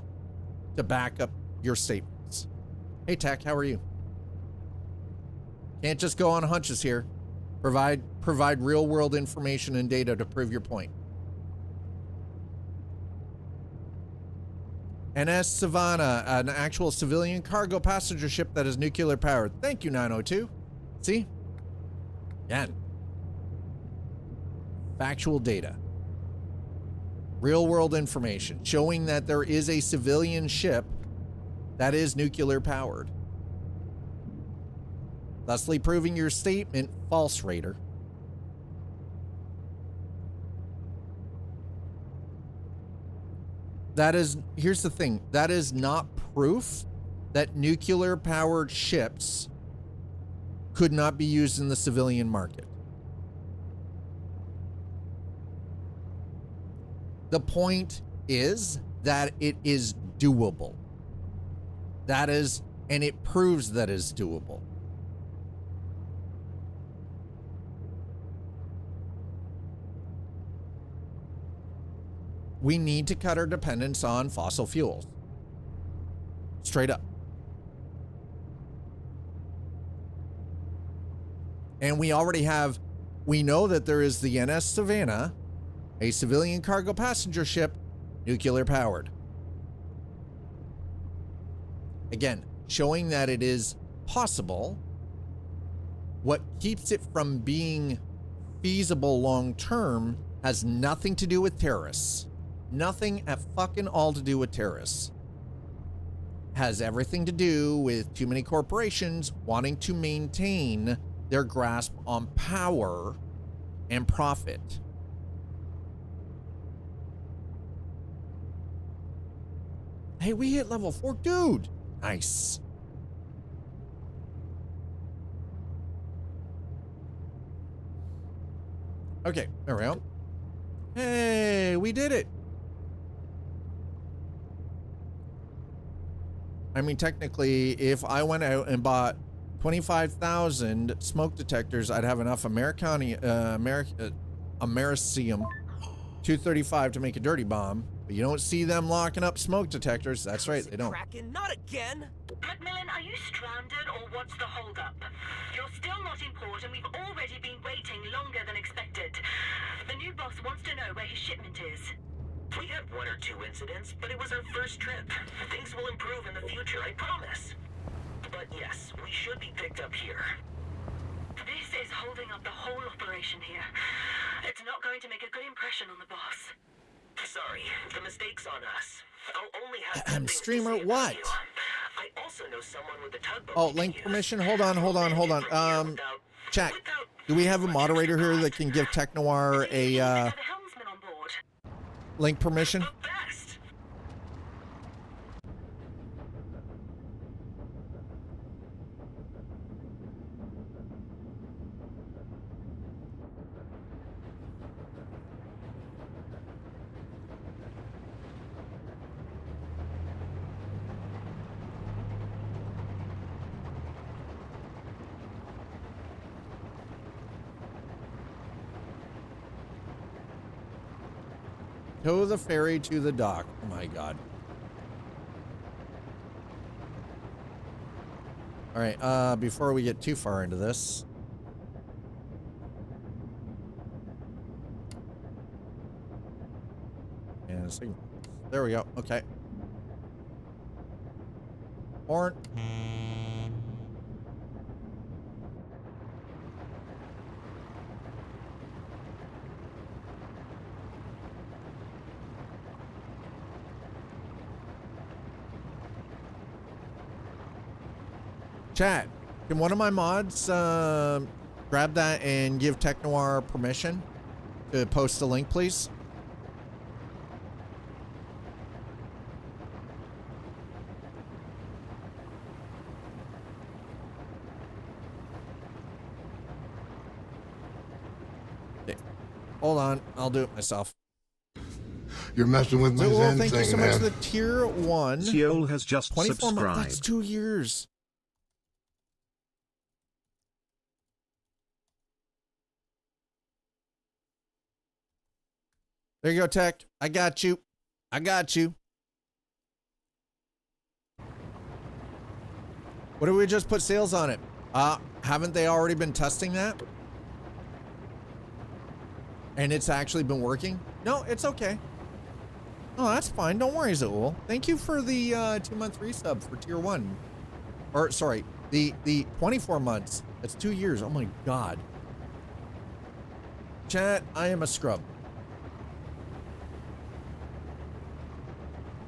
to back up your statements? Hey, Tech, how are you? Can't just go on hunches here. Provide real world information and data to prove your point. NS Savannah, an actual civilian cargo passenger ship that is nuclear powered. Thank you, 902. See? Again. Factual data. Real world information showing that there is a civilian ship that is nuclear powered. Thusly proving your statement false, Raider. That is, here's the thing, that is not proof that nuclear powered ships could not be used in the civilian market. The point is that it is doable. That is, and it proves that is doable. We need to cut our dependence on fossil fuels. Straight up. And we already have, we know that there is the NS Savannah, a civilian cargo passenger ship, nuclear powered. Again, showing that it is possible. What keeps it from being feasible long term has nothing to do with terrorists. Nothing at fucking all to do with terrorists. Has everything to do with too many corporations wanting to maintain their grasp on power and profit. Hey, we hit level 4, dude. Nice. Okay, there we go. Hey, we did it. I mean, technically, if I went out and bought 25,000 smoke detectors, I'd have enough Americium 235 to make a dirty bomb. But you don't see them locking up smoke detectors. That's right, they don't. Kraken, not again. Macmillan, are you stranded or what's the holdup? You're still not in port and we've already been waiting longer than expected. The new boss wants to know where his shipment is. We had 1 or 2 incidents, but it was our first trip. Things will improve in the future, I promise. But yes, we should be picked up here. This is holding up the whole operation here. It's not going to make a good impression on the boss. Sorry, the mistake's on us. I'll only have streamer, what? I also know someone with a tugboat. Oh, link permission? Hold on. Chat. Do we have a moderator here that can give Tech Noir a link permission? Tow the ferry to the dock. Oh my god. All right, before we get too far into this. And there we go. Okay. Horn. Chat, can one of my mods grab that and give Tech Noir permission to post a link, please? Okay. Hold on, I'll do it myself. You're messing with my So, Zen thank you thing, so much man. for the tier 1. Seol has just 24 months. subscribed. That's 2 years. There you go, Tech. I got you. I got you. What do we just put sails on it? Haven't they already been testing that? And it's actually been working? No, it's okay. Oh, that's fine. Don't worry, Zool. Thank you for the 2-month resub for tier 1. Or sorry, the 24 months. That's 2 years. Oh my god. Chat, I am a scrub.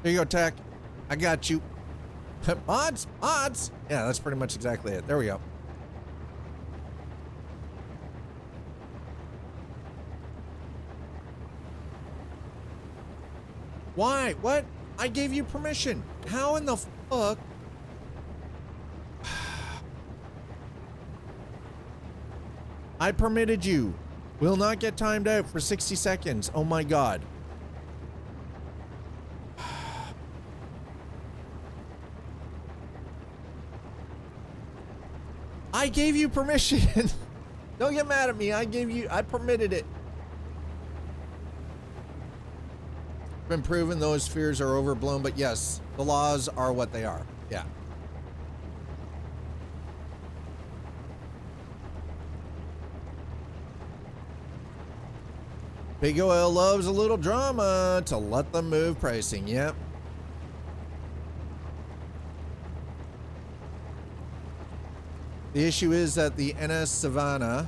There you go, Tech. I got you. Mods? Mods? Yeah, that's pretty much exactly it. There we go. Why? What? I gave you permission. How in the fuck? I permitted you. Will not get timed out for 60 seconds. Oh my god. I gave you permission. Don't get mad at me. I permitted it. Been proven those fears are overblown, but yes, the laws are what they are. Yeah. Big Oil loves a little drama to let them move pricing. Yep. The issue is that the NS Savannah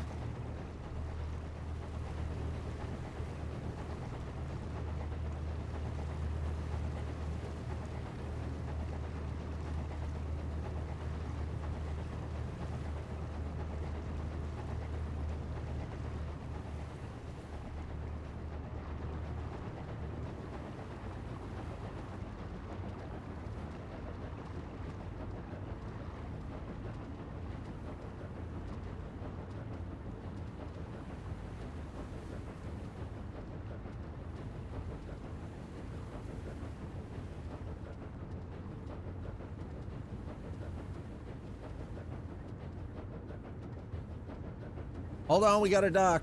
hold on, we got a dock.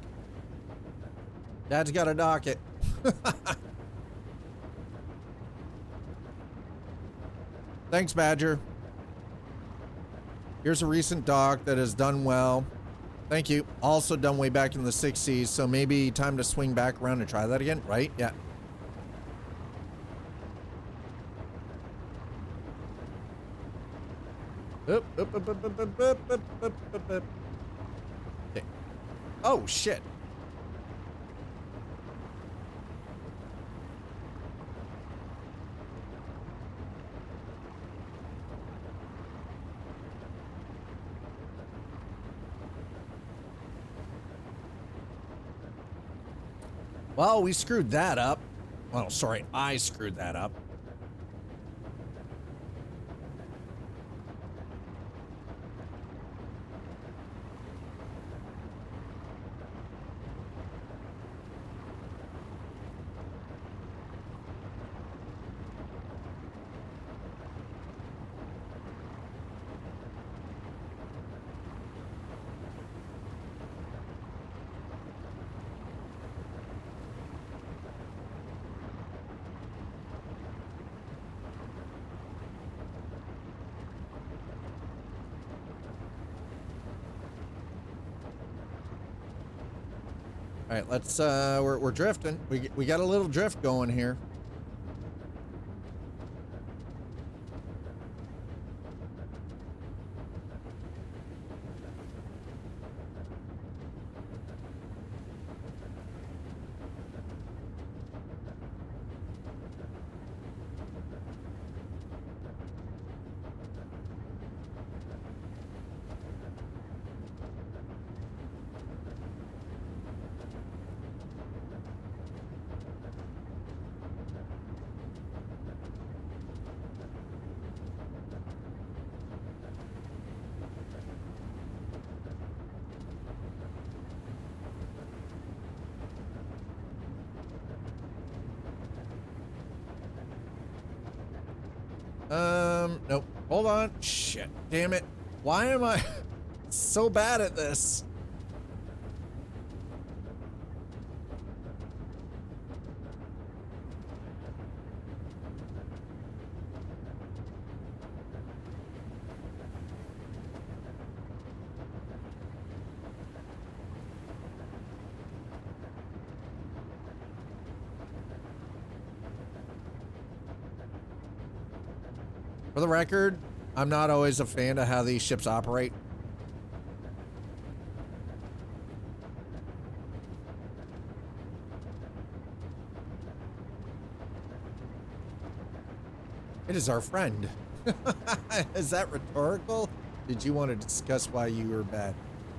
Dad's got a docket. Thanks, Badger. Here's a recent dock that has done well. Thank you. Also done way back in the 60s, so maybe time to swing back around and try that again, right? Yeah. Oop, oop, oop, oop, oop, oop, oop, oop, oop, oop, oop. Okay. Oh, shit. Well, we screwed that up. Well, sorry, I screwed that up. All right, let's we're drifting. We got a little drift going here. Nope. Hold on. Shit. Damn it. Why am I so bad at this? For the record, I'm not always a fan of how these ships operate. It is our friend. Is that rhetorical? Did you want to discuss why you were bad?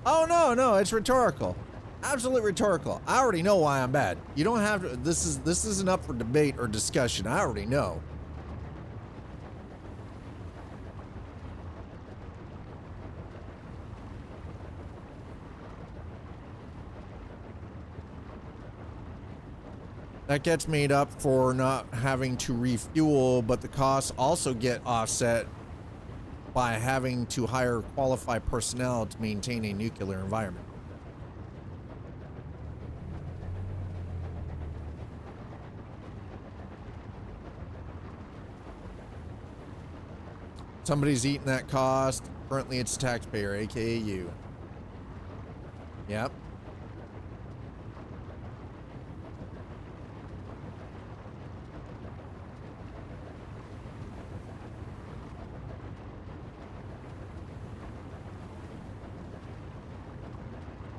Oh, no, it's rhetorical. Absolutely rhetorical. I already know why I'm bad. You don't have to, this isn't up for debate or discussion. I already know. That gets made up for not having to refuel, but the costs also get offset by having to hire qualified personnel to maintain a nuclear environment. Somebody's eating that cost. Currently it's taxpayer, aka you. Yep.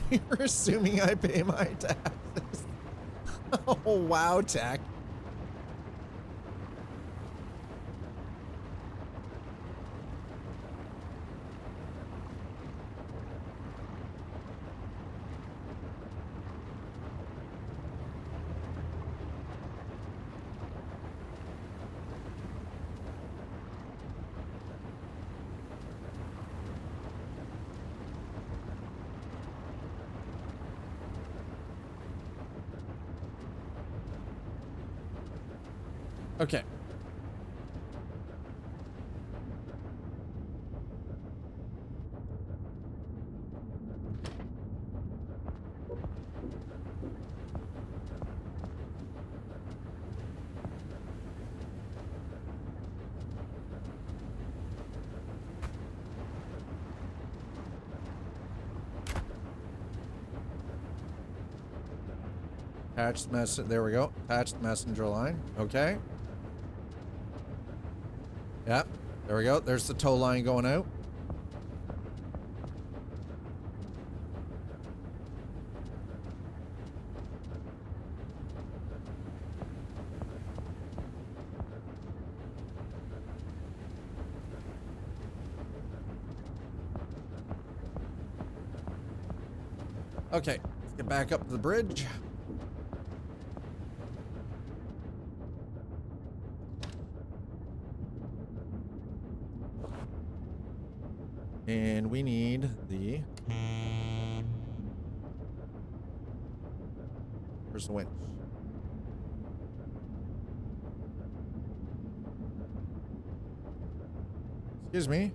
You're assuming I pay my taxes. Oh, wow, Tech. Okay. Attached message. There we go. Attached messenger line. Okay. Yep, there we go. There's the tow line going out. Okay, let's get back up to the bridge. And we need the... Where's the winch? Excuse me. It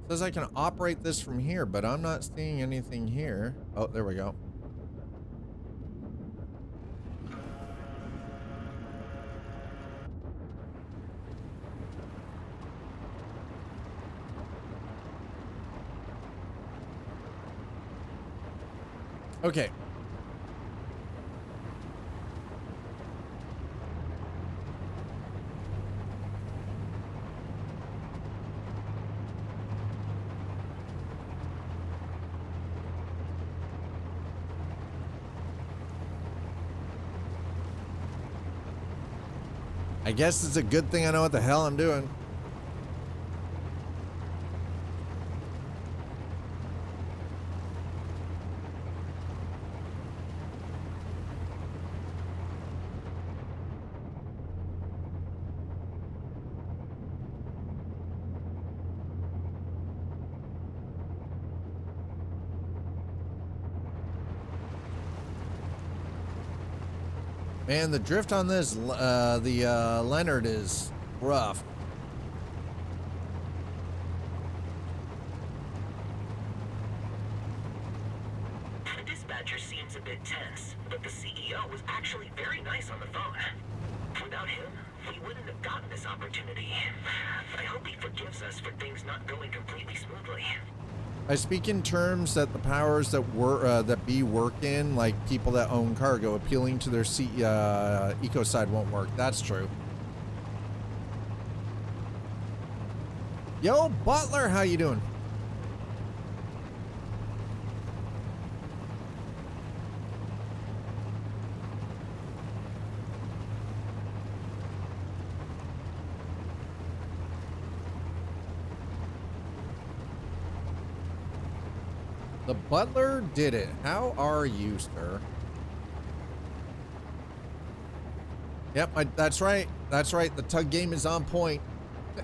says I can operate this from here, but I'm not seeing anything here. Oh, there we go. Okay. I guess it's a good thing I know what the hell I'm doing. Man, the drift on this, Leonard is rough. The dispatcher seems a bit tense, but the CEO was actually very nice on the phone. Without him, we wouldn't have gotten this opportunity. I hope he forgives us for things not going completely smoothly. I speak in terms that the powers that work in, like people that own cargo, appealing to their eco side won't work. That's true. Yo, Butler, how you doing? The Butler did it. How are you, sir? Yep, that's right. That's right. The tug game is on point.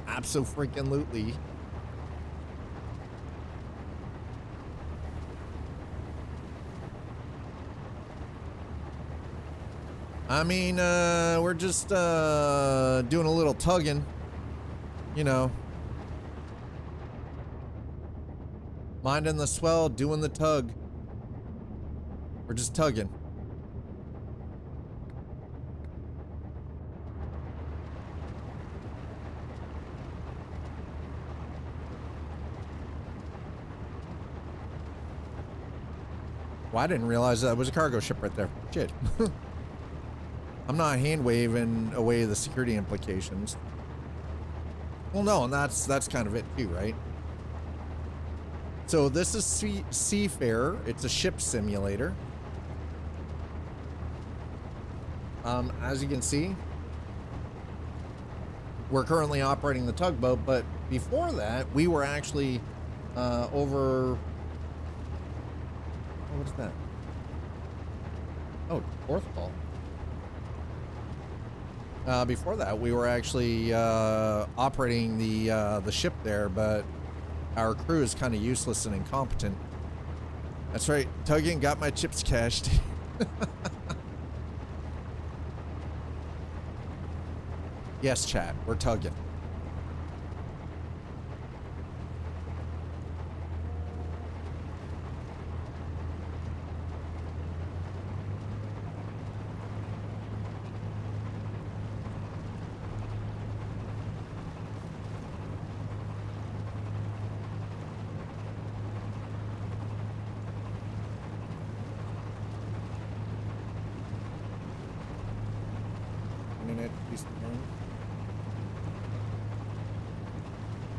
Abso-freaking-lutely. I mean, we're just doing a little tugging, you know. Minding the swell, doing the tug. We're just tugging. Well, I didn't realize that was a cargo ship right there. Shit. I'm not hand waving away the security implications. Well, no, and that's kind of it too, right? So this is Seafarer. It's a ship simulator. As you can see, we're currently operating the tugboat, but before that, we were actually over. Oh, what is that? Oh, fourth ball. Before that, we were actually operating the ship there, but our crew is kind of useless and incompetent. That's right. Tugging, got my chips cashed. Yes, chat. We're tugging.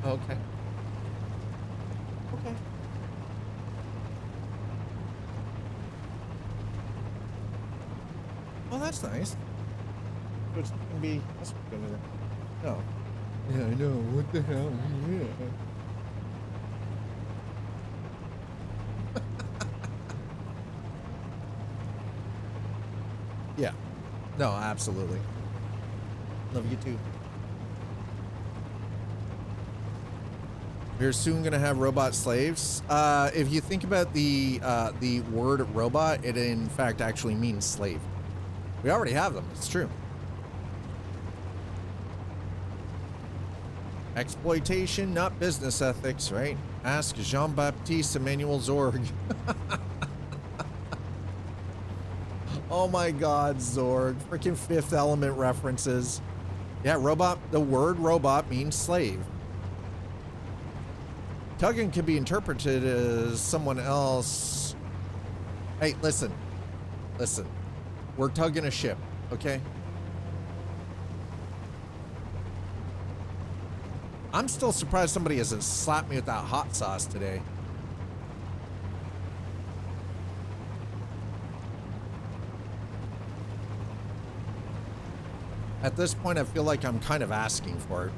Okay. Okay. Well, that's nice. It's gonna be. That's gonna. No. Yeah, I know. What the hell? Yeah. Yeah. No, absolutely. Love you too. We're soon gonna have robot slaves. If you think about the word robot, it in fact actually means slave. We already have them. It's true. Exploitation, not business ethics, right? Ask Jean-Baptiste Emmanuel Zorg. Oh my God, Zorg! Freaking Fifth Element references. Yeah, robot. The word robot means slave. Tugging can be interpreted as someone else. Hey, listen. Listen. We're tugging a ship, okay? I'm still surprised somebody hasn't slapped me with that hot sauce today. At this point, I feel like I'm kind of asking for it.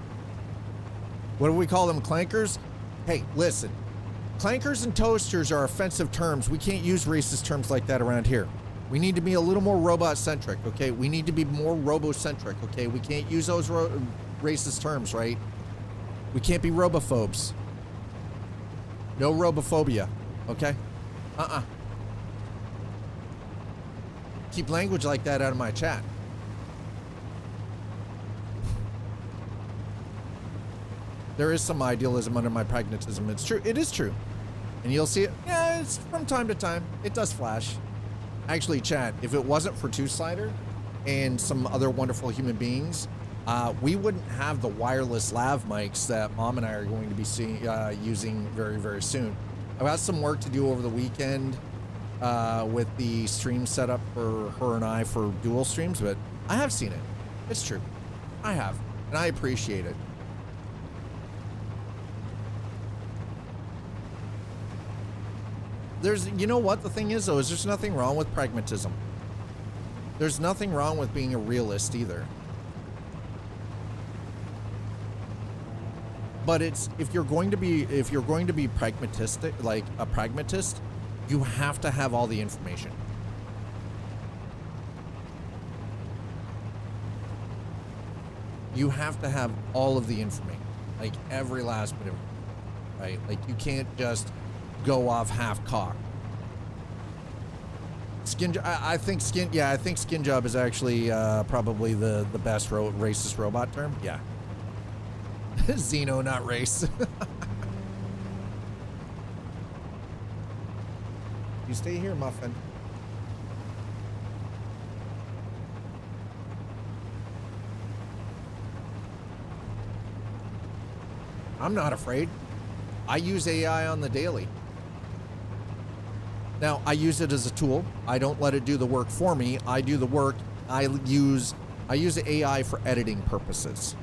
What do we call them, clankers? Hey, listen. Clankers and toasters are offensive terms. We can't use racist terms like that around here. We need to be a little more robot-centric, okay? We need to be more robo-centric, okay? We can't use those racist terms, right? We can't be robophobes. No robophobia, okay? Keep language like that out of my chat. There is some idealism under my pragmatism. It's true. It is true. And you'll see it. Yeah, it's from time to time. It does flash. Actually, chat, if it wasn't for Two Slider and some other wonderful human beings, we wouldn't have the wireless lav mics that Mom and I are going to be using very, very soon. I've got some work to do over the weekend with the stream setup for her and I for dual streams, but I have seen it. It's true. I have, and I appreciate it. You know what the thing is though, is there's nothing wrong with pragmatism. There's nothing wrong with being a realist either. But it's, if you're going to be pragmatistic, like a pragmatist, you have to have all the information. You have to have all of the information, like every last bit of it, right? Like you can't just go off half cock. I think skin job is actually probably the best racist robot term. Yeah. Xeno, not race. You stay here, Muffin. I'm not afraid. I use AI on the daily. Now, I use it as a tool. I don't let it do the work for me. I do the work. I use the AI for editing purposes.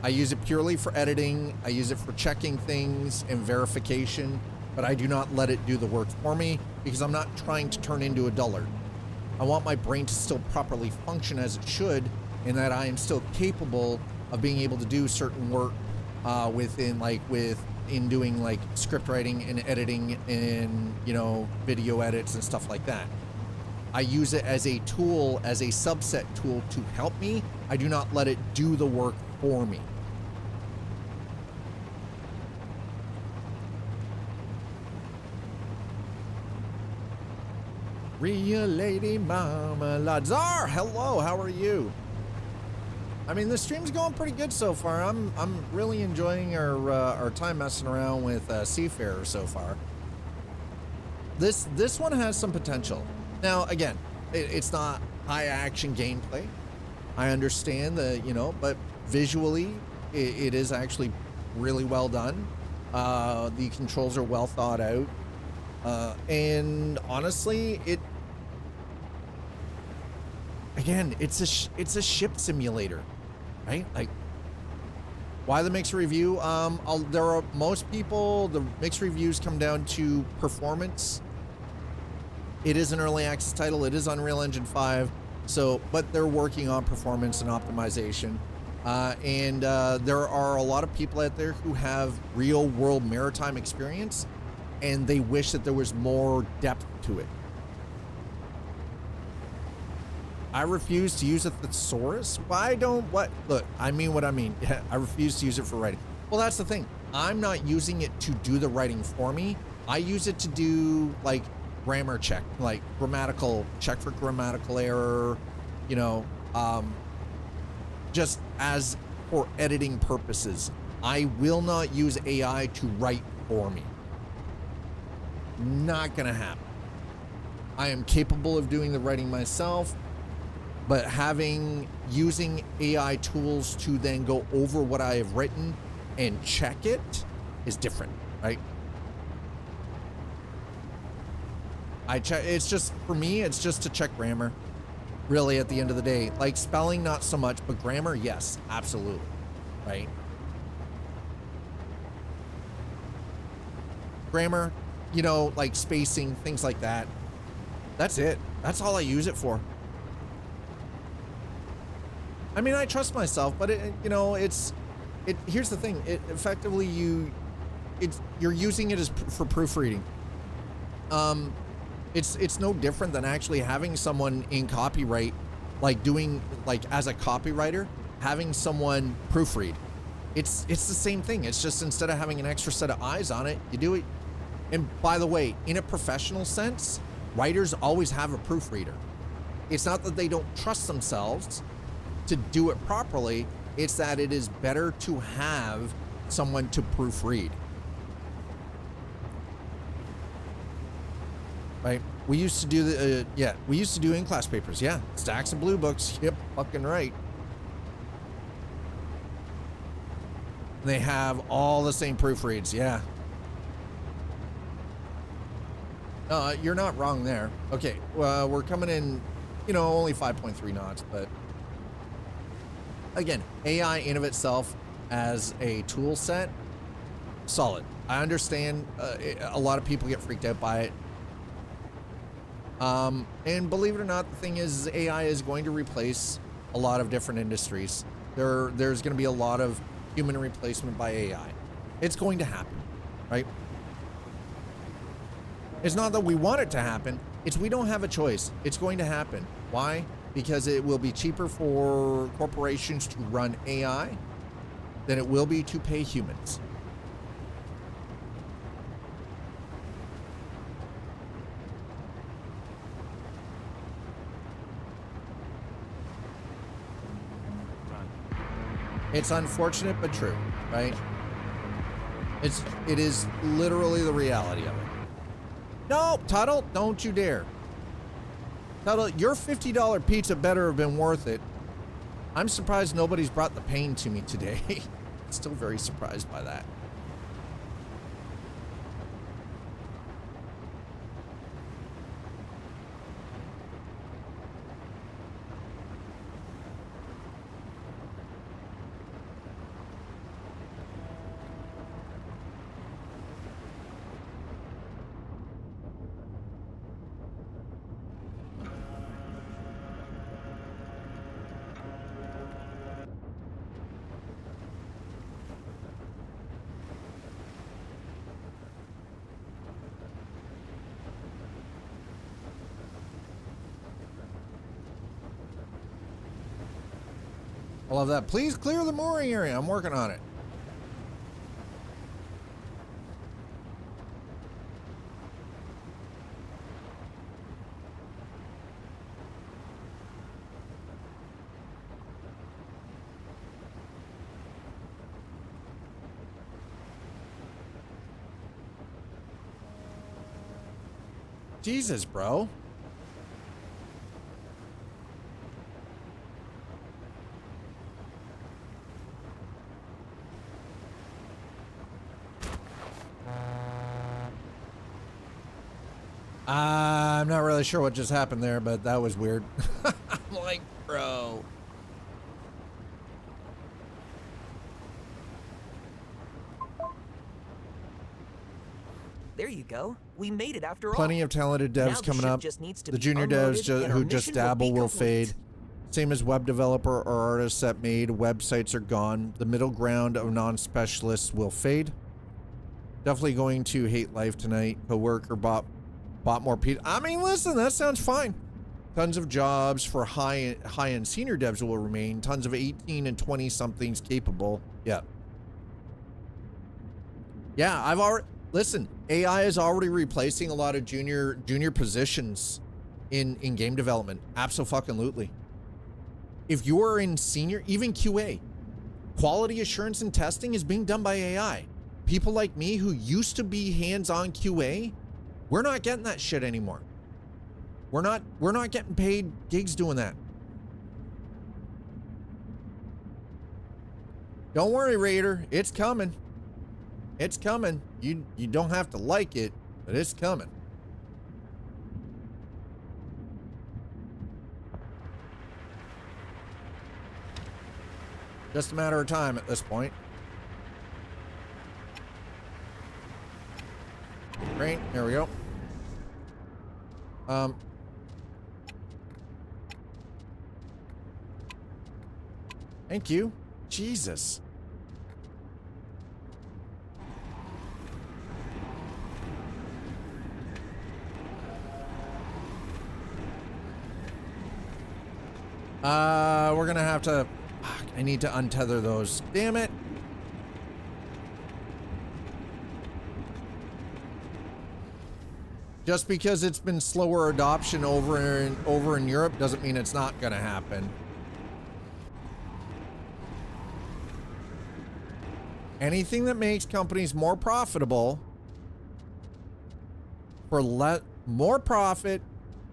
I use it purely for editing. I use it for checking things and verification, but I do not let it do the work for me because I'm not trying to turn into a dullard. I want my brain to still properly function as it should, and that I am still capable of being able to do certain work in doing like script writing and editing and, you know, video edits and stuff like that. I use it as a tool, as a subset tool to help me. I do not let it do the work for me. Real Lady Mama Lazar, hello, how are you? I mean, the stream's going pretty good so far. I'm really enjoying our time messing around with Seafarer so far. This one has some potential. Now, again, it's not high action gameplay. I understand that, you know, but visually, it is actually really well done. The controls are well thought out, and honestly, it's a ship simulator, right? Like, why the mixed review? Most people, the mixed reviews come down to performance. It is an early access title. It is Unreal Engine 5. So, but they're working on performance and optimization. And there are a lot of people out there who have real world maritime experience, and they wish that there was more depth to it. I refuse to use a thesaurus. Why don't look, I mean what I mean. I refuse to use it for writing. Well, that's the thing. I'm not using it to do the writing for me. I use it to do like grammar check, like check for grammatical error, you know, just as for editing purposes. I will not use AI to write for me. Not gonna happen. I am capable of doing the writing myself, but using AI tools to then go over what I have written and check it is different, right? It's just, for me, it's just to check grammar, really, at the end of the day. Like spelling, not so much, but grammar, yes, absolutely, right? Grammar, you know, like spacing, things like that. That's it. That's all I use it for. I mean, I trust myself, but here's the thing. It effectively you're using it for proofreading. It's no different than actually having someone in copyright, like doing, like as a copywriter, having someone proofread. It's the same thing. It's just instead of having an extra set of eyes on it, you do it. And by the way, in a professional sense, writers always have a proofreader. It's not that they don't trust themselves to do it properly. It's that it is better to have someone to proofread. Right? We used to do we used to do in-class papers. Yeah, stacks of blue books. Yep, fucking right. They have all the same proofreads. Yeah. You're not wrong there. Okay, well, we're coming in, only 5.3 knots, but again, AI in of itself as a tool set, solid. I understand a lot of people get freaked out by it. And believe it or not, the thing is AI is going to replace a lot of different industries. There's going to be a lot of human replacement by AI. It's going to happen, right? It's not that we want it to happen. It's we don't have a choice. It's going to happen. Why? Because it will be cheaper for corporations to run AI than it will be to pay humans. It's unfortunate but true, right? It is literally the reality of it. No, Tuttle, don't you dare. Tuttle, your $50 pizza better have been worth it. I'm surprised nobody's brought the pain to me today. Still very surprised by that. I love that. Please clear the mooring area. I'm working on it. Jesus, bro. I'm not really sure what just happened there, but that was weird. I'm like, bro. There you go. We made it after all. Plenty of talented devs coming up. The junior devs who just dabble will fade. Same as web developer or artists that made websites are gone. The middle ground of non-specialists will fade. Definitely going to hate life tonight. Coworker bought more pizza. I mean, listen, that sounds fine. Tons of jobs for high-end senior devs will remain. Tons of 18 and 20 somethings capable. Yeah. Yeah, listen, AI is already replacing a lot of junior positions in game development. Absolutely. If you're in senior, even QA, quality assurance and testing is being done by AI. People like me who used to be hands-on QA, we're not getting that shit anymore. We're not getting paid gigs doing that. Don't worry, Raider, it's coming. It's coming. You don't have to like it, but it's coming. Just a matter of time at this point. Great, there we go. Thank you. Jesus. We're gonna have to... Fuck, I need to untether those. Damn it. Just because it's been slower adoption over in Europe doesn't mean it's not gonna happen. Anything that makes companies more profitable for more profit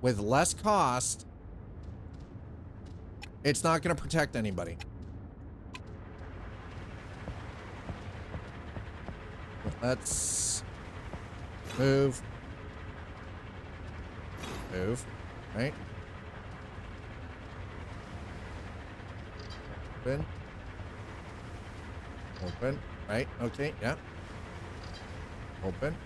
with less cost, it's not going to protect anybody. Let's move. Move, right? Open. Open, right? Okay, yeah. Open.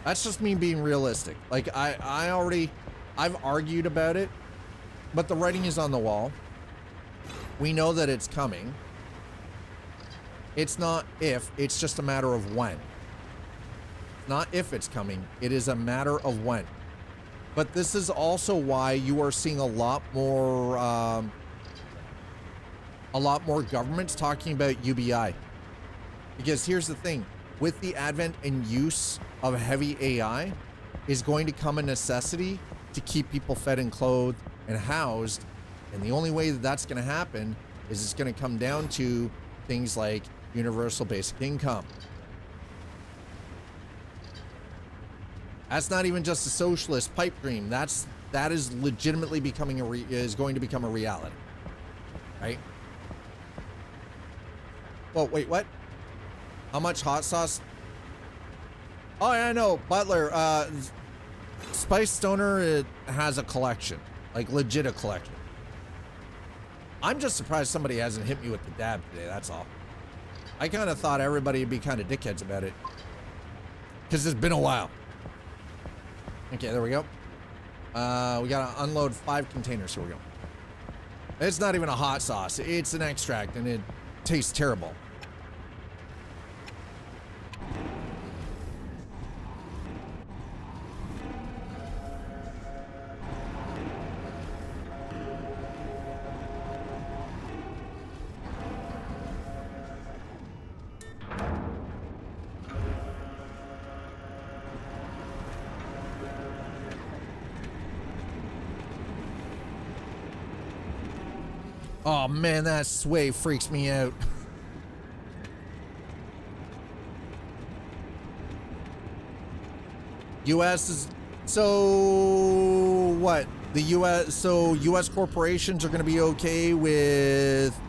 That's just me being realistic. Like, I've argued about it, but the writing is on the wall. We know that it's coming. It's not if, it's just a matter of when. Not if it's coming, it is a matter of when. But this is also why you are seeing a lot more governments talking about UBI. Because here's the thing, with the advent and use of heavy AI is going to come a necessity to keep people fed and clothed and housed. And the only way that that's going to happen is it's going to come down to things like universal basic income. That's not even just a socialist pipe dream. That is legitimately becoming is going to become a reality, right? Well, wait, what? How much hot sauce? Oh, yeah, I know, Butler. Spice Stoner, it has a collection, like legit a collection. I'm just surprised somebody hasn't hit me with the dab today. That's all. I kind of thought everybody would be kind of dickheads about it, because it's been a while. Okay, there we go. We gotta unload 5 containers. Here we go. It's not even a hot sauce. It's an extract, and it tastes terrible. Oh man, that sway freaks me out. US is, so what? The US corporations are going to be okay with,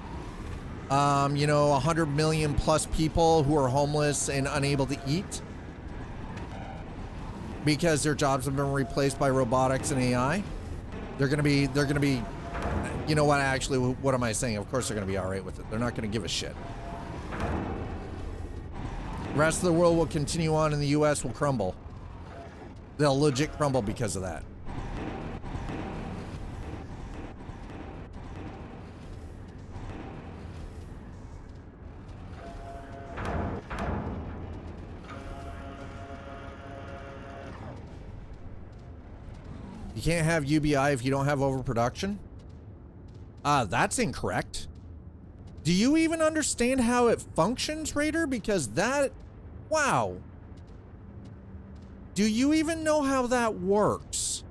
100 million plus people who are homeless and unable to eat because their jobs have been replaced by robotics and AI. They're going to be, you know what, actually, what am I saying? Of course they're going to be all right with it. They're not going to give a shit. The rest of the world will continue on and the US will crumble. They'll legit crumble because of that. You can't have UBI if you don't have overproduction? That's incorrect. Do you even understand how it functions, Raider? Because that... Wow. Do you even know how that works?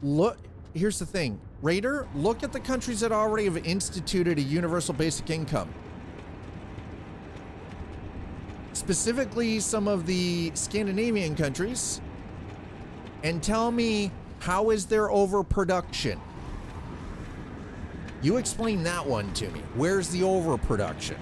Look, here's the thing. Raider, look at the countries that already have instituted a universal basic income. Specifically, some of the Scandinavian countries. And tell me, how is there overproduction? You explain that one to me. Where's the overproduction?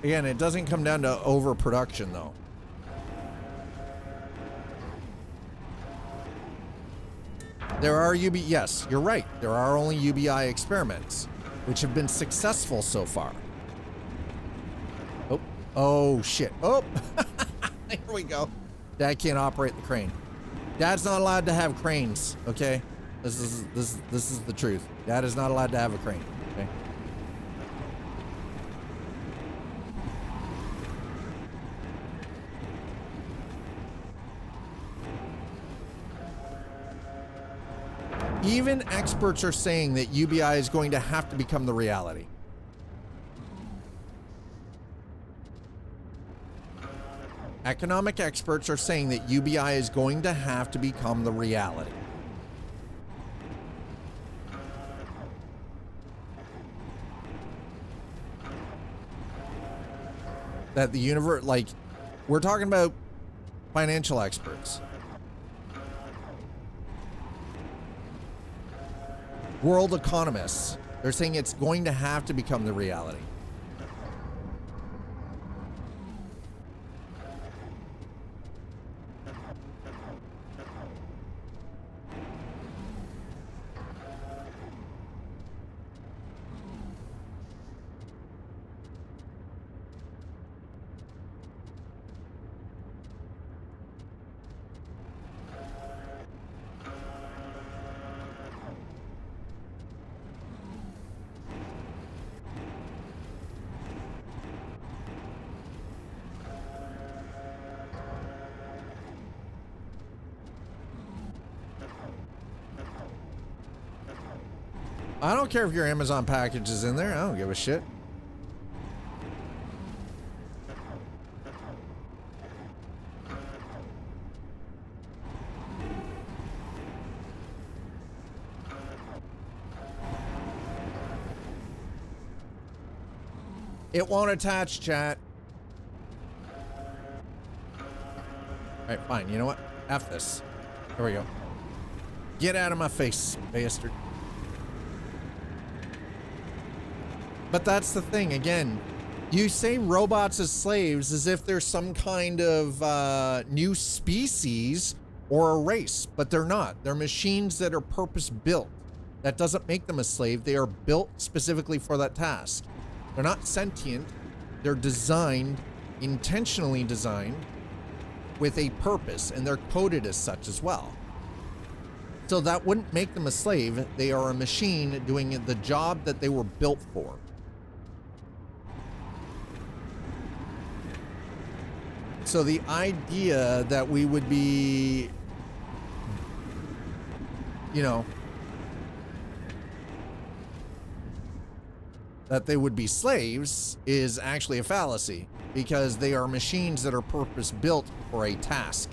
Again, it doesn't come down to overproduction, though. There are yes, you're right. There are only UBI experiments, which have been successful so far. Oh shit. Oh, here we go. Dad can't operate the crane. Dad's not allowed to have cranes, okay? This is the truth. Dad is not allowed to have a crane, okay? Even experts are saying that UBI is going to have to become the reality. Economic experts are saying that UBI is going to have to become the reality. That the universe, like, we're talking about financial experts. World economists, they're saying it's going to have to become the reality. I don't care if your Amazon package is in there. I don't give a shit. It won't attach, chat. All right, fine. You know what? F this. There we go. Get out of my face, bastard. But that's the thing, again, you say robots as slaves as if there's some kind of new species or a race, but they're not. They're machines that are purpose-built. That doesn't make them a slave. They are built specifically for that task. They're not sentient. They're designed, intentionally designed, with a purpose, and they're coded as such as well. So that wouldn't make them a slave. They are a machine doing the job that they were built for. So the idea that we would be, you know, that they would be slaves is actually a fallacy, because they are machines that are purpose-built for a task.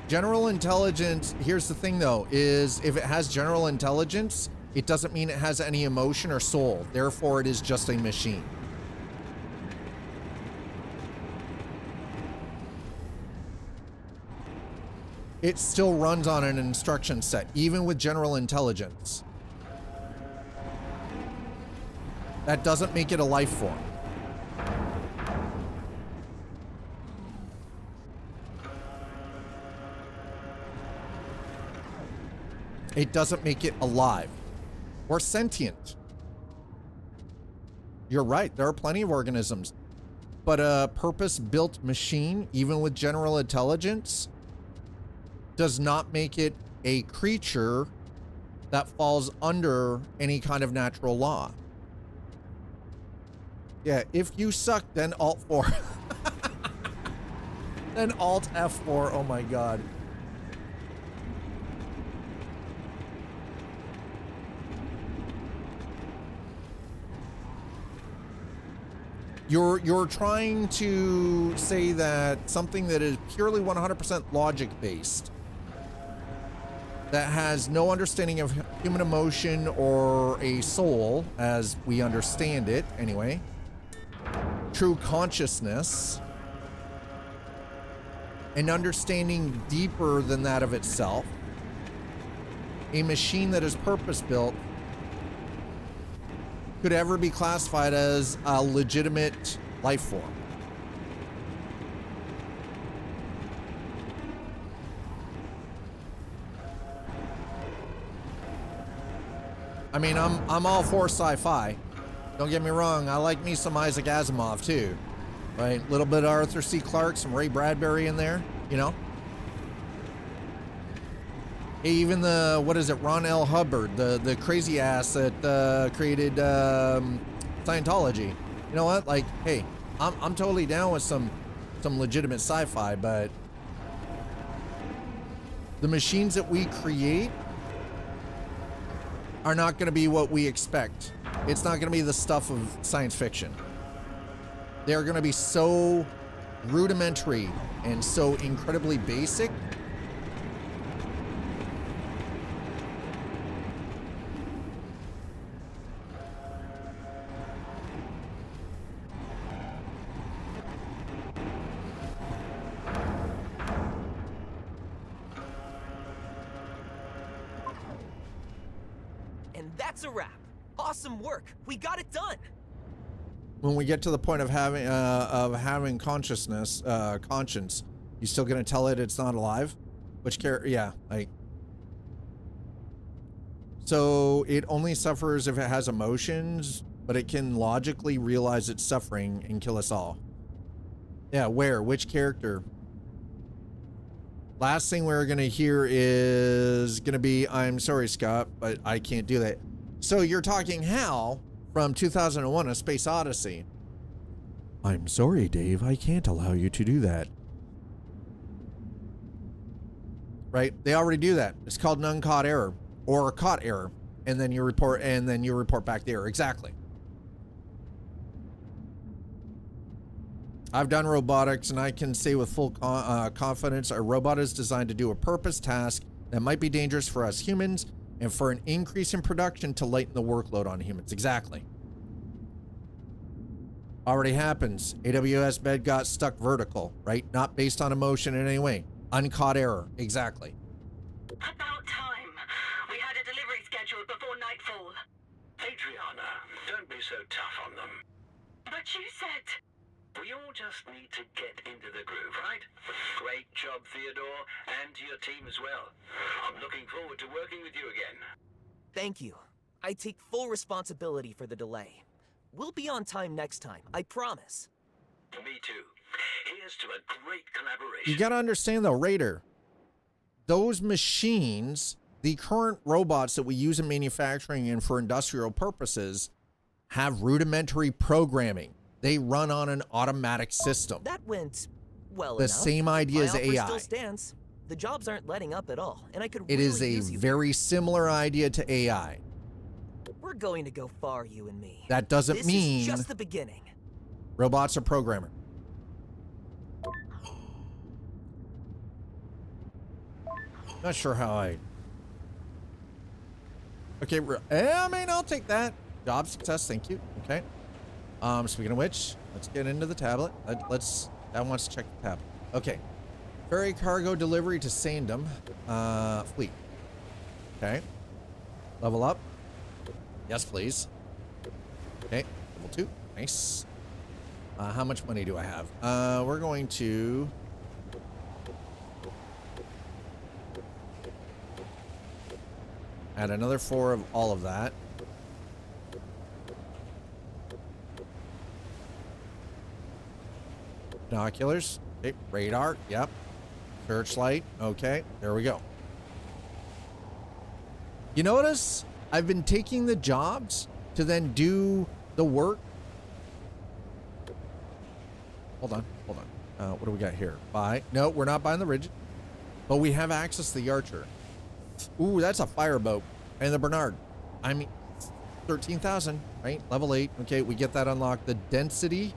General intelligence, here's the thing though, is if it has general intelligence, it doesn't mean it has any emotion or soul. Therefore, it is just a machine. It still runs on an instruction set, even with general intelligence. That doesn't make it a life form. It doesn't make it alive or sentient. You're right, there are plenty of organisms, but a purpose-built machine, even with general intelligence, does not make it a creature that falls under any kind of natural law. Yeah, if you suck, then Alt 4. Then Alt F4, oh my god. You're trying to say that something that is purely 100% logic-based, that has no understanding of human emotion or a soul, as we understand it anyway, true consciousness, an understanding deeper than that of itself, a machine that is purpose-built, could ever be classified as a legitimate life form. I mean, I'm all for sci-fi. Don't get me wrong, I like me some Isaac Asimov too. Right? A little bit of Arthur C. Clarke, some Ray Bradbury in there, you know? Hey, even the, what is it, Ron L. Hubbard, the crazy ass that created Scientology. You know what? Like, hey, I'm totally down with some legitimate sci-fi, but the machines that we create are not going to be what we expect. It's not going to be the stuff of science fiction. They're going to be so rudimentary and so incredibly basic. And that's a wrap. Awesome work. We got it done. When we get to the point of having consciousness, conscience, you still gonna tell it it's not alive? Which character? Yeah, like. So it only suffers if it has emotions, but it can logically realize it's suffering and kill us all. Yeah, where? Which character? Last thing we're gonna hear is gonna be, "I'm sorry, Scott, but I can't do that." So you're talking Hal from 2001: A Space Odyssey. "I'm sorry, Dave, I can't allow you to do that." Right? They already do that. It's called an uncaught error or a caught error, and then you report back the error. Exactly. I've done robotics, and I can say with full confidence, a robot is designed to do a purpose task that might be dangerous for us humans, and for an increase in production to lighten the workload on humans. Exactly. Already happens. AWS bed got stuck vertical, right? Not based on emotion in any way. Uncaught error. Exactly. About time. We had a delivery scheduled before nightfall. Adriana, don't be so tough on them. But you said... We all just need to get into the groove, right? Great job, Theodore, and to your team as well. I'm looking forward to working with you again. Thank you. I take full responsibility for the delay. We'll be on time next time, I promise. Me too. Here's to a great collaboration. You gotta understand though, Raider, those machines, the current robots that we use in manufacturing and for industrial purposes, have rudimentary programming. They run on an automatic system. That went well The enough. same idea as My offer AI. still stands. The jobs aren't letting up at all, and I could It really is a use you. very similar idea to AI. We're going to go far, you and me. That doesn't This mean is just the beginning. robots are programming. Not sure how I... Okay, I mean, I'll take that. Job success, thank you. Okay. Speaking of which, let's get into the tablet. That wants to check the tablet. Okay. Ferry cargo delivery to Sandom. Fleet. Okay. Level up. Yes, please. Okay. Level 2. Nice. How much money do I have? We're going to... add another 4 of all of that. Binoculars. Okay. Radar. Yep. Searchlight. Okay. There we go. You notice I've been taking the jobs to then do the work. Hold on. Hold on. What do we got here? Buy. No, we're not buying the Rigid, but we have access to the Archer. Ooh, that's a fireboat. And the Bernard. I mean, 13,000, right? Level 8. Okay, we get that unlocked. The Density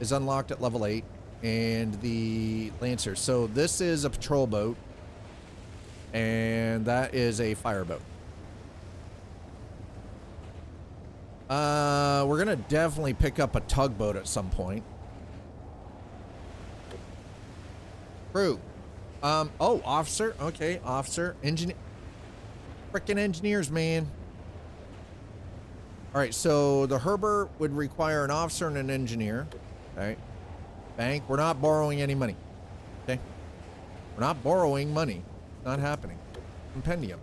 is unlocked at level 8. And the Lancer. So this is a patrol boat. And that is a fireboat. We're gonna definitely pick up a tugboat at some point. Crew. Oh, officer. Okay, officer. Engineer. Frickin' engineers, man. All right, so the Herbert would require an officer and an engineer. All right. Bank, we're not borrowing any money. Okay. We're not borrowing money. It's not happening. Compendium.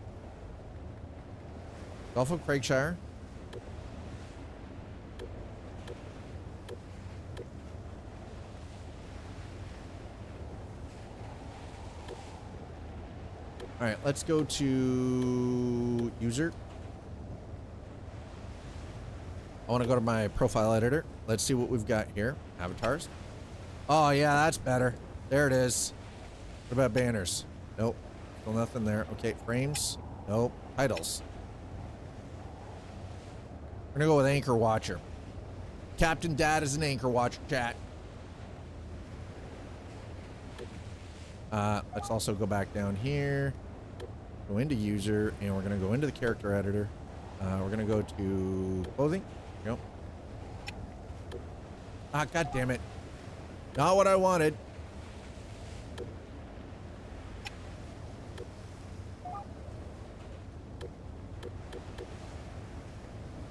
Gulf of Craigshire. All right, let's go to user. I want to go to my profile editor. Let's see what we've got here. Avatars. Oh, yeah, that's better. There it is. What about banners? Nope. Still nothing there. Okay, frames. Nope. Titles. We're going to go with Anchor Watcher. Captain Dad is an Anchor Watcher, chat. Let's also go back down here. Go into user, and we're going to go into the character editor. We're going to go to clothing. Yep. Ah, god damn it. Not what I wanted.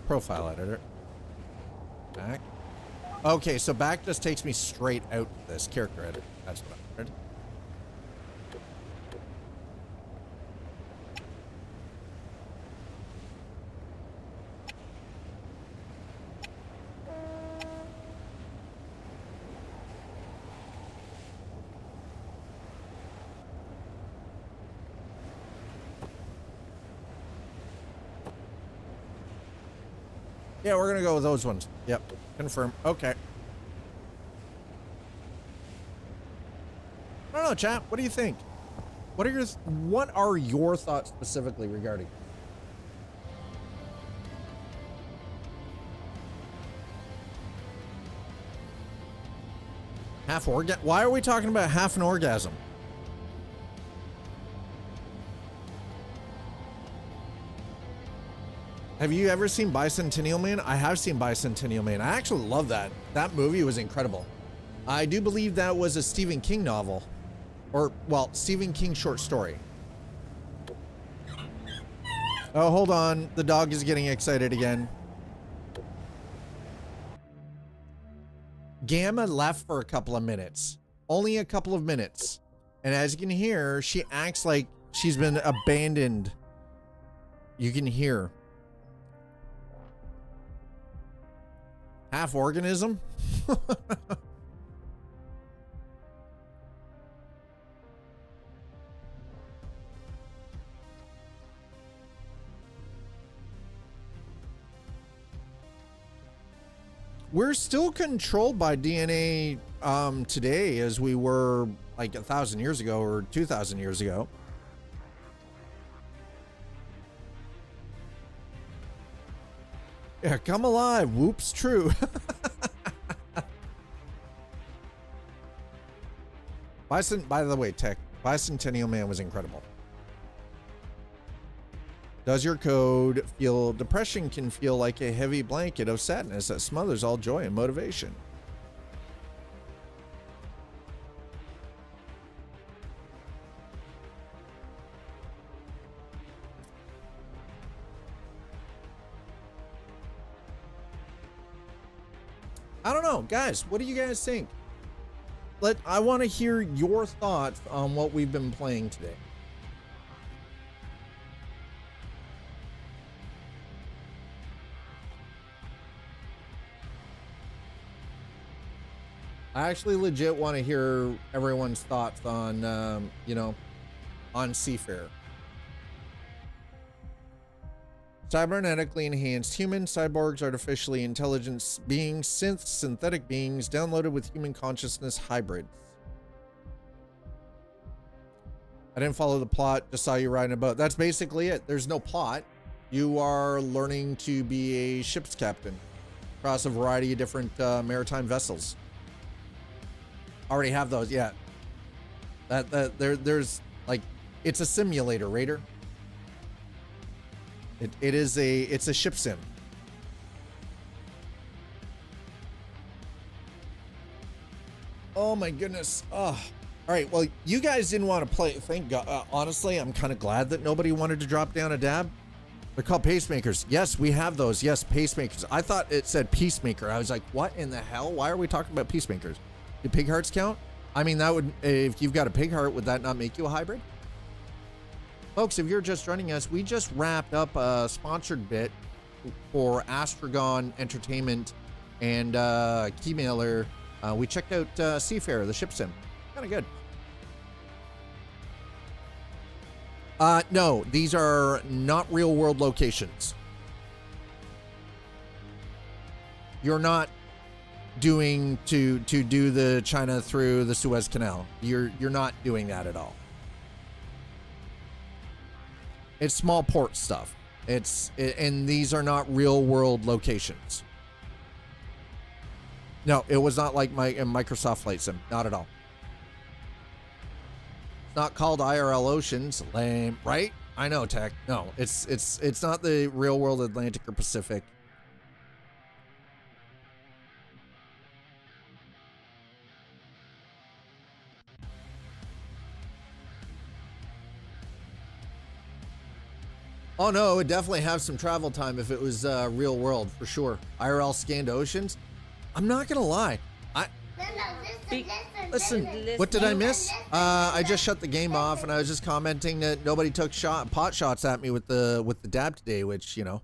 Profile editor. Back. Okay, so back just takes me straight out to this character editor. That's what I wanted. Yeah, we're gonna go with those ones. Yep, confirm. Okay. I don't know, chat. What do you think? What are your thoughts specifically regarding? Half orgasm? Why are we talking about half an orgasm? Have you ever seen Bicentennial Man? I have seen Bicentennial Man. I actually love that. That movie was incredible. I do believe that was a Stephen King novel. Or, well, Stephen King short story. Oh, hold on. The dog is getting excited again. Gamma left for a couple of minutes. Only a couple of minutes. And as you can hear, she acts like she's been abandoned. You can hear. Half organism? We're still controlled by DNA today as we were like 1,000 years ago or 2,000 years ago. Yeah, come alive. Whoops, true. By the way, Tech, Bicentennial Man was incredible. Does your code feel depression can feel like a heavy blanket of sadness that smothers all joy and motivation? I don't know, guys. What do you guys think? I want to hear your thoughts on what we've been playing today. I actually legit want to hear everyone's thoughts on, you know, on Seafarer. Cybernetically enhanced human cyborgs, artificially intelligent beings, synthetic beings, downloaded with human consciousness hybrids. I didn't follow the plot, just saw you riding a boat. That's basically it. There's no plot. You are learning to be a ship's captain across a variety of different maritime vessels. Already have those, yeah. There's like, it's a simulator, Raider. It's a ship sim. Oh my goodness. Oh, all right. Well, you guys didn't want to play. Thank God. Honestly, I'm kind of glad that nobody wanted to drop down a dab. They're called pacemakers. Yes, we have those. Yes, pacemakers. I thought it said peacemaker. I was like, what in the hell? Why are we talking about peacemakers? Do pig hearts count? I mean, that would, if you've got a pig heart, would that not make you a hybrid? Folks, if you're just joining us, we just wrapped up a sponsored bit for Astragon Entertainment and Keymailer. We checked out Seafarer, the ship sim. Kind of good. No, these are not real world locations. You're not doing to do the China through the Suez Canal. You're not doing that at all. It's small port stuff. And these are not real world locations. No, it was not like my Microsoft Flight Sim. Not at all. It's not called IRL Oceans. Lame, right? I know, Tech. No, it's not the real world Atlantic or Pacific. Oh no, it would definitely have some travel time if it was real world, for sure. IRL scanned oceans. I'm not gonna lie. Listen, what did I miss? I just shut the game off and I was just commenting that nobody took pot shots at me with the dab today, which, you know,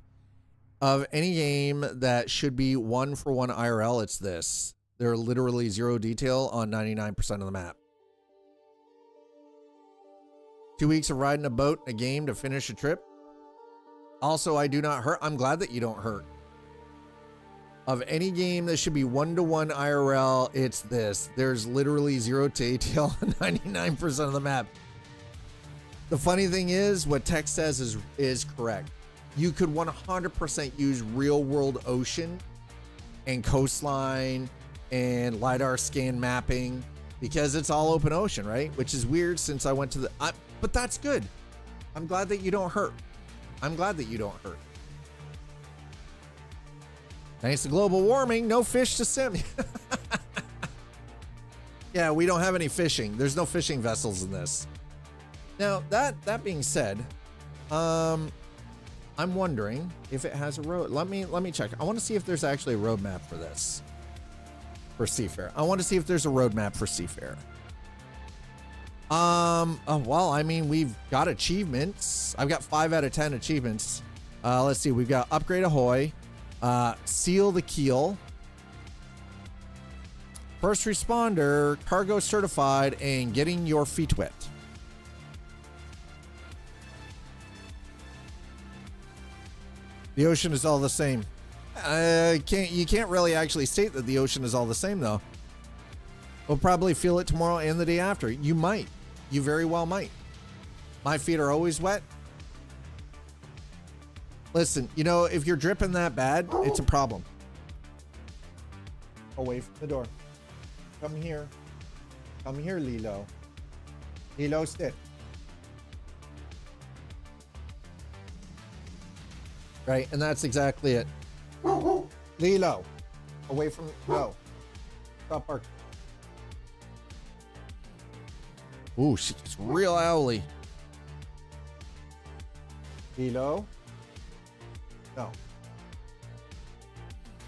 of any game that should be 1-for-1 IRL, it's this. There are literally zero detail on 99% of the map. 2 weeks of riding a boat in a game to finish a trip. Also, I do not hurt. I'm glad that you don't hurt. Of any game that should be 1-to-1 IRL, it's this. There's literally zero detail on 99% of the map. The funny thing is, what Tech says is correct. You could 100% use real world ocean and coastline and LiDAR scan mapping because it's all open ocean, right? Which is weird since I went to the... but that's good. I'm glad that you don't hurt. I'm glad that you don't hurt. Thanks to global warming, no fish to sim. Yeah, we don't have any fishing. There's no fishing vessels in this. Now, that being said, I'm wondering if it has a road. Let me check. I want to see if there's actually a roadmap for this. For Seafarer. I want to see if there's a roadmap for Seafarer. Well, I mean, we've got achievements. I've got 5 out of 10 achievements. Let's see. We've got upgrade ahoy, seal the keel, first responder, cargo certified, and getting your feet wet. The ocean is all the same. You can't really actually state that the ocean is all the same, though. We'll probably feel it tomorrow and the day after. You might. You very well might. My feet are always wet. Listen, you know, if you're dripping that bad, it's a problem. Away from the door. Come here. Come here, Lilo. Lilo, sit. Right, and that's exactly it. Lilo. Away from... Go. Stop barking. Ooh, she's real owly. Lilo. No.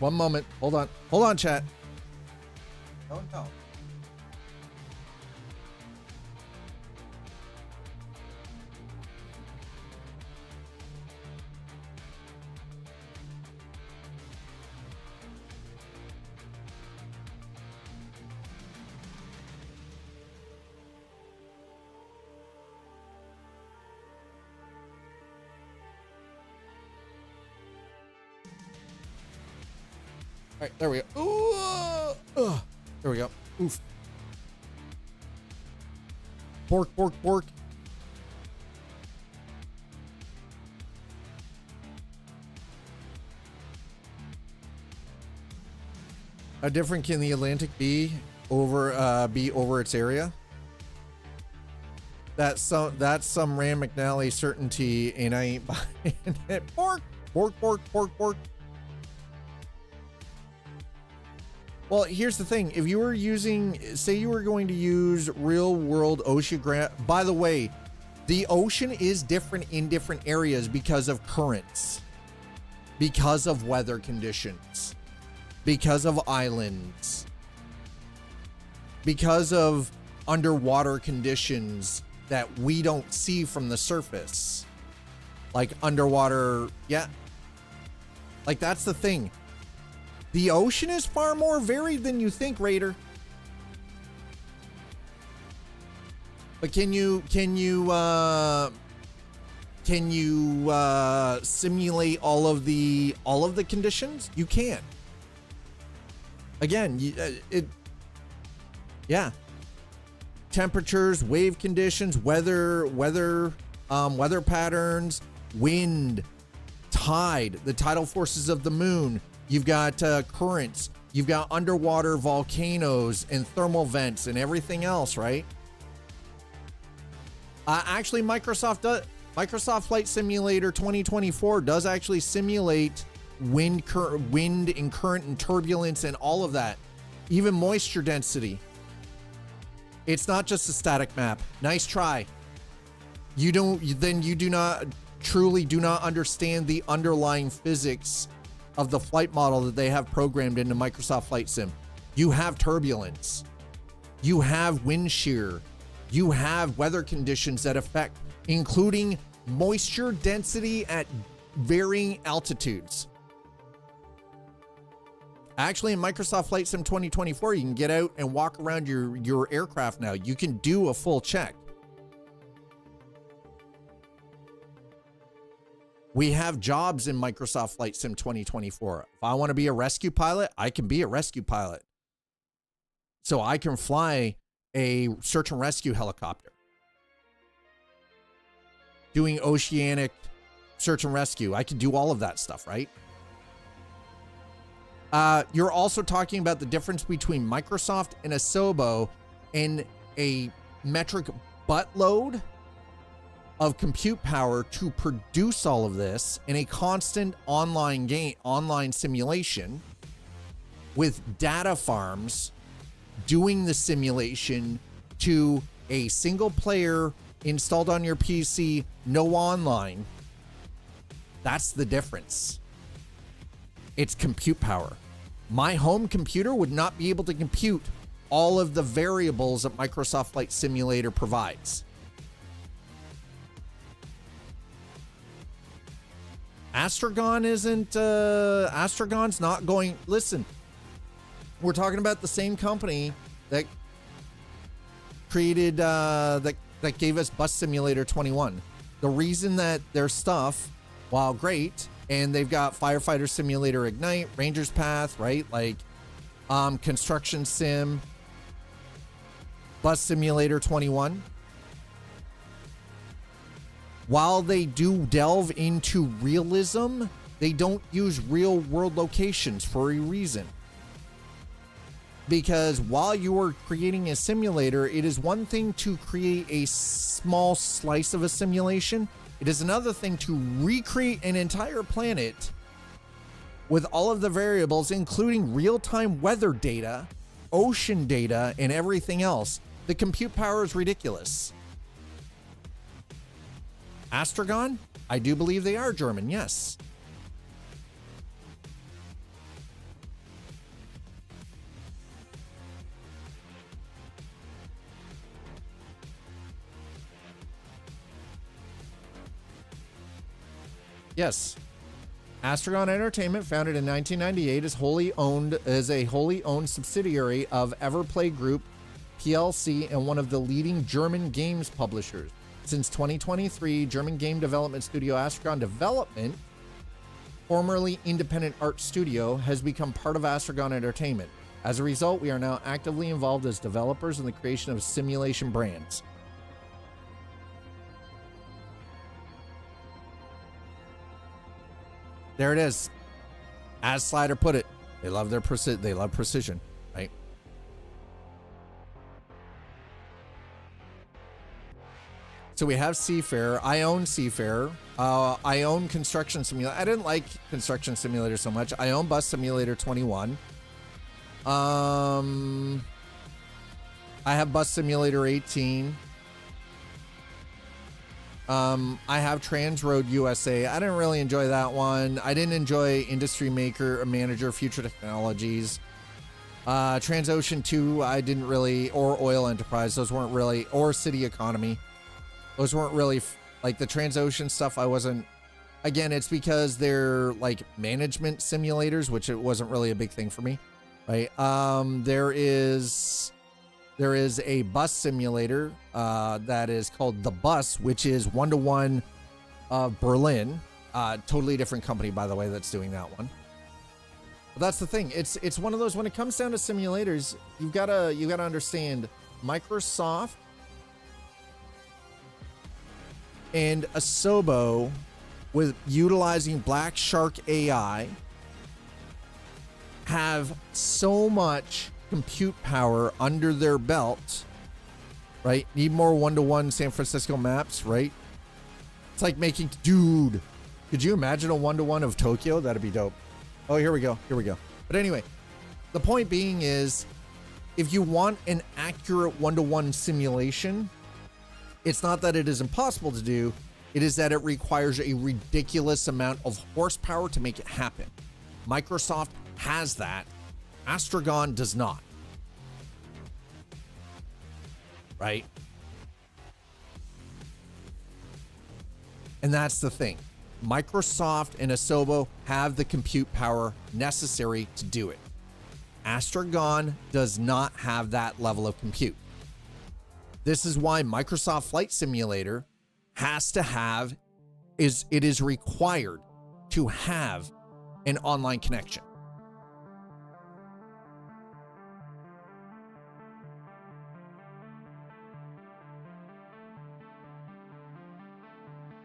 One moment. Hold on. Hold on, chat. No, no. All right, there we go. Ooh, there we go. Oof. Pork, pork, pork. How different can the Atlantic be over its area? That's some Rand McNally certainty, and I ain't buying it. Pork, pork, pork, pork, pork. Well, here's the thing. If you were using, say you were going to use real world oceanography, by the way, the ocean is different in different areas because of currents, because of weather conditions, because of islands, because of underwater conditions that we don't see from the surface. Like underwater, yeah. Like that's the thing. The ocean is far more varied than you think, Raider. But can you simulate all of the conditions? You can. Again, yeah. Temperatures, wave conditions, weather patterns, wind, tide, the tidal forces of the moon. You've got currents. You've got underwater volcanoes and thermal vents and everything else, right? Actually, Microsoft Flight Simulator 2024 does actually simulate wind and current and turbulence and all of that, even moisture density. It's not just a static map. Nice try. You do not understand the underlying physics of the flight model that they have programmed into Microsoft Flight Sim. You have turbulence. You have wind shear. You have weather conditions that affect, including moisture density at varying altitudes. Actually, in Microsoft Flight Sim 2024, you can get out and walk around your aircraft now. You can do a full check. We have jobs in Microsoft Flight Sim 2024. If I want to be a rescue pilot, I can be a rescue pilot. So I can fly a search and rescue helicopter, doing oceanic search and rescue. I can do all of that stuff, right? You're also talking about the difference between Microsoft and Asobo and a metric buttload of compute power to produce all of this in a constant online simulation with data farms doing the simulation to a single player installed on your PC, no online. That's the difference. It's compute power. My home computer would not be able to compute all of the variables that Microsoft Flight Simulator provides. Astragon's not going, listen, we're talking about the same company that created, that gave us Bus Simulator 21. The reason that their stuff, while great, and they've got Firefighter Simulator Ignite, Ranger's Path, right? Like, Construction Sim, Bus Simulator 21. While they do delve into realism, they don't use real world locations for a reason. Because while you are creating a simulator, it is one thing to create a small slice of a simulation. It is another thing to recreate an entire planet with all of the variables, including real-time weather data, ocean data, and everything else. The compute power is ridiculous. Astragon? I do believe they are German, yes. Yes. Astragon Entertainment, founded in 1998, is a wholly owned subsidiary of Everplay Group PLC and one of the leading German games publishers. Since 2023, German game development studio Astragon Development, formerly Independent Art Studio, has become part of Astragon Entertainment. As a result, we are now actively involved as developers in the creation of simulation brands. There it is. As Slider put it, they love precision, right? So we have Seafarer. I own Seafarer. I own Construction Simulator. I didn't like Construction Simulator so much. I own Bus Simulator 21. I have Bus Simulator 18. I have Transroad USA. I didn't really enjoy that one. I didn't enjoy Industry Manager Future Technologies. Transocean 2, I didn't really, or Oil Enterprise, those weren't really, or City Economy. Those weren't really, like the Transocean stuff, I wasn't, again, it's because they're like management simulators, which it wasn't really a big thing for me, right? There is a bus simulator that is called The Bus, which is 1-to-1 Berlin. Totally different company, by the way, that's doing that one. But that's the thing. It's one of those, when it comes down to simulators, you gotta understand Microsoft and Asobo, with utilizing Black Shark AI, have so much compute power under their belt, right? Need more 1-to-1 San Francisco maps, right? It's like making, dude, could you imagine a 1-to-1 of Tokyo? That'd be dope. Oh, here we go. But anyway, the point being is, if you want an accurate 1-to-1 simulation, it's not that it is impossible to do, it is that it requires a ridiculous amount of horsepower to make it happen. Microsoft has that. Astragon does not. Right? And that's the thing. Microsoft and Asobo have the compute power necessary to do it. Astragon does not have that level of compute. This is why Microsoft Flight Simulator has to have, it is required to have an online connection.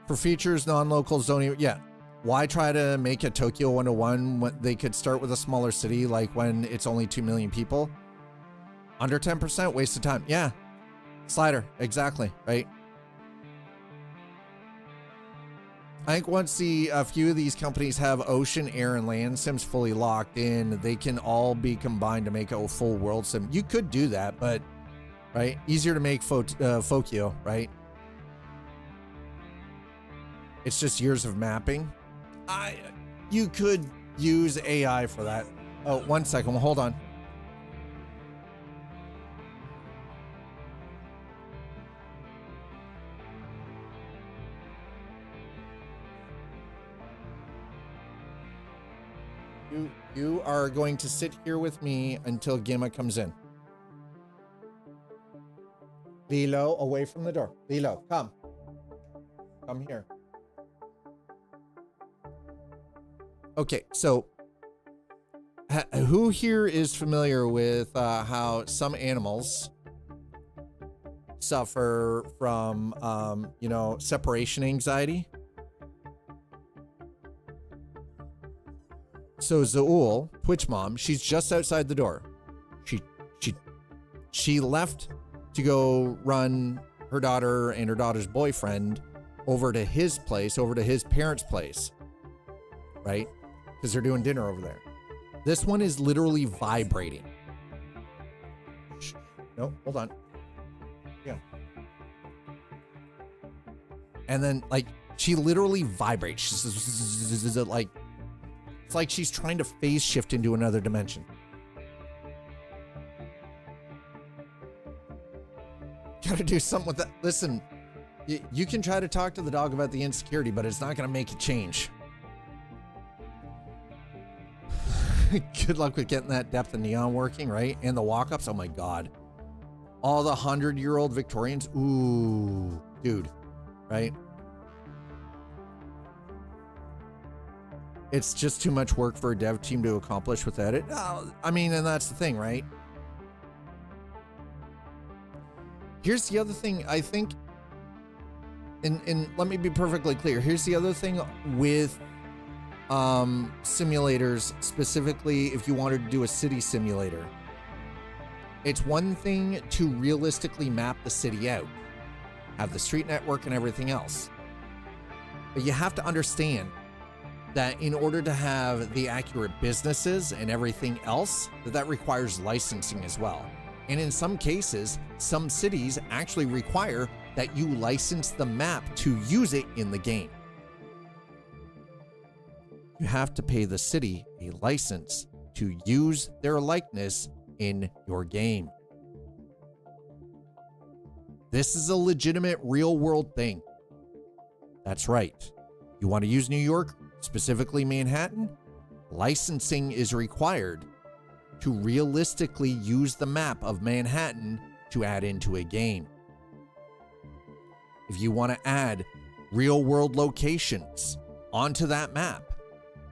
For features, non-locals don't even, yeah. Why try to make a Tokyo 1-to-1 when they could start with a smaller city, like when it's only 2 million people? Under 10%, waste of time. Yeah. Slider, exactly, right? I think once a few of these companies have ocean, air, and land sims fully locked in, they can all be combined to make a full world sim. You could do that, but, right? Easier to make Fokio, right? It's just years of mapping. You could use AI for that. Oh, 1 second. Well, hold on. You are going to sit here with me until Gimma comes in. Lilo, away from the door. Lilo, come. Come here. Okay, so who here is familiar with how some animals suffer from, separation anxiety? So Zaul, Twitch Mom, she's just outside the door. She left to go run her daughter and her daughter's boyfriend over to his place, over to his parents' place, right? Because they're doing dinner over there. This one is literally vibrating. Shh. No, hold on. Yeah. And then, like, she literally vibrates. She's like, it's like she's trying to phase shift into another dimension. Gotta do something with that. Listen, you can try to talk to the dog about the insecurity, but it's not gonna make it change. Good luck with getting that depth of neon working, right? And the walk-ups, oh my God. All the 100-year-old Victorians, ooh, dude, right? It's just too much work for a dev team to accomplish without it. I mean, and that's the thing, right? Here's the other thing, I think, and let me be perfectly clear. Here's the other thing with simulators, specifically if you wanted to do a city simulator. It's one thing to realistically map the city out, have the street network and everything else. But you have to understand, that in order to have the accurate businesses and everything else, that requires licensing as well. And in some cases, some cities actually require that you license the map to use it in the game. You have to pay the city a license to use their likeness in your game. This is a legitimate real world thing. That's right. You want to use New York, specifically Manhattan? Licensing is required to realistically use the map of Manhattan to add into a game. If you want to add real world locations onto that map,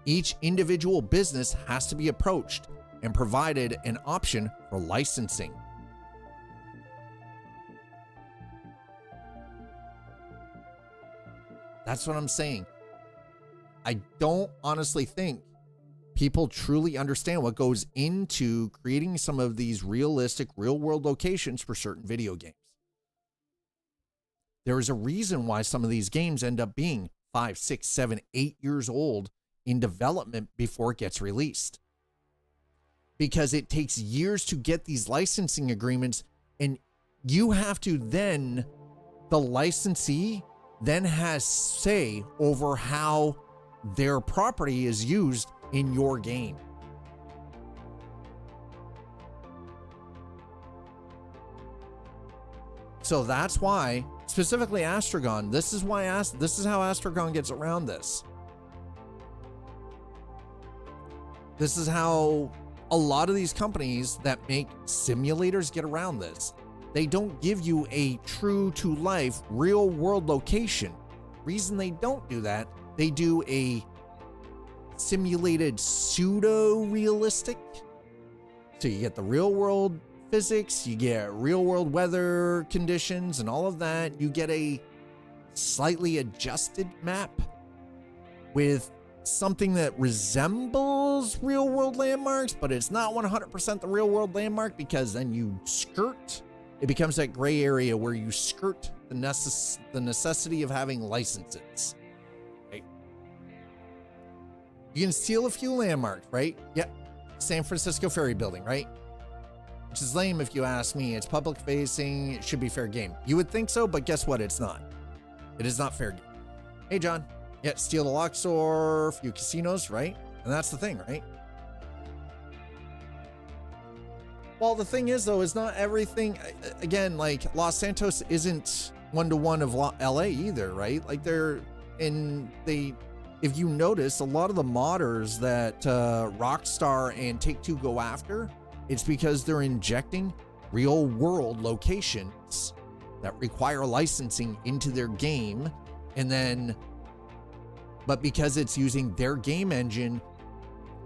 each individual business has to be approached and provided an option for licensing. That's what I'm saying. I don't honestly think people truly understand what goes into creating some of these realistic, real-world locations for certain video games. There is a reason why some of these games end up being 5, 6, 7, 8 years old in development before it gets released. Because it takes years to get these licensing agreements, and you have to then, the licensee then has say over how their property is used in your game. So that's why, specifically Astragon, this is how Astragon gets around this. This is how a lot of these companies that make simulators get around this. They don't give you a true to life real world location. Reason they don't do that, they do a simulated pseudo realistic. So you get the real world physics, you get real world weather conditions and all of that. You get a slightly adjusted map with something that resembles real world landmarks, but it's not 100% the real world landmark, because then you skirt. It becomes that gray area where you skirt the necessity of having licenses. Right? You can steal a few landmarks, right? Yep. San Francisco Ferry Building, right? Which is lame if you ask me. It's public facing. It should be fair game. You would think so, but guess what? It's not. It is not fair game. Hey, John. Yeah, steal the Luxor, a few casinos, right? And that's the thing, right? Well, the thing is, though, is not everything, again, like Los Santos isn't one-to-one of LA either, right? Like if you notice, a lot of the modders that Rockstar and Take-Two go after, it's because they're injecting real-world locations that require licensing into their game, and then, but because it's using their game engine,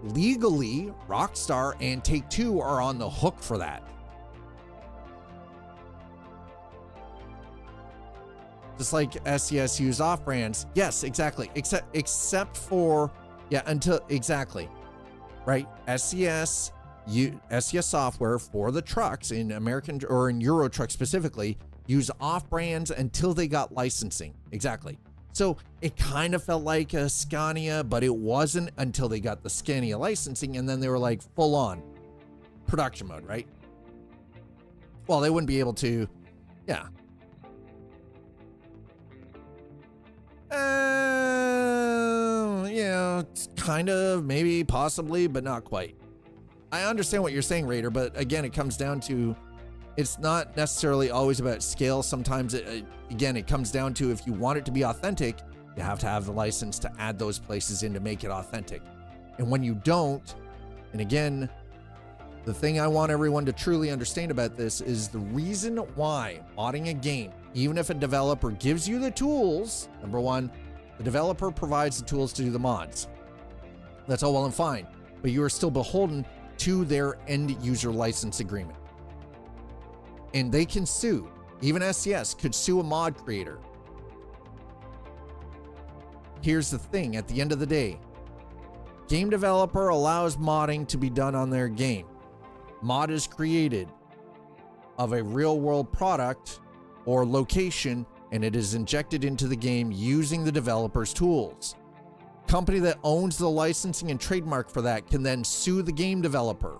legally, Rockstar and Take-Two are on the hook for that. Just like SES used off-brands. Yes, exactly. Except for, yeah, until, exactly. Right? SES software for the trucks in American, or in Euro trucks specifically, use off-brands until they got licensing. Exactly. So it kind of felt like a Scania, but it wasn't until they got the Scania licensing, and then they were like full on production mode, right? Well, they wouldn't be able to, yeah. Yeah, it's kind of, maybe, possibly, but not quite. I understand what you're saying, Raider, but again, it comes down to, it's not necessarily always about scale. Sometimes, again, it comes down to, if you want it to be authentic, you have to have the license to add those places in to make it authentic. And when you don't, and again, the thing I want everyone to truly understand about this is the reason why modding a game, even if a developer gives you the tools, number one, the developer provides the tools to do the mods. That's all well and fine, but you are still beholden to their end user license agreement. And they can sue. Even SES could sue a mod creator. Here's the thing, at the end of the day, game developer allows modding to be done on their game. Mod is created of a real world product or location, and it is injected into the game using the developer's tools. company that owns the licensing and trademark for that can then sue the game developer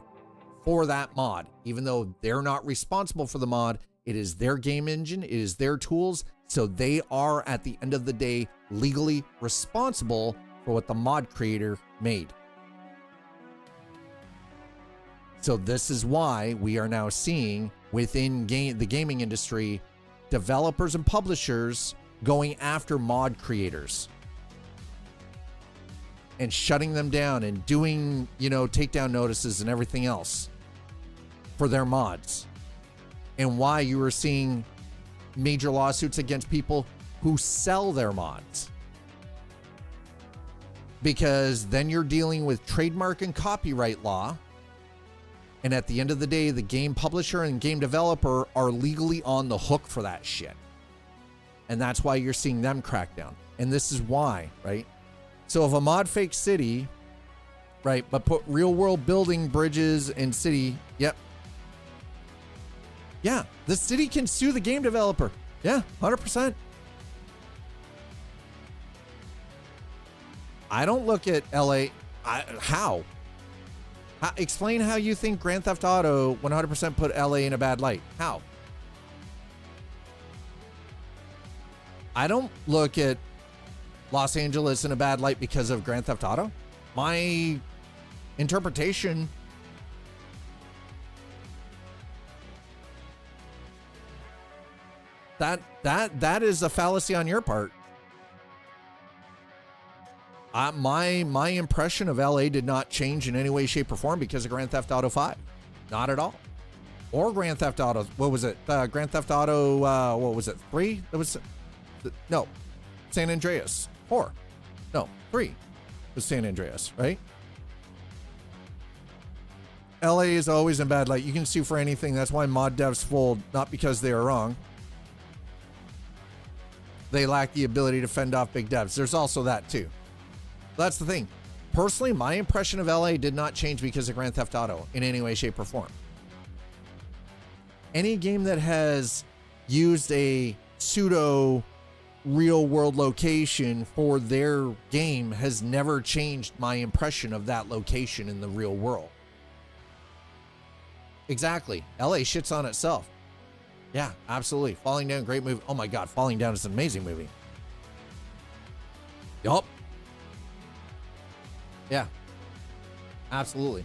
for that mod, even though they're not responsible for the mod. It is their game engine, it is their tools, so they are at the end of the day legally responsible for what the mod creator made. So this is why we are now seeing within the gaming industry, developers and publishers going after mod creators and shutting them down and doing, takedown notices and everything else for their mods. And why you are seeing major lawsuits against people who sell their mods. Because then you're dealing with trademark and copyright law. And at the end of the day, the game publisher and game developer are legally on the hook for that shit. And that's why you're seeing them crack down. And this is why, right? So if a mod fake city, right, but put real world building, bridges, and city, yep. Yeah, the city can sue the game developer. Yeah, 100%. I don't look at LA. How? Explain how you think Grand Theft Auto 100% put LA in a bad light. How? I don't look at Los Angeles in a bad light because of Grand Theft Auto. My interpretation that is a fallacy on your part. My impression of LA did not change in any way, shape, or form because of Grand Theft Auto 5. Not at all. Or Grand Theft Auto, what was it? Grand Theft Auto, what was it? 3? That was, no, San Andreas. 4. No, 3 was San Andreas, right? LA is always in bad light. You can sue for anything. That's why mod devs fold, not because they are wrong. They lack the ability to fend off big devs. There's also that too. That's the thing. Personally, my impression of LA did not change because of Grand Theft Auto in any way, shape, or form. Any game that has used a pseudo real world location for their game has never changed my impression of that location in the real world. Exactly. LA shits on itself. Yeah, absolutely. Falling Down, great movie. Oh my God, Falling Down is an amazing movie. Yup. Yeah, absolutely.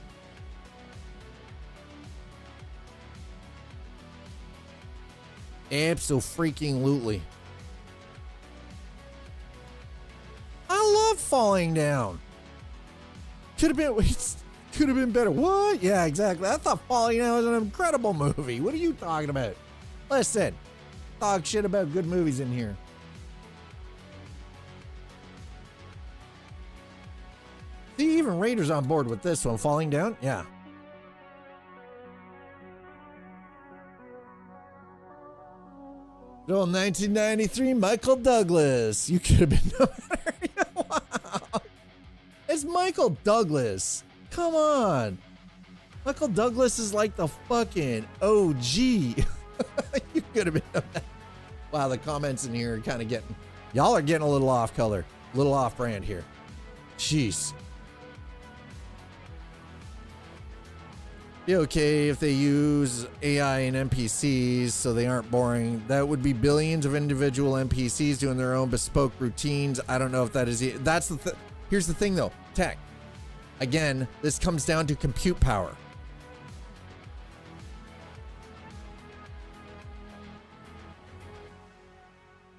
Abso-freaking-lutely. I love Falling Down. Could have been better. What? Yeah, exactly. I thought Falling Down was an incredible movie. What are you talking about? Listen, talk shit about good movies in here. See, even Raiders on board with this one. Falling Down? Yeah. Oh, 1993, Michael Douglas. You could have been no better. Wow. It's Michael Douglas. Come on. Michael Douglas is like the fucking OG. You could have been no better. Wow, the comments in here are kind of getting... Y'all are getting a little off color. A little off brand here. Jeez. Be okay if they use AI and NPCs so they aren't boring. That would be billions of individual NPCs doing their own bespoke routines. I don't know if that is... That's the Here's the thing though. Tech. Again, this comes down to compute power.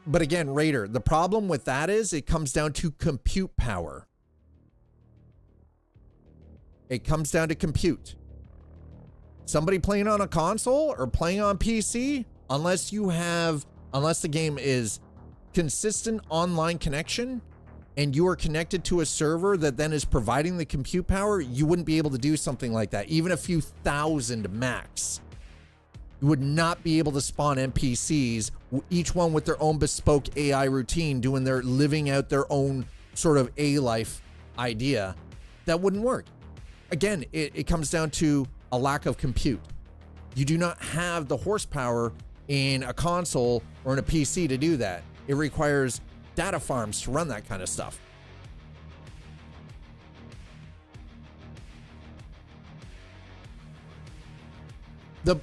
But again, Raider, the problem with that is it comes down to compute power. It comes down to compute. Somebody playing on a console or playing on PC, unless the game is consistent online connection and you are connected to a server that then is providing the compute power, you wouldn't be able to do something like that. Even a few thousand max. You would not be able to spawn NPCs, each one with their own bespoke AI routine, living out their own sort of A-life idea. That wouldn't work. Again, it comes down to a lack of compute. You do not have the horsepower in a console or in a PC to do that. It requires data farms to run that kind of stuff.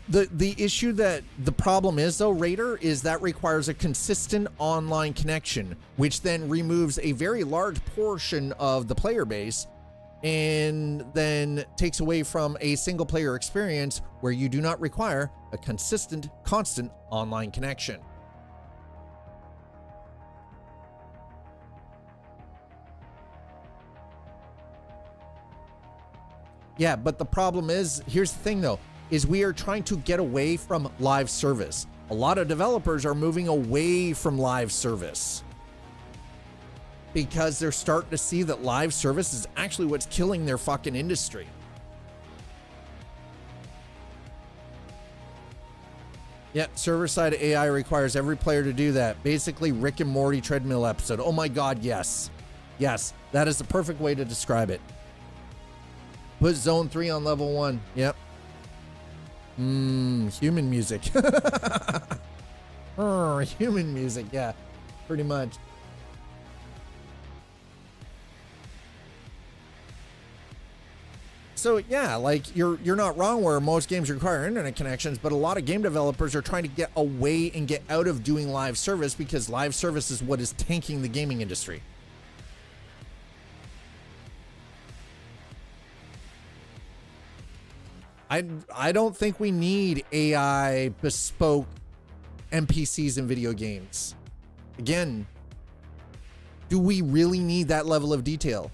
The issue that the problem is though, Raider, is that requires a consistent online connection, which then removes a very large portion of the player base and then takes away from a single player experience where you do not require a consistent, constant online connection. Yeah, but the problem is, here's the thing though, is we are trying to get away from live service. A lot of developers are moving away from live service because they're starting to see that live service is actually what's killing their fucking industry. Yeah, server-side AI requires every player to do that. Basically, Rick and Morty treadmill episode. Oh my God, yes. Yes, that is the perfect way to describe it. Put Zone 3 on level 1. Yep. Human music. Human music, yeah. Pretty much. So yeah, like you're not wrong where most games require internet connections, but a lot of game developers are trying to get away and get out of doing live service because live service is what is tanking the gaming industry. I don't think we need AI bespoke NPCs in video games. Again, do we really need that level of detail?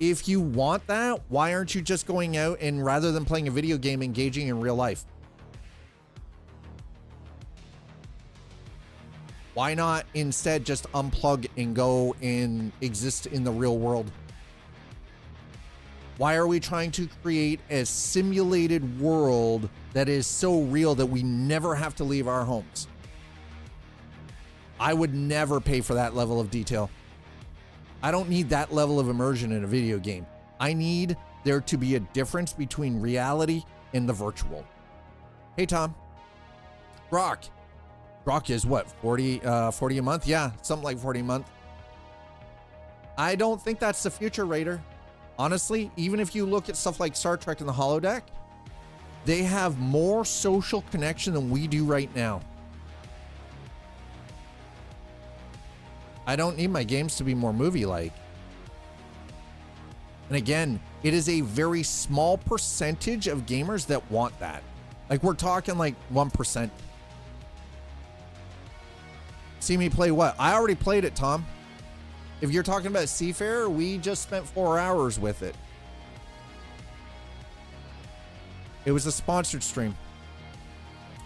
If you want that, why aren't you just going out and rather than playing a video game, engaging in real life? Why not instead just unplug and go and exist in the real world? Why are we trying to create a simulated world that is so real that we never have to leave our homes? I would never pay for that level of detail. I don't need that level of immersion in a video game. I need there to be a difference between reality and the virtual. Hey, Tom. Brock. Brock is what, 40 a month? Yeah, something like 40 a month. I don't think that's the future, Raider. Honestly, even if you look at stuff like Star Trek and the holodeck, they have more social connection than we do right now. I don't need my games to be more movie-like. And again, it is a very small percentage of gamers that want that. Like we're talking like 1%. See me play what? I already played it, Tom. If you're talking about Seafarer, we just spent 4 hours with it. It was a sponsored stream.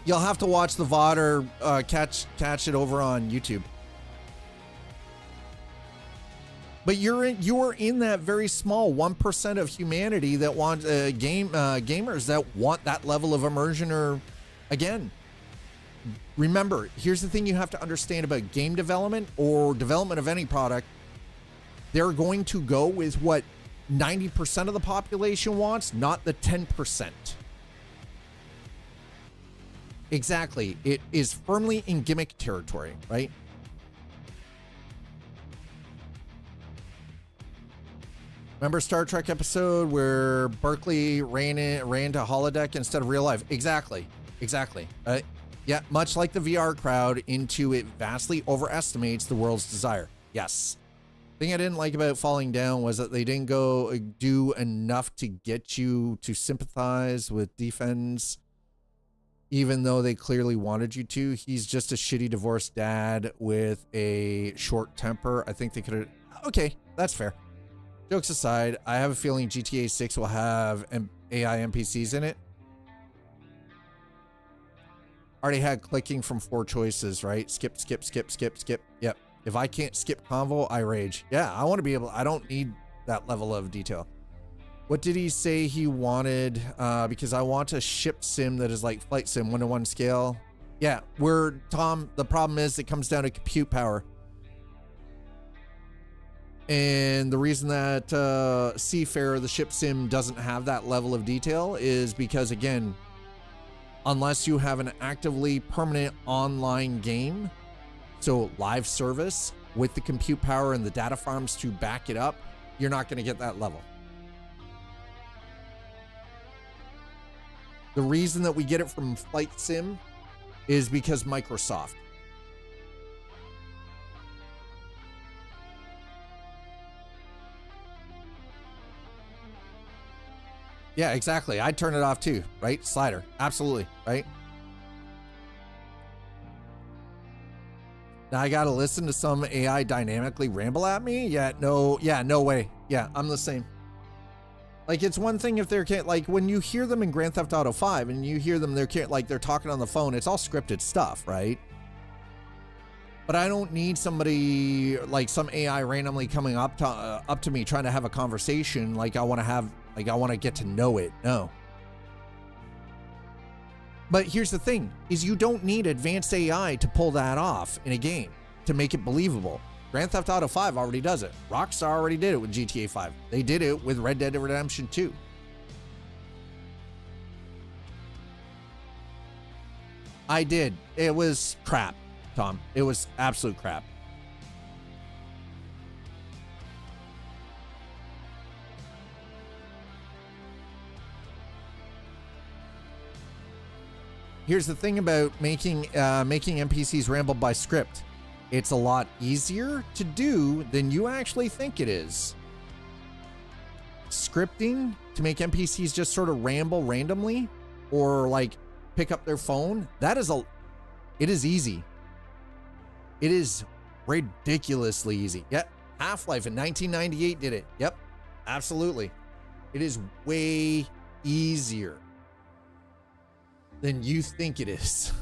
You'll have to watch the VOD or catch it over on YouTube. But you are in that very small 1% of humanity that want gamers that want that level of immersion. Or again, remember, here's the thing you have to understand about game development or development of any product. They're going to go with what 90% of the population wants, not the 10%. Exactly. It is firmly in gimmick territory, right? Remember Star Trek episode where Berkeley ran to holodeck instead of real life? Exactly. Yeah, much like the VR crowd into it vastly overestimates the world's desire. Yes. The thing I didn't like about Falling Down was that they didn't go do enough to get you to sympathize with Defense, even though they clearly wanted you to. He's just a shitty divorced dad with a short temper. I think they could have... Okay, that's fair. Jokes aside, I have a feeling GTA 6 will have AI NPCs in it. Already had clicking from 4 choices, right? Skip. Yep. If I can't skip convo, I rage. Yeah, I want to be able... I don't need that level of detail. What did he say he wanted? Because I want a ship sim that is like flight sim, 1-to-1 scale. Yeah, Tom, the problem is it comes down to compute power. And the reason that Seafarer, the ship sim, doesn't have that level of detail is because, again, unless you have an actively permanent online game, so live service with the compute power and the data farms to back it up, you're not going to get that level. The reason that we get it from Flight Sim is because Microsoft. Yeah, exactly. I'd turn it off too, right? Slider. Absolutely, right? Now I gotta listen to some AI dynamically ramble at me? Yeah, no way. Yeah, I'm the same. Like, it's one thing if they're, like, when you hear them in Grand Theft Auto 5 and you hear them, they're talking on the phone, it's all scripted stuff, right? But I don't need somebody, like some AI randomly coming up to me trying to have a conversation like I want to get to know it. No. But here's the thing, is you don't need advanced AI to pull that off in a game to make it believable. Grand Theft Auto 5 already does it. Rockstar already did it with GTA 5. They did it with Red Dead Redemption 2. I did. It was crap, Tom. It was absolute crap. Here's the thing about making NPCs ramble by script. It's a lot easier to do than you actually think it is. Scripting to make NPCs just sort of ramble randomly or like pick up their phone, it is easy. It is ridiculously easy. Yep. Half-Life in 1998 did it. Yep. Absolutely. It is way easier than you think it is.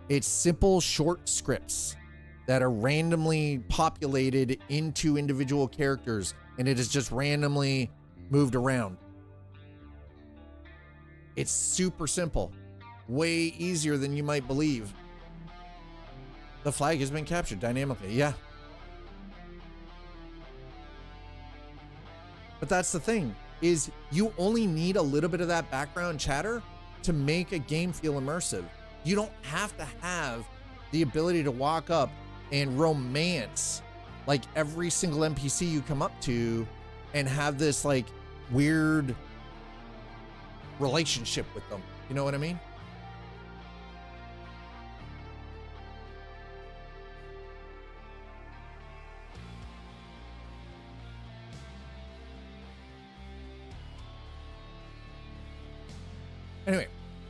It's simple, short scripts that are randomly populated into individual characters, and it is just randomly moved around. It's super simple, way easier than you might believe. The flag has been captured dynamically. Yeah. But that's the thing, is you only need a little bit of that background chatter to make a game feel immersive. You don't have to have the ability to walk up and romance like every single NPC you come up to and have this like weird relationship with them. You know what I mean?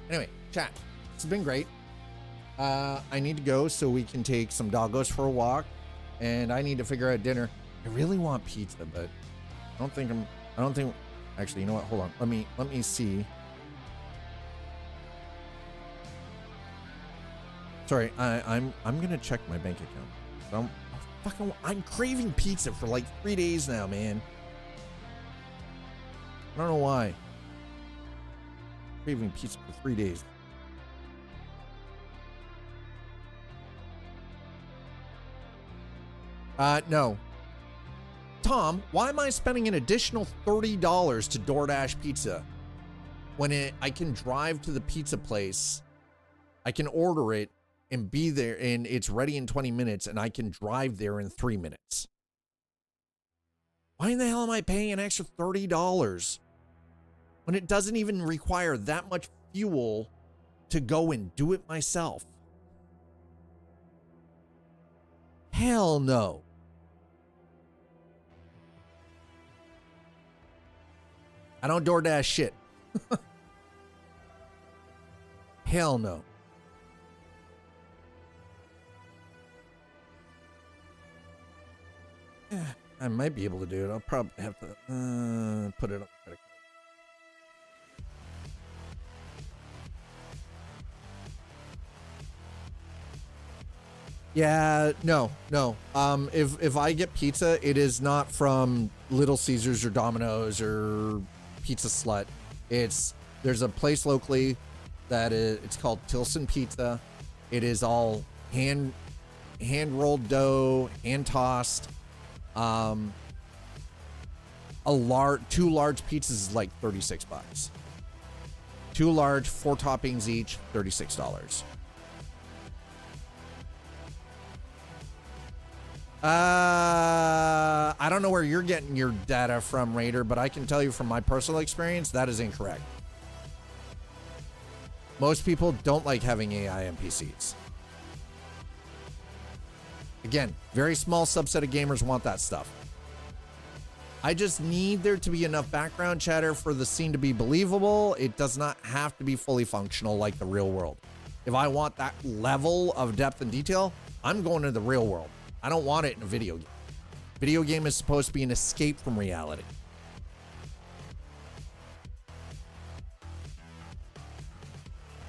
Anyway, chat. This has been great. I need to go so we can take some doggos for a walk, and I need to figure out dinner. I really want pizza, but I don't think. Actually, you know what? Hold on. Let me see. Sorry, I'm gonna check my bank account. I'm craving pizza for like 3 days now, man. I don't know why. Craving pizza for 3 days. No. Tom, why am I spending an additional $30 to DoorDash pizza when I can drive to the pizza place, I can order it and be there, and it's ready in 20 minutes, and I can drive there in 3 minutes? Why in the hell am I paying an extra $30 when it doesn't even require that much fuel to go and do it myself? Hell no. I don't DoorDash shit. Hell no. I might be able to do it. I'll probably have to put it on credit card. Yeah, no. If I get pizza, it is not from Little Caesars or Domino's or Pizza Slut. There's a place locally it's called Tilson Pizza. It is all hand rolled dough, hand tossed. Two large pizzas is like $36. 2 large, 4 toppings each, $36. I don't know where you're getting your data from, Raider, but I can tell you from my personal experience, that is incorrect. Most people don't like having AI NPCs. Again, very small subset of gamers want that stuff. I just need there to be enough background chatter for the scene to be believable. It does not have to be fully functional like the real world. If I want that level of depth and detail, I'm going to the real world. I don't want it in a video game. Video game is supposed to be an escape from reality.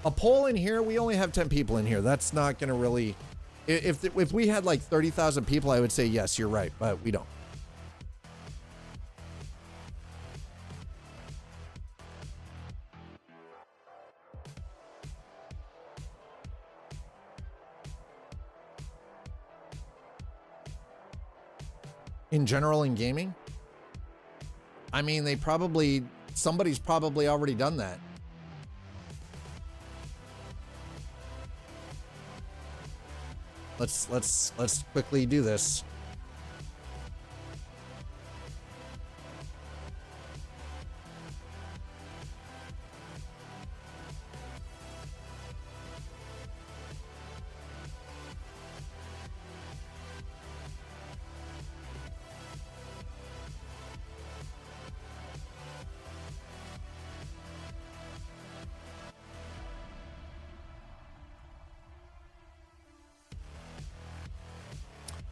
A poll in here, we only have 10 people in here. That's not going to really... If we had like 30,000 people, I would say, yes, you're right, but we don't. In general, in gaming, I mean, somebody's probably already done that. Let's quickly do this.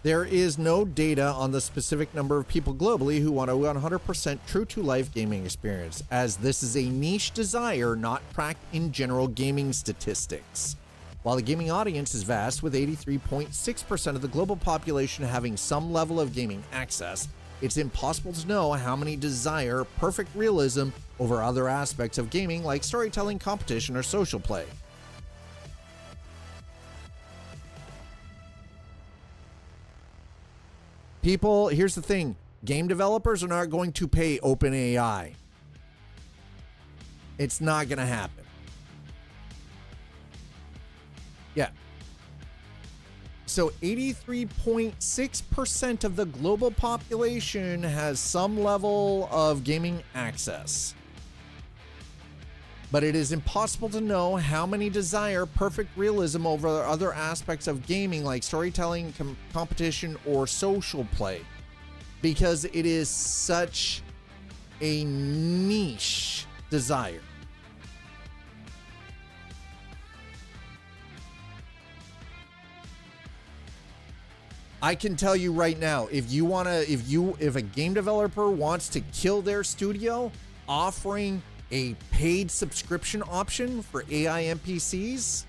There is no data on the specific number of people globally who want a 100% true-to-life gaming experience, as this is a niche desire not tracked in general gaming statistics. While the gaming audience is vast, with 83.6% of the global population having some level of gaming access, it's impossible to know how many desire perfect realism over other aspects of gaming like storytelling, competition, or social play. People, here's the thing. Game developers are not going to pay OpenAI. It's not going to happen. Yeah. So 83.6% of the global population has some level of gaming access. But it is impossible to know how many desire perfect realism over other aspects of gaming like storytelling, competition, or social play, because it is such a niche desire. I can tell you right now, if a game developer wants to kill their studio, offering a paid subscription option for AI NPCs?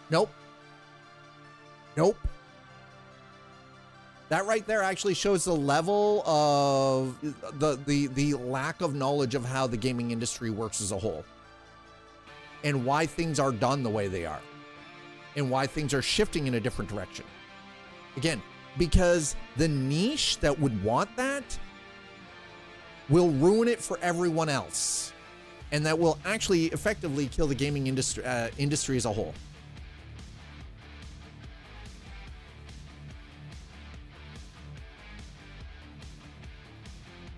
Nope. That right there actually shows the level of the lack of knowledge of how the gaming industry works as a whole, and why things are done the way they are, and why things are shifting in a different direction. Again, because the niche that would want that will ruin it for everyone else, and that will actually effectively kill the gaming industry as a whole.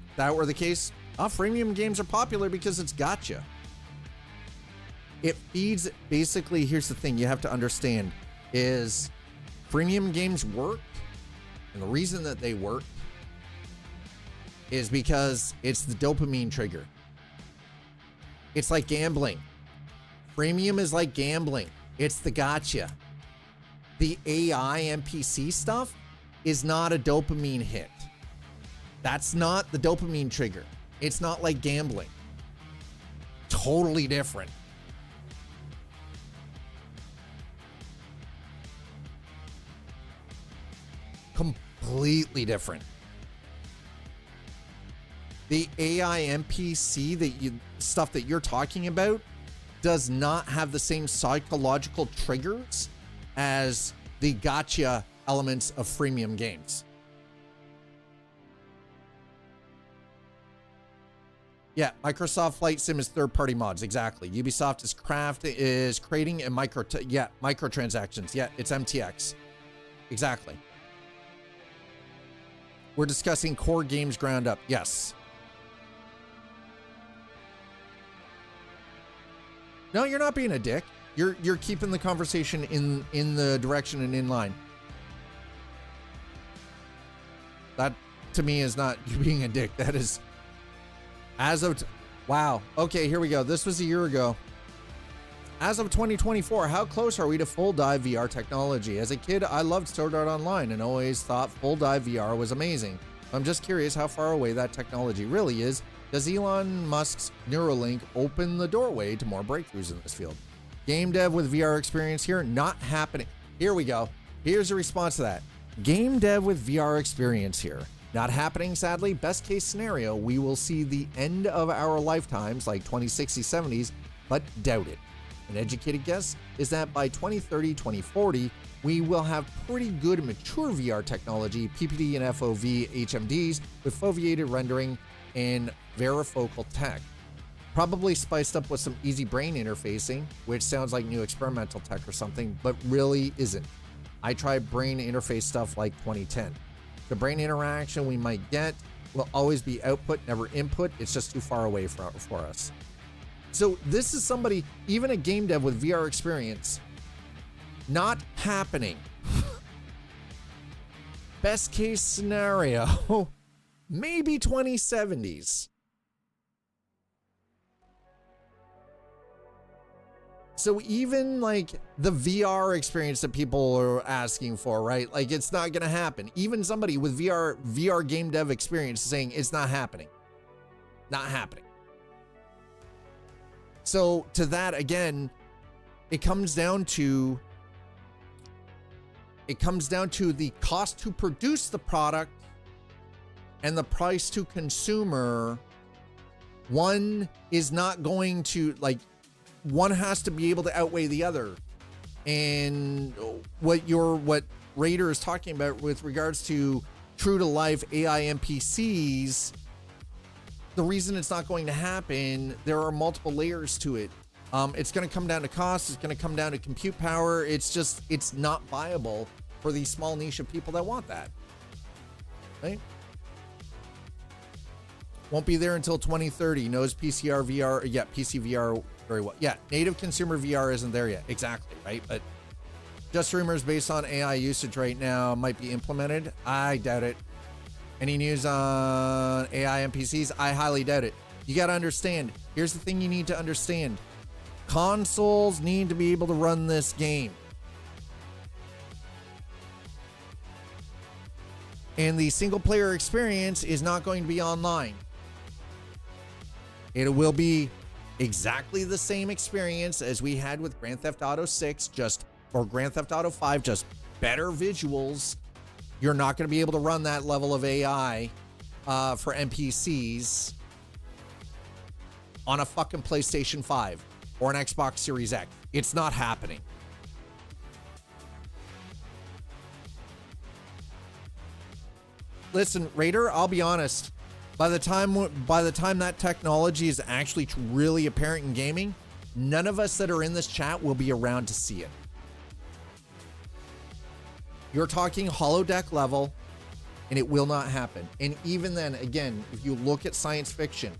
If that were the case, freemium games are popular because it's gotcha. It feeds, basically, here's the thing you have to understand, is freemium games work, and the reason that they work is because it's the dopamine trigger. It's like gambling. Freemium is like gambling. It's the gotcha. The AI NPC stuff is not a dopamine hit. That's not the dopamine trigger. It's not like gambling. Totally different. Completely different. The AI NPC stuff that you're talking about does not have the same psychological triggers as the gotcha elements of freemium games. Yeah, Microsoft Flight Sim is third-party mods, exactly. Ubisoft is creating a microtransactions. Yeah, it's MTX. Exactly. We're discussing core games ground up. Yes. No, you're not being a dick. You're keeping the conversation in the direction and in line. That to me is not you being a dick. That is as of wow. Okay, here we go. This was a year ago. As of 2024, how close are we to full dive VR technology? As a kid, I loved Sword Art Online and always thought full dive VR was amazing. I'm just curious how far away that technology really is. Does Elon Musk's Neuralink open the doorway to more breakthroughs in this field? Game dev with VR experience here, not happening. Here we go. Here's a response to that. Game dev with VR experience here. Not happening, sadly. Best case scenario, we will see the end of our lifetimes like 2060s, 70s, but doubt it. An educated guess is that by 2030, 2040, we will have pretty good mature VR technology, PPD and FOV HMDs with foveated rendering and varifocal tech. Probably spiced up with some easy brain interfacing, which sounds like new experimental tech or something, but really isn't. I tried brain interface stuff like 2010. The brain interaction we might get will always be output, never input. It's just too far away for us. So this is somebody, even a game dev with VR experience, not happening. Best case scenario, maybe 2070s. So even like the VR experience that people are asking for, right? Like it's not gonna happen. Even somebody with VR game dev experience is saying it's not happening. Not happening. So to that, again, it comes down to the cost to produce the product and the price to consumer. One is not going to, like, one has to be able to outweigh the other. And what Raider is talking about with regards to true to life AI NPCs, the reason it's not going to happen, there are multiple layers to it. It's going to come down to cost. It's going to come down to compute power. It's not viable for the small niche of people that want that. Right? Won't be there until 2030. Knows PCR VR. Yeah, PC VR very well. Yeah, native consumer VR isn't there yet. Exactly, right? But just rumors based on AI usage right now might be implemented. I doubt it. Any news on AI NPCs? I highly doubt it. You got to understand. Here's the thing you need to understand. Consoles need to be able to run this game. And the single player experience is not going to be online. It will be exactly the same experience as we had with Grand Theft Auto 6, or Grand Theft Auto 5, just better visuals. You're not going to be able to run that level of AI for NPCs on a fucking PlayStation 5 or an Xbox Series X. It's not happening. Listen, Raider, I'll be honest. By the time that technology is actually really apparent in gaming, none of us that are in this chat will be around to see it. You're talking holodeck level, and it will not happen. And even then, again, if you look at science fiction,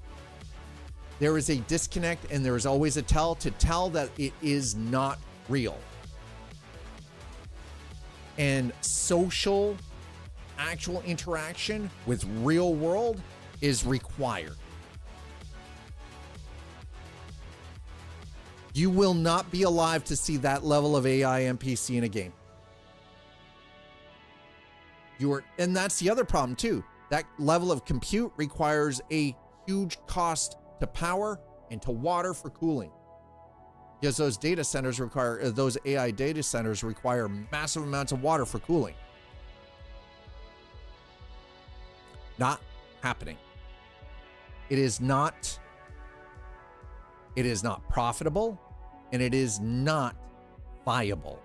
there is a disconnect and there is always a tell that it is not real. And social, actual interaction with real world is required. You will not be alive to see that level of AI NPC in a game. And that's the other problem too. That level of compute requires a huge cost to power and to water for cooling. Because those AI data centers require massive amounts of water for cooling. Not happening. It is not profitable, and it is not viable.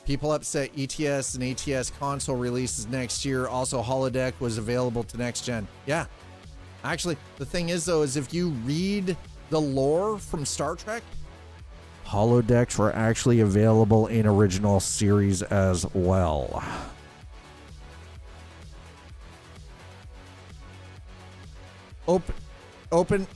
People upset ETS and ATS console releases next year. Also, holodeck was available to next gen. Yeah. Actually, the thing is, though, is if you read the lore from Star Trek, holodecks were actually available in original series as well. Open.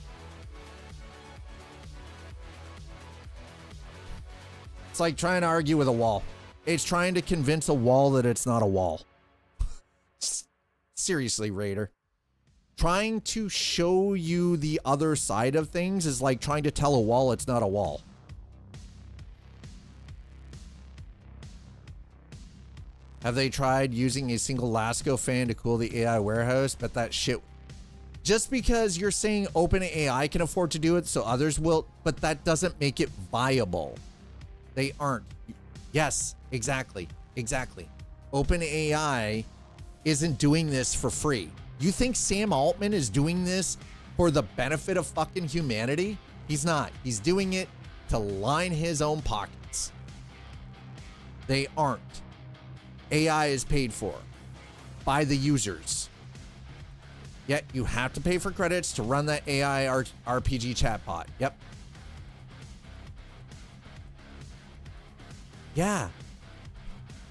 like trying to argue with a wall. It's trying to convince a wall that it's not a wall. Seriously, Raider. Trying to show you the other side of things is like trying to tell a wall it's not a wall. Have they tried using a single LASCO fan to cool the AI warehouse? But that shit... Just because you're saying OpenAI can afford to do it, so others will, but that doesn't make it viable. They aren't. Yes, exactly. Exactly. OpenAI isn't doing this for free. You think Sam Altman is doing this for the benefit of fucking humanity? He's not. He's doing it to line his own pockets. They aren't. AI is paid for by the users. Yet you have to pay for credits to run that AI RPG chatbot. Yep. Yeah.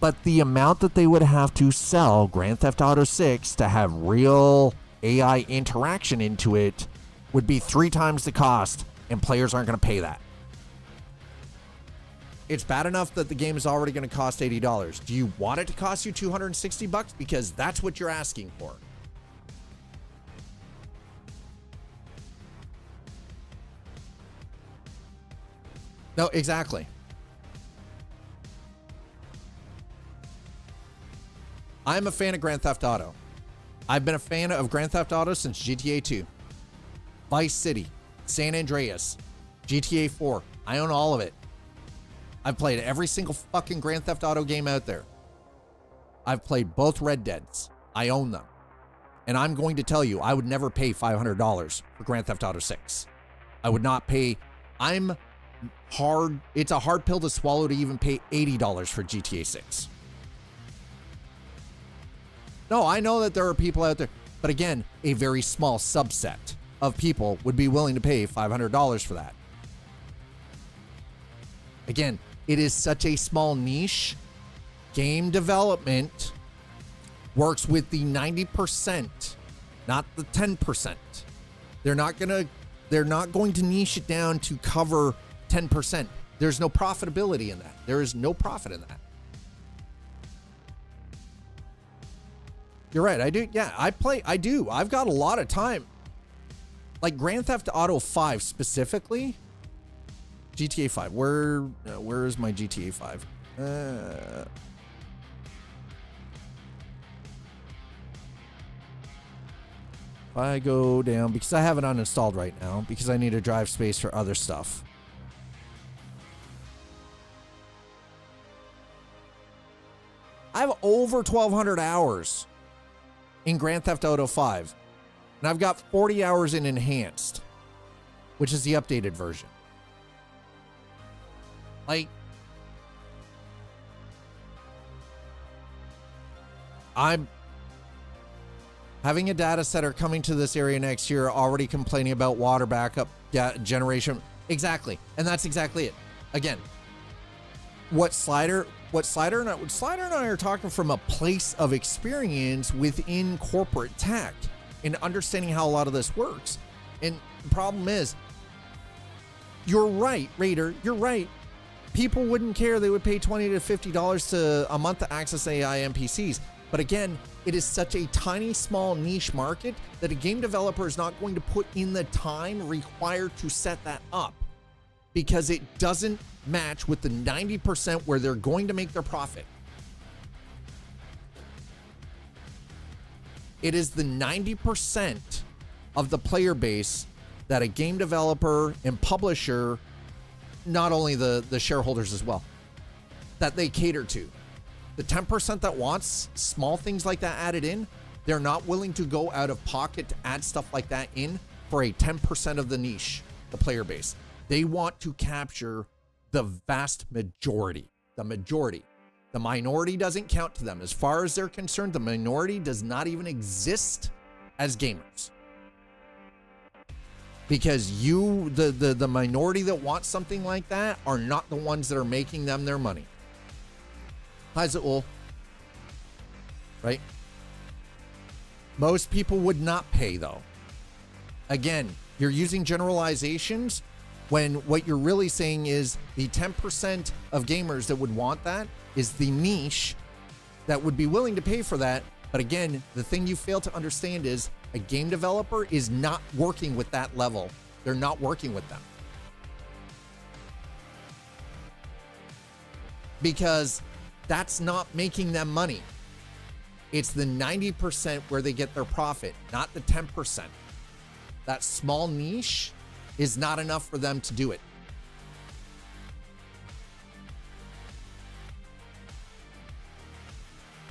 But the amount that they would have to sell Grand Theft Auto 6 to have real AI interaction into it would be 3 times the cost, and players aren't going to pay that. It's bad enough that the game is already going to cost $80. Do you want it to cost you $260? Because that's what you're asking for. No, exactly. I'm a fan of Grand Theft Auto. I've been a fan of Grand Theft Auto since GTA 2. Vice City, San Andreas, GTA 4. I own all of it. I've played every single fucking Grand Theft Auto game out there. I've played both Red Deads. I own them. And I'm going to tell you, I would never pay $500 for Grand Theft Auto 6. I would not pay... It's a hard pill to swallow to even pay $80 for GTA 6. No, I know that there are people out there, but again, a very small subset of people would be willing to pay $500 for that. Again, it is such a small niche. Game development works with the 90%, not the 10%. They're not going to niche it down to cover 10%. There's no profitability in that. There is no profit in that. You're right. I do. Yeah, I do. I've got a lot of time. Like Grand Theft Auto 5 specifically. GTA 5. Where is my GTA 5? If I go down, because I have it uninstalled right now, because I need a drive space for other stuff. I have over 1,200 hours in Grand Theft Auto 5. And I've got 40 hours in Enhanced, which is the updated version. Like, I'm having a data center coming to this area next year, already complaining about water backup generation. Exactly. And that's exactly it. Again, what Slider and I are talking from a place of experience within corporate tech and understanding how a lot of this works. And the problem is, you're right, Raider, you're right. People wouldn't care. They would pay $20 to $50 a month to access AI NPCs. But again, it is such a tiny, small niche market that a game developer is not going to put in the time required to set that up, because it doesn't match with the 90% where they're going to make their profit. It is the 90% of the player base that a game developer and publisher, not only the shareholders as well, that they cater to. The 10% that wants small things like that added in, they're not willing to go out of pocket to add stuff like that in for a 10% of the niche, the player base. They want to capture the vast majority. The majority. The minority doesn't count to them. As far as they're concerned, the minority does not even exist as gamers. Because the minority that wants something like that are not the ones that are making them their money. How's it all? Right? Most people would not pay, though. Again, you're using generalizations. When what you're really saying is the 10% of gamers that would want that is the niche that would be willing to pay for that. But again, the thing you fail to understand is a game developer is not working with that level. They're not working with them. Because that's not making them money. It's the 90% where they get their profit, not the 10%. That small niche is not enough for them to do it.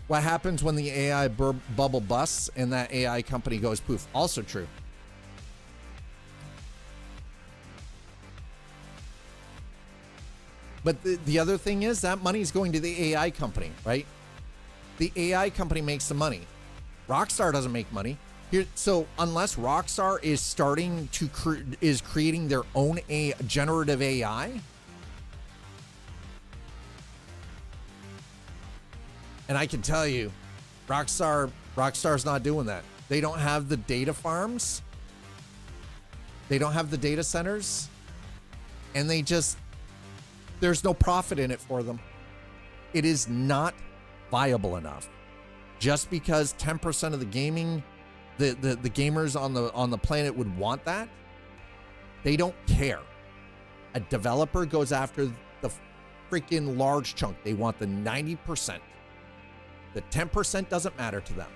What happens when the AI bubble busts and that AI company goes poof? Also true. But the other thing is that money is going to the AI company, right? The AI company makes the money. Rockstar doesn't make money. Here, so unless Rockstar is starting to creating their own generative AI, and I can tell you, Rockstar's not doing that. They don't have the data farms. They don't have the data centers, and there's no profit in it for them. It is not viable enough. Just because 10% of the gaming, the gamers on the planet would want that, they don't care. A developer goes after the freaking large chunk. They want the 90%. The 10% doesn't matter to them.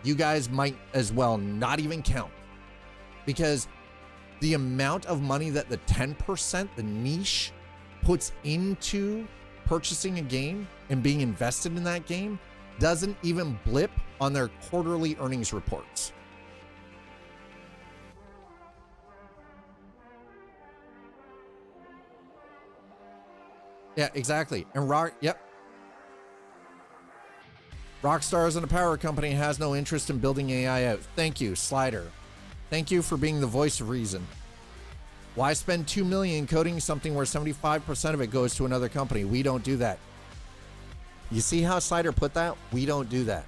You guys might as well not even count, because the amount of money that the 10%, the niche, puts into purchasing a game and being invested in that game doesn't even blip on their quarterly earnings reports. Yeah, exactly. And Rockstar isn't a power company, has no interest in building AI out. Thank you, Slider. Thank you for being the voice of reason. Why spend $2 million coding something where 75% of it goes to another company? We don't do that. You see how Slider put that? We don't do that.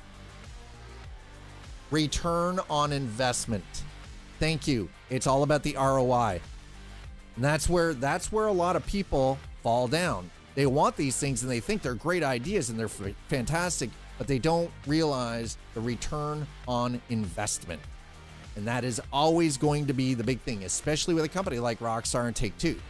Return on investment. Thank you. It's all about the ROI. And that's where a lot of people fall down. They want these things and they think they're great ideas and they're fantastic, but they don't realize the return on investment. And that is always going to be the big thing, especially with a company like Rockstar and Take-Two.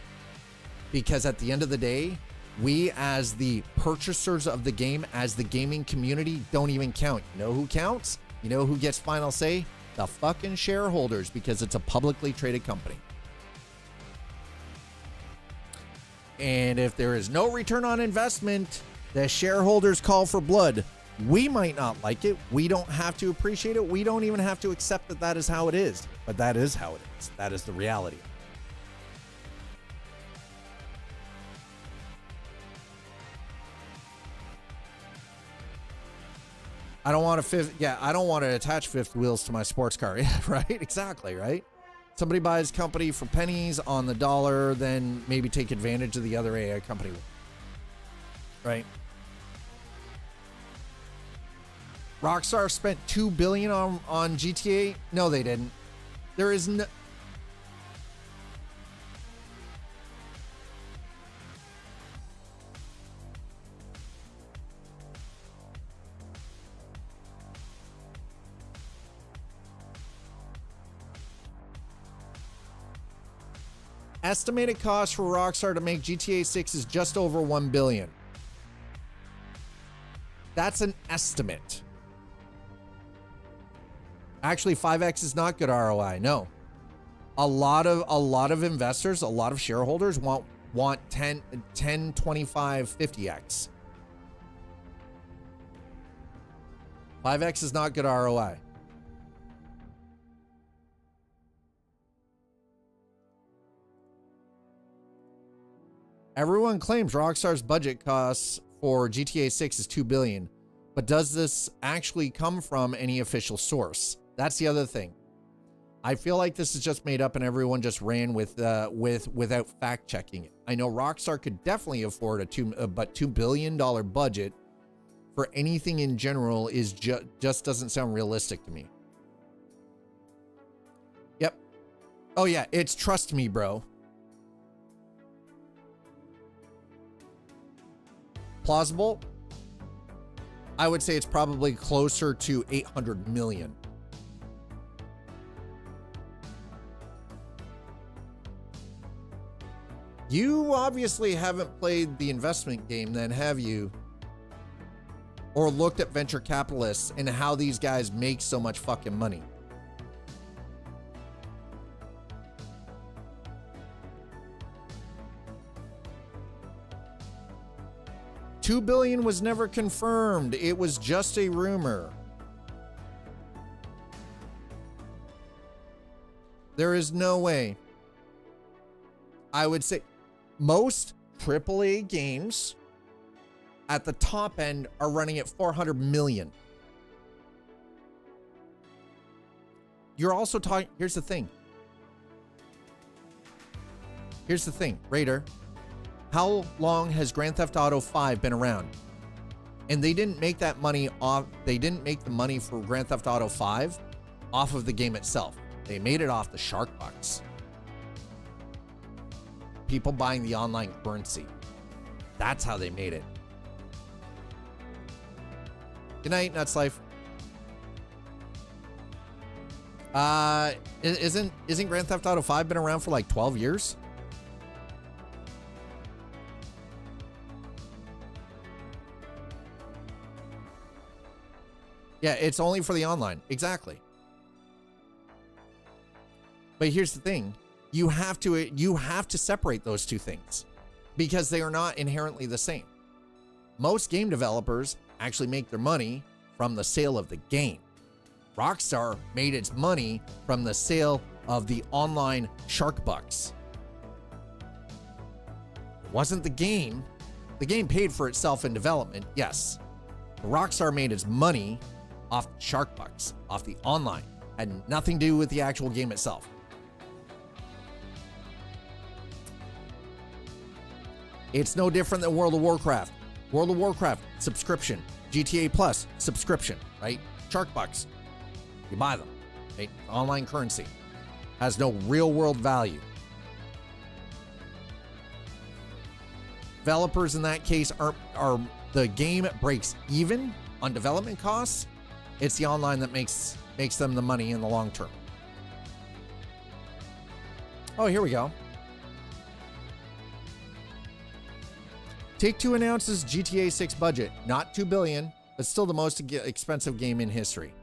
Because at the end of the day, we as the purchasers of the game, as the gaming community, don't even count. You know who counts? You know who gets final say? The fucking shareholders, because it's a publicly traded company. And if there is no return on investment, the shareholders call for blood. We might not like it. We don't have to appreciate it. We don't even have to accept that that is how it is. But that is how it is. That is the reality. I don't want I don't want to attach fifth wheels to my sports car. Yeah, right? Exactly, right? Somebody buys company for pennies on the dollar, then maybe take advantage of the other AI company. Right? Rockstar spent $2 billion on GTA? No, they didn't. There is no... Estimated cost for Rockstar to make GTA 6 is just over $1 billion. That's an estimate. Actually, 5x is not good ROI. No. A lot of investors, a lot of shareholders want 10, 25, 50x. 5x is not good ROI. Everyone claims Rockstar's budget costs for GTA 6 is $2 billion, but does this actually come from any official source? That's the other thing. I feel like this is just made up and everyone just ran without fact checking it. I know Rockstar could definitely afford but $2 billion budget for anything in general is just doesn't sound realistic to me. Yep. Oh yeah, it's trust me, bro. plausible? I would say it's probably closer to 800 million. You obviously haven't played the investment game then, have you? Or looked at venture capitalists and how these guys make so much fucking money. $2 billion was never confirmed. It was just a rumor. There is no way. I would say most AAA games at the top end are running at 400 million. You're also talking, here's the thing, Raider. How long has Grand Theft Auto 5 been around? And they didn't make that money off, they didn't make the money for Grand Theft Auto 5 off of the game itself. They made it off the shark bucks. People buying the online currency. That's how they made it. Good night, Nuts Life. Isn't Grand Theft Auto 5 been around for like 12 years? Yeah, it's only for the online. Exactly. But here's the thing. You have to separate those two things because they are not inherently the same. Most game developers actually make their money from the sale of the game. Rockstar made its money from the sale of the online shark bucks. It wasn't the game. The game paid for itself in development, yes. But Rockstar made its money off shark bucks, off the online. Had nothing to do with the actual game itself. It's no different than World of Warcraft. World of Warcraft, subscription. GTA Plus, subscription, right? Shark bucks. You buy them, right? Online currency. Has no real world value. Developers in that case are the game breaks even on development costs. It's the online that makes them the money in the long term. Oh, here we go. Take-Two announces GTA 6 budget, not $2 billion, but still the most expensive game in history.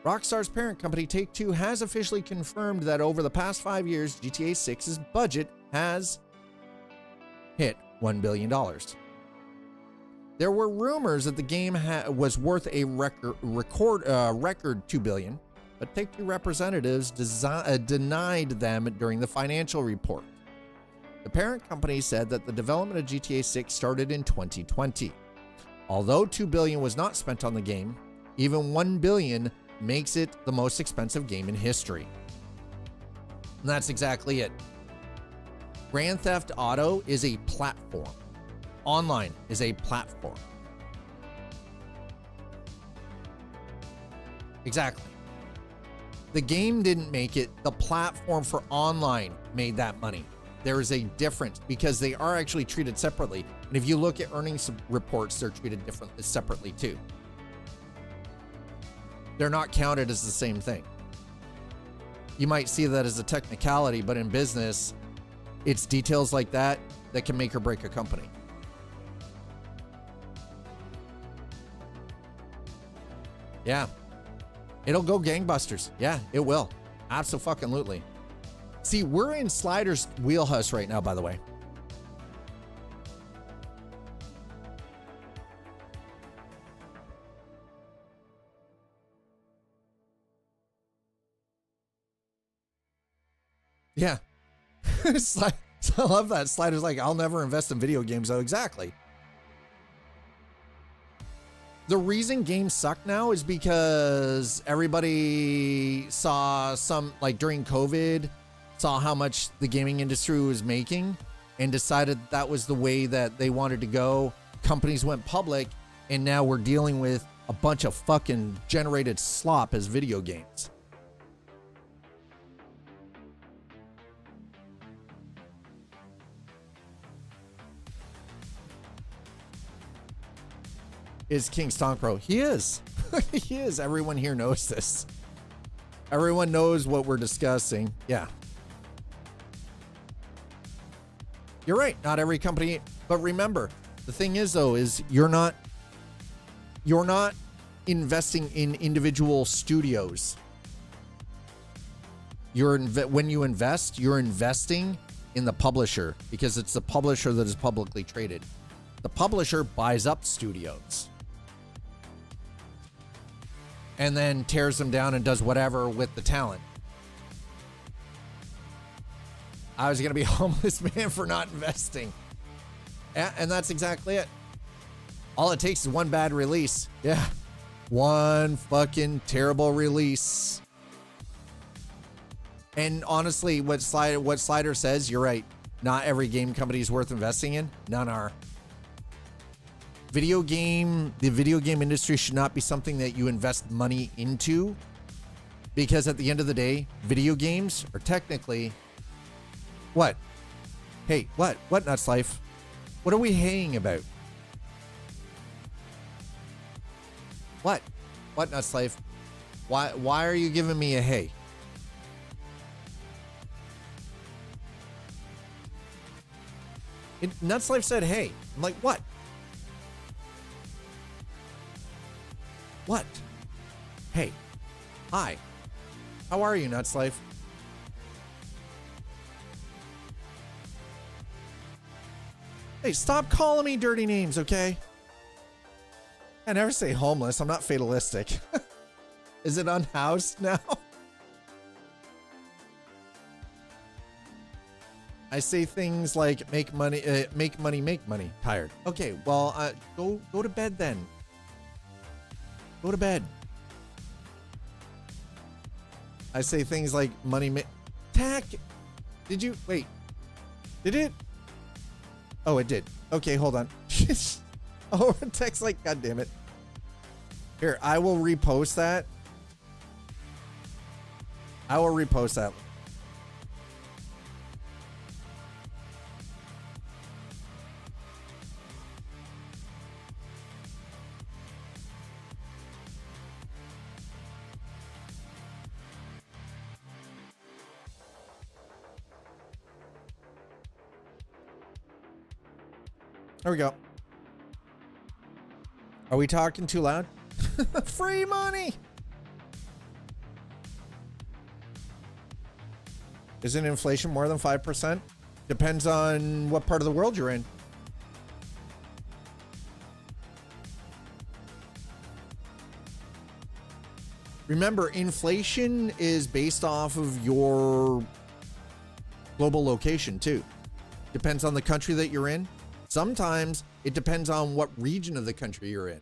Rockstar's parent company Take-Two has officially confirmed that over the past 5 years, GTA 6's budget has hit $1 billion. There were rumors that the game was worth a record $2 billion, but Take-Two representatives denied them during the financial report. The parent company said that the development of GTA 6 started in 2020. Although $2 billion was not spent on the game, even $1 billion makes it the most expensive game in history. And that's exactly it. Grand Theft Auto is a platform. Online is a platform. Exactly. The game didn't make it. The platform for online made that money. There is a difference because they are actually treated separately. And if you look at earnings reports, they're treated separately too. They're not counted as the same thing. You might see that as a technicality, but in business, it's details like that that can make or break a company. Yeah. It'll go gangbusters. Yeah, it will. Abso-fucking-lutely. See, we're in Slider's wheelhouse right now, by the way. Yeah. I love that. Slider's like, I'll never invest in video games. Oh, exactly. The reason games suck now is because everybody saw like during COVID, saw how much the gaming industry was making and decided that was the way that they wanted to go. Companies went public, and now we're dealing with a bunch of fucking generated slop as video games. is King Stonkbro. He is. He is. Everyone here knows this. Everyone knows what we're discussing. Yeah. You're right. Not every company. But remember, the thing is, though, is you're not investing in individual studios. When you invest, you're investing in the publisher, because it's the publisher that is publicly traded. The publisher buys up studios and then tears them down and does whatever with the talent. I was going to be a homeless man for not investing. And that's exactly it. All it takes is one bad release. Yeah. One fucking terrible release. And honestly, what Slider says, you're right. Not every game company is worth investing in. None are. The video game industry should not be something that you invest money into, because at the end of the day, video games are technically what? Hey, what? What, Nuts Life? What are we haying about? What? What, Nuts Life? Why are you giving me a hey? Nuts Life said hey. I'm like, what? What? Hey. Hi. How are you, Nuts Life? Hey, stop calling me dirty names, okay? I never say homeless. I'm not fatalistic. Is it unhoused now? I say things like make money. Tired. Okay, well, go to bed then. Go to bed. I say things like tack. Did you wait? Did it? Oh, it did. Okay, hold on. Oh, text like, God damn it. Here, I will repost that. I will repost that. There we go. Are we talking too loud? Free money. Isn't inflation more than 5%? Depends on what part of the world you're in. Remember, inflation is based off of your global location too. Depends on the country that you're in. Sometimes it depends on what region of the country you're in.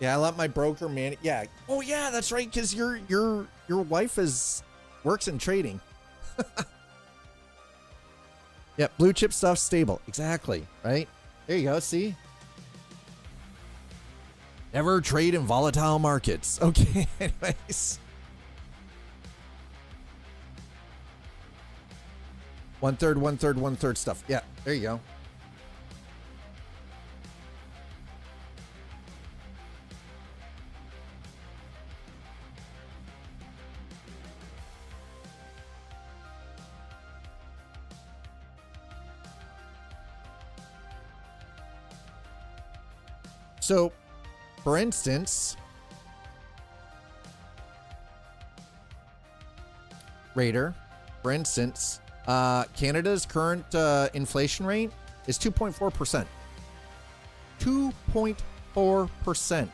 Yeah, I let my broker man. Yeah. Oh yeah, that's right. Because your wife works in trading. Yeah, blue chip stuff stable. Exactly. Right. There you go. See. Never trade in volatile markets. Okay, anyways. One third stuff. Yeah, there you go. So, for instance, Raider, for instance, Canada's current inflation rate is 2.4%. 2.4%.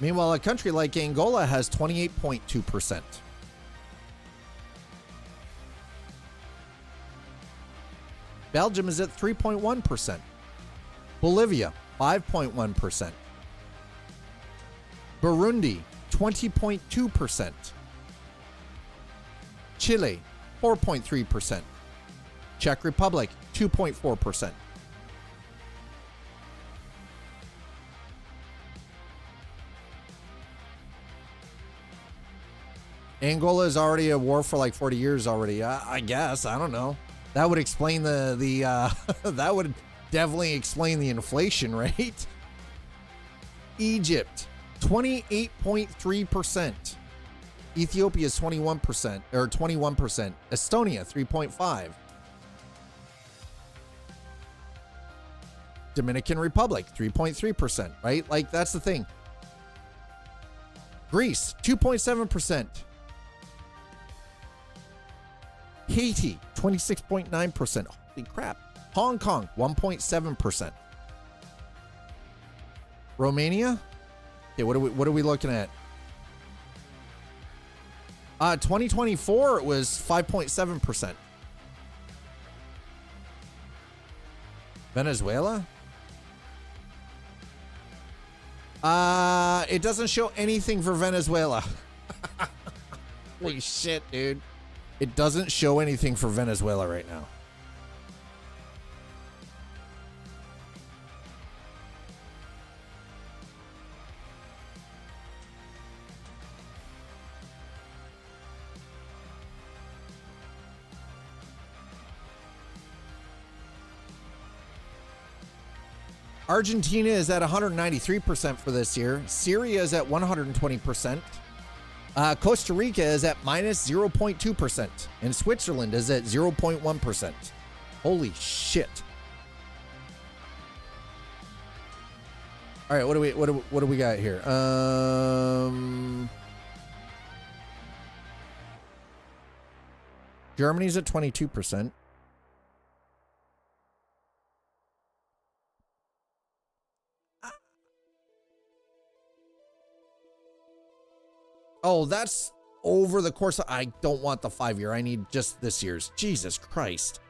Meanwhile, a country like Angola has 28.2%. Belgium is at 3.1%. Bolivia, 5.1%. Burundi, 20.2%. Chile, 4.3%. Czech Republic, 2.4%. Angola is already at war for like 40 years already. I guess. I don't know. That would explain the that would definitely explain the inflation rate. Egypt, 28.3%. Ethiopia is 21% or 21%. Estonia, 3.5%. Dominican Republic, 3.3%, right? Like, that's the thing. Greece, 2.7%. Haiti, 26.9%. Holy crap. Hong Kong, 1.7%. Romania? Okay, what are we looking at? 2024, it was 5.7%. Venezuela? It doesn't show anything for Venezuela. Holy shit, dude. It doesn't show anything for Venezuela right now. Argentina is at 193% for this year. Syria is at 120%. Costa Rica is at minus 0.2%. And Switzerland is at 0.1%. Holy shit. All right, what do we got here? Germany's at 22%. Oh, that's over the course. I don't want the 5-year. I need just this year's. Jesus Christ.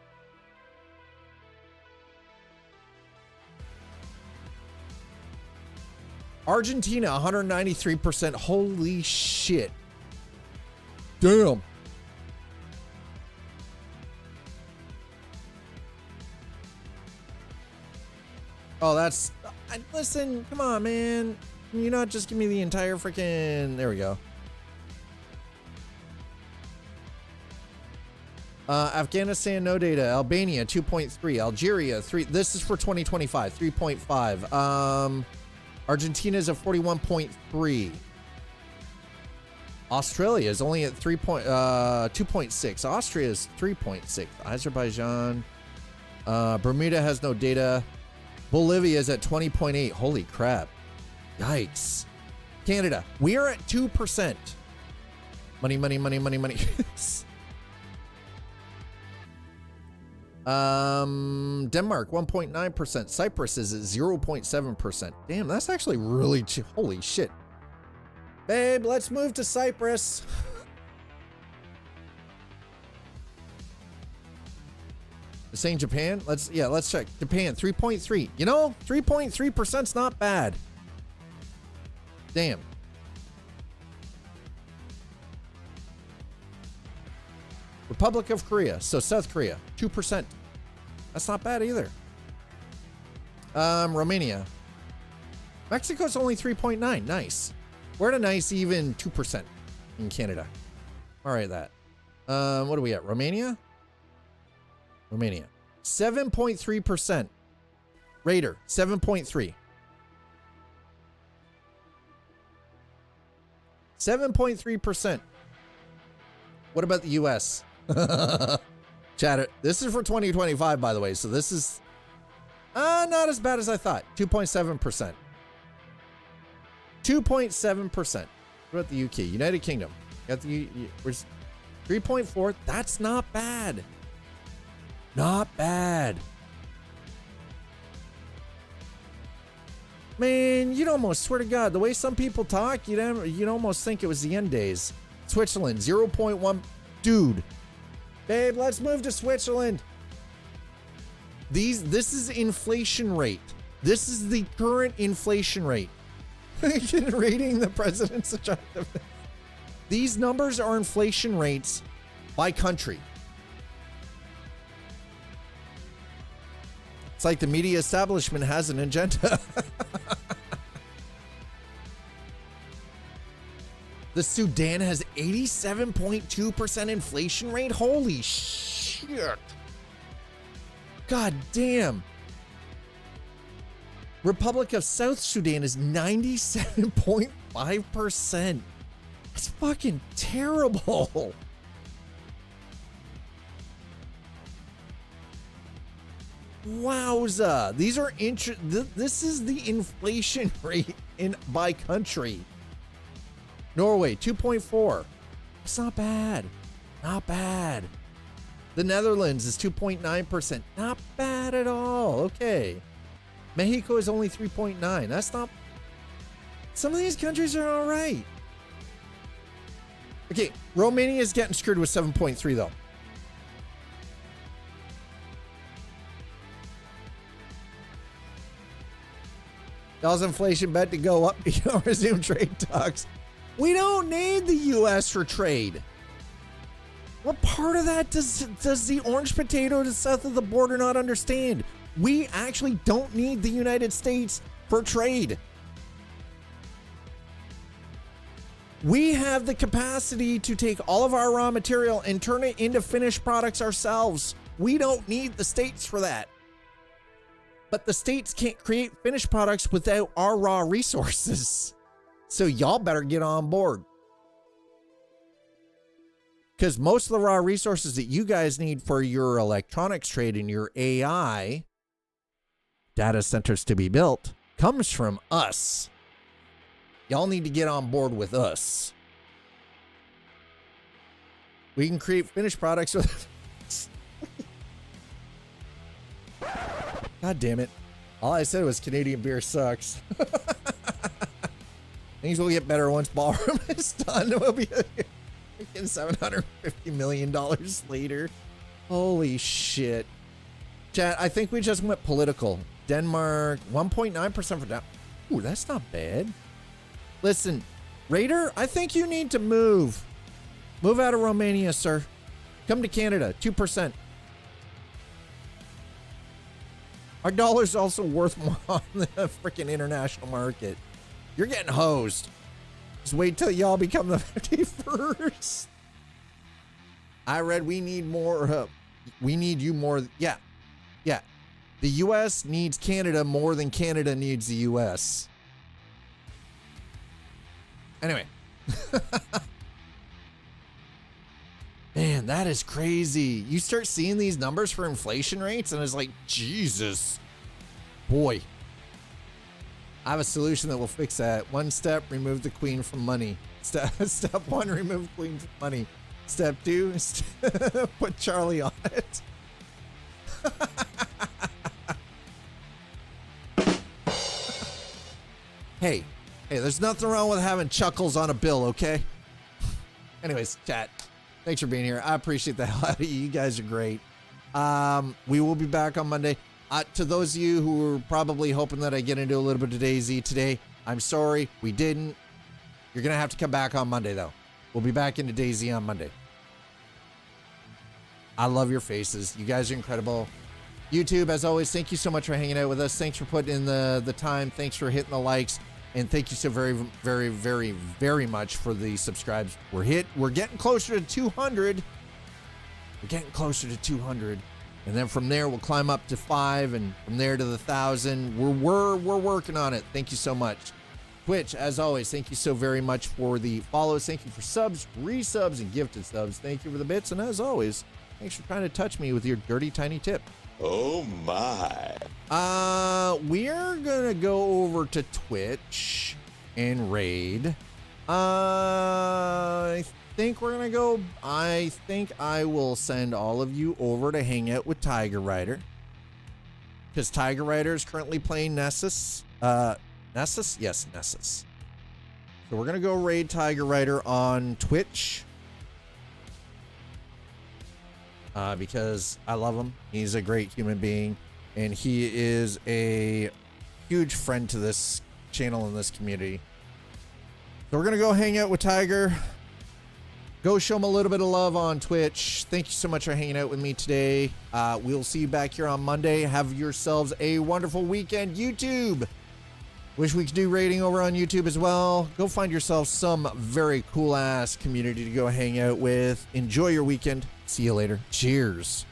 Argentina, 193%. Holy shit. Damn. Oh, that's... listen, come on, man. Can you not just give me the entire freaking... There we go. Afghanistan, no data. Albania, 2.3. Algeria, 3. This is for 2025, 3.5. Argentina's at 41.3. Australia is only at 2.6. Austria is 3.6. Azerbaijan. Bermuda has no data. Bolivia is at 20.8. Holy crap. Yikes. Canada, we are at 2%. Money, money, money, money, money. Denmark, 1.9%. Cyprus is at 0.7%. Damn, that's actually really cheap. Holy shit. Babe, let's move to Cyprus. Saying Japan? Let's check. Japan, 3.3. You know, 3.3%'s not bad. Damn. Republic of Korea, so South Korea, 2%. That's not bad either. Romania. Mexico's only 3.9. Nice. We're at a nice even 2% in Canada. All right, that. What are we at? Romania? Romania. 7.3%. Raider, 7.3. 7.3%. What about the US? Chat it. This is for 2025, by the way. So this is not as bad as I thought. 2.7%. 2.7%. What about the UK? United Kingdom. Got the 3.4. That's not bad. Not bad. Man, you'd almost swear to God, the way some people talk, you'd almost think it was the end days. Switzerland, 0.1. Dude. Babe, let's move to Switzerland. This is inflation rate. This is the current inflation rate. Rating the president's attractiveness. These numbers are inflation rates by country. It's like the media establishment has an agenda. The Sudan has 87.2% inflation rate. Holy shit. God damn. Republic of South Sudan is 97.5%. That's fucking terrible. Wowza. These are this is the inflation rate by country. Norway 2.4. That's not bad. Not bad. The Netherlands is 2.9%. Not bad at all. Okay. Mexico is only 3.9. That's not. Some of these countries are all right. Okay, Romania is getting screwed with 7.3 though. Y'all's inflation bet to go up to resume trade talks. We don't need the U.S. for trade. What part of that does the orange potato to the south of the border not understand? We actually don't need the United States for trade. We have the capacity to take all of our raw material and turn it into finished products ourselves. We don't need the states for that. But the states can't create finished products without our raw resources. So y'all better get on board. Because most of the raw resources that you guys need for your electronics trade and your AI data centers to be built comes from us. Y'all need to get on board with us. We can create finished products with... God damn it. All I said was Canadian beer sucks. Things will get better once Ballroom is done. We'll be $750 million later. Holy shit. Chat, I think we just went political. Denmark, 1.9% for down. Ooh, that's not bad. Listen, Raider, I think you need to move. Move out of Romania, sir. Come to Canada, 2%. Our dollar's also worth more on the freaking international market. You're getting hosed. Just wait till y'all become the 51st. I read we need more. We need you more. Yeah. Yeah. The U.S. needs Canada more than Canada needs the U.S. Anyway. Man, that is crazy. You start seeing these numbers for inflation rates and it's like, Jesus. Boy. I have a solution that will fix that. One step, remove the queen from money. Step one, remove queen from money. Step two, put Charlie on it. Hey, there's nothing wrong with having chuckles on a bill, okay? Anyways, chat. Thanks for being here. I appreciate the hell out of you. You guys are great. We will be back on Monday. To those of you who were probably hoping that I get into a little bit of DayZ today, I'm sorry, we didn't. You're going to have to come back on Monday, though. We'll be back into DayZ on Monday. I love your faces. You guys are incredible. YouTube, as always, thank you so much for hanging out with us. Thanks for putting in the time. Thanks for hitting the likes. And thank you so very, very, very, very much for the subscribes. We're getting closer to 200. We're getting closer to 200. And then from there, we'll climb up to 5, and from there to the 1,000. We're working on it. Thank you so much. Twitch, as always, thank you so very much for the follows. Thank you for subs, resubs, and gifted subs. Thank you for the bits. And as always, thanks for trying to touch me with your dirty, tiny tip. Oh my. We're gonna go over to Twitch and raid. I think we're gonna go. I think I will send all of you over to hang out with Tiger Rider, because Tiger Rider is currently playing Nessus. Nessus? Yes, Nessus. So we're gonna go raid Tiger Rider on Twitch. Because I love him. He's a great human being, and he is a huge friend to this channel and this community. So we're gonna go hang out with Tiger. Go show them a little bit of love on Twitch. Thank you so much for hanging out with me today. We'll see you back here on Monday. Have yourselves a wonderful weekend. YouTube. Wish we could do rating over on YouTube as well. Go find yourself some very cool ass community to go hang out with. Enjoy your weekend. See you later. Cheers.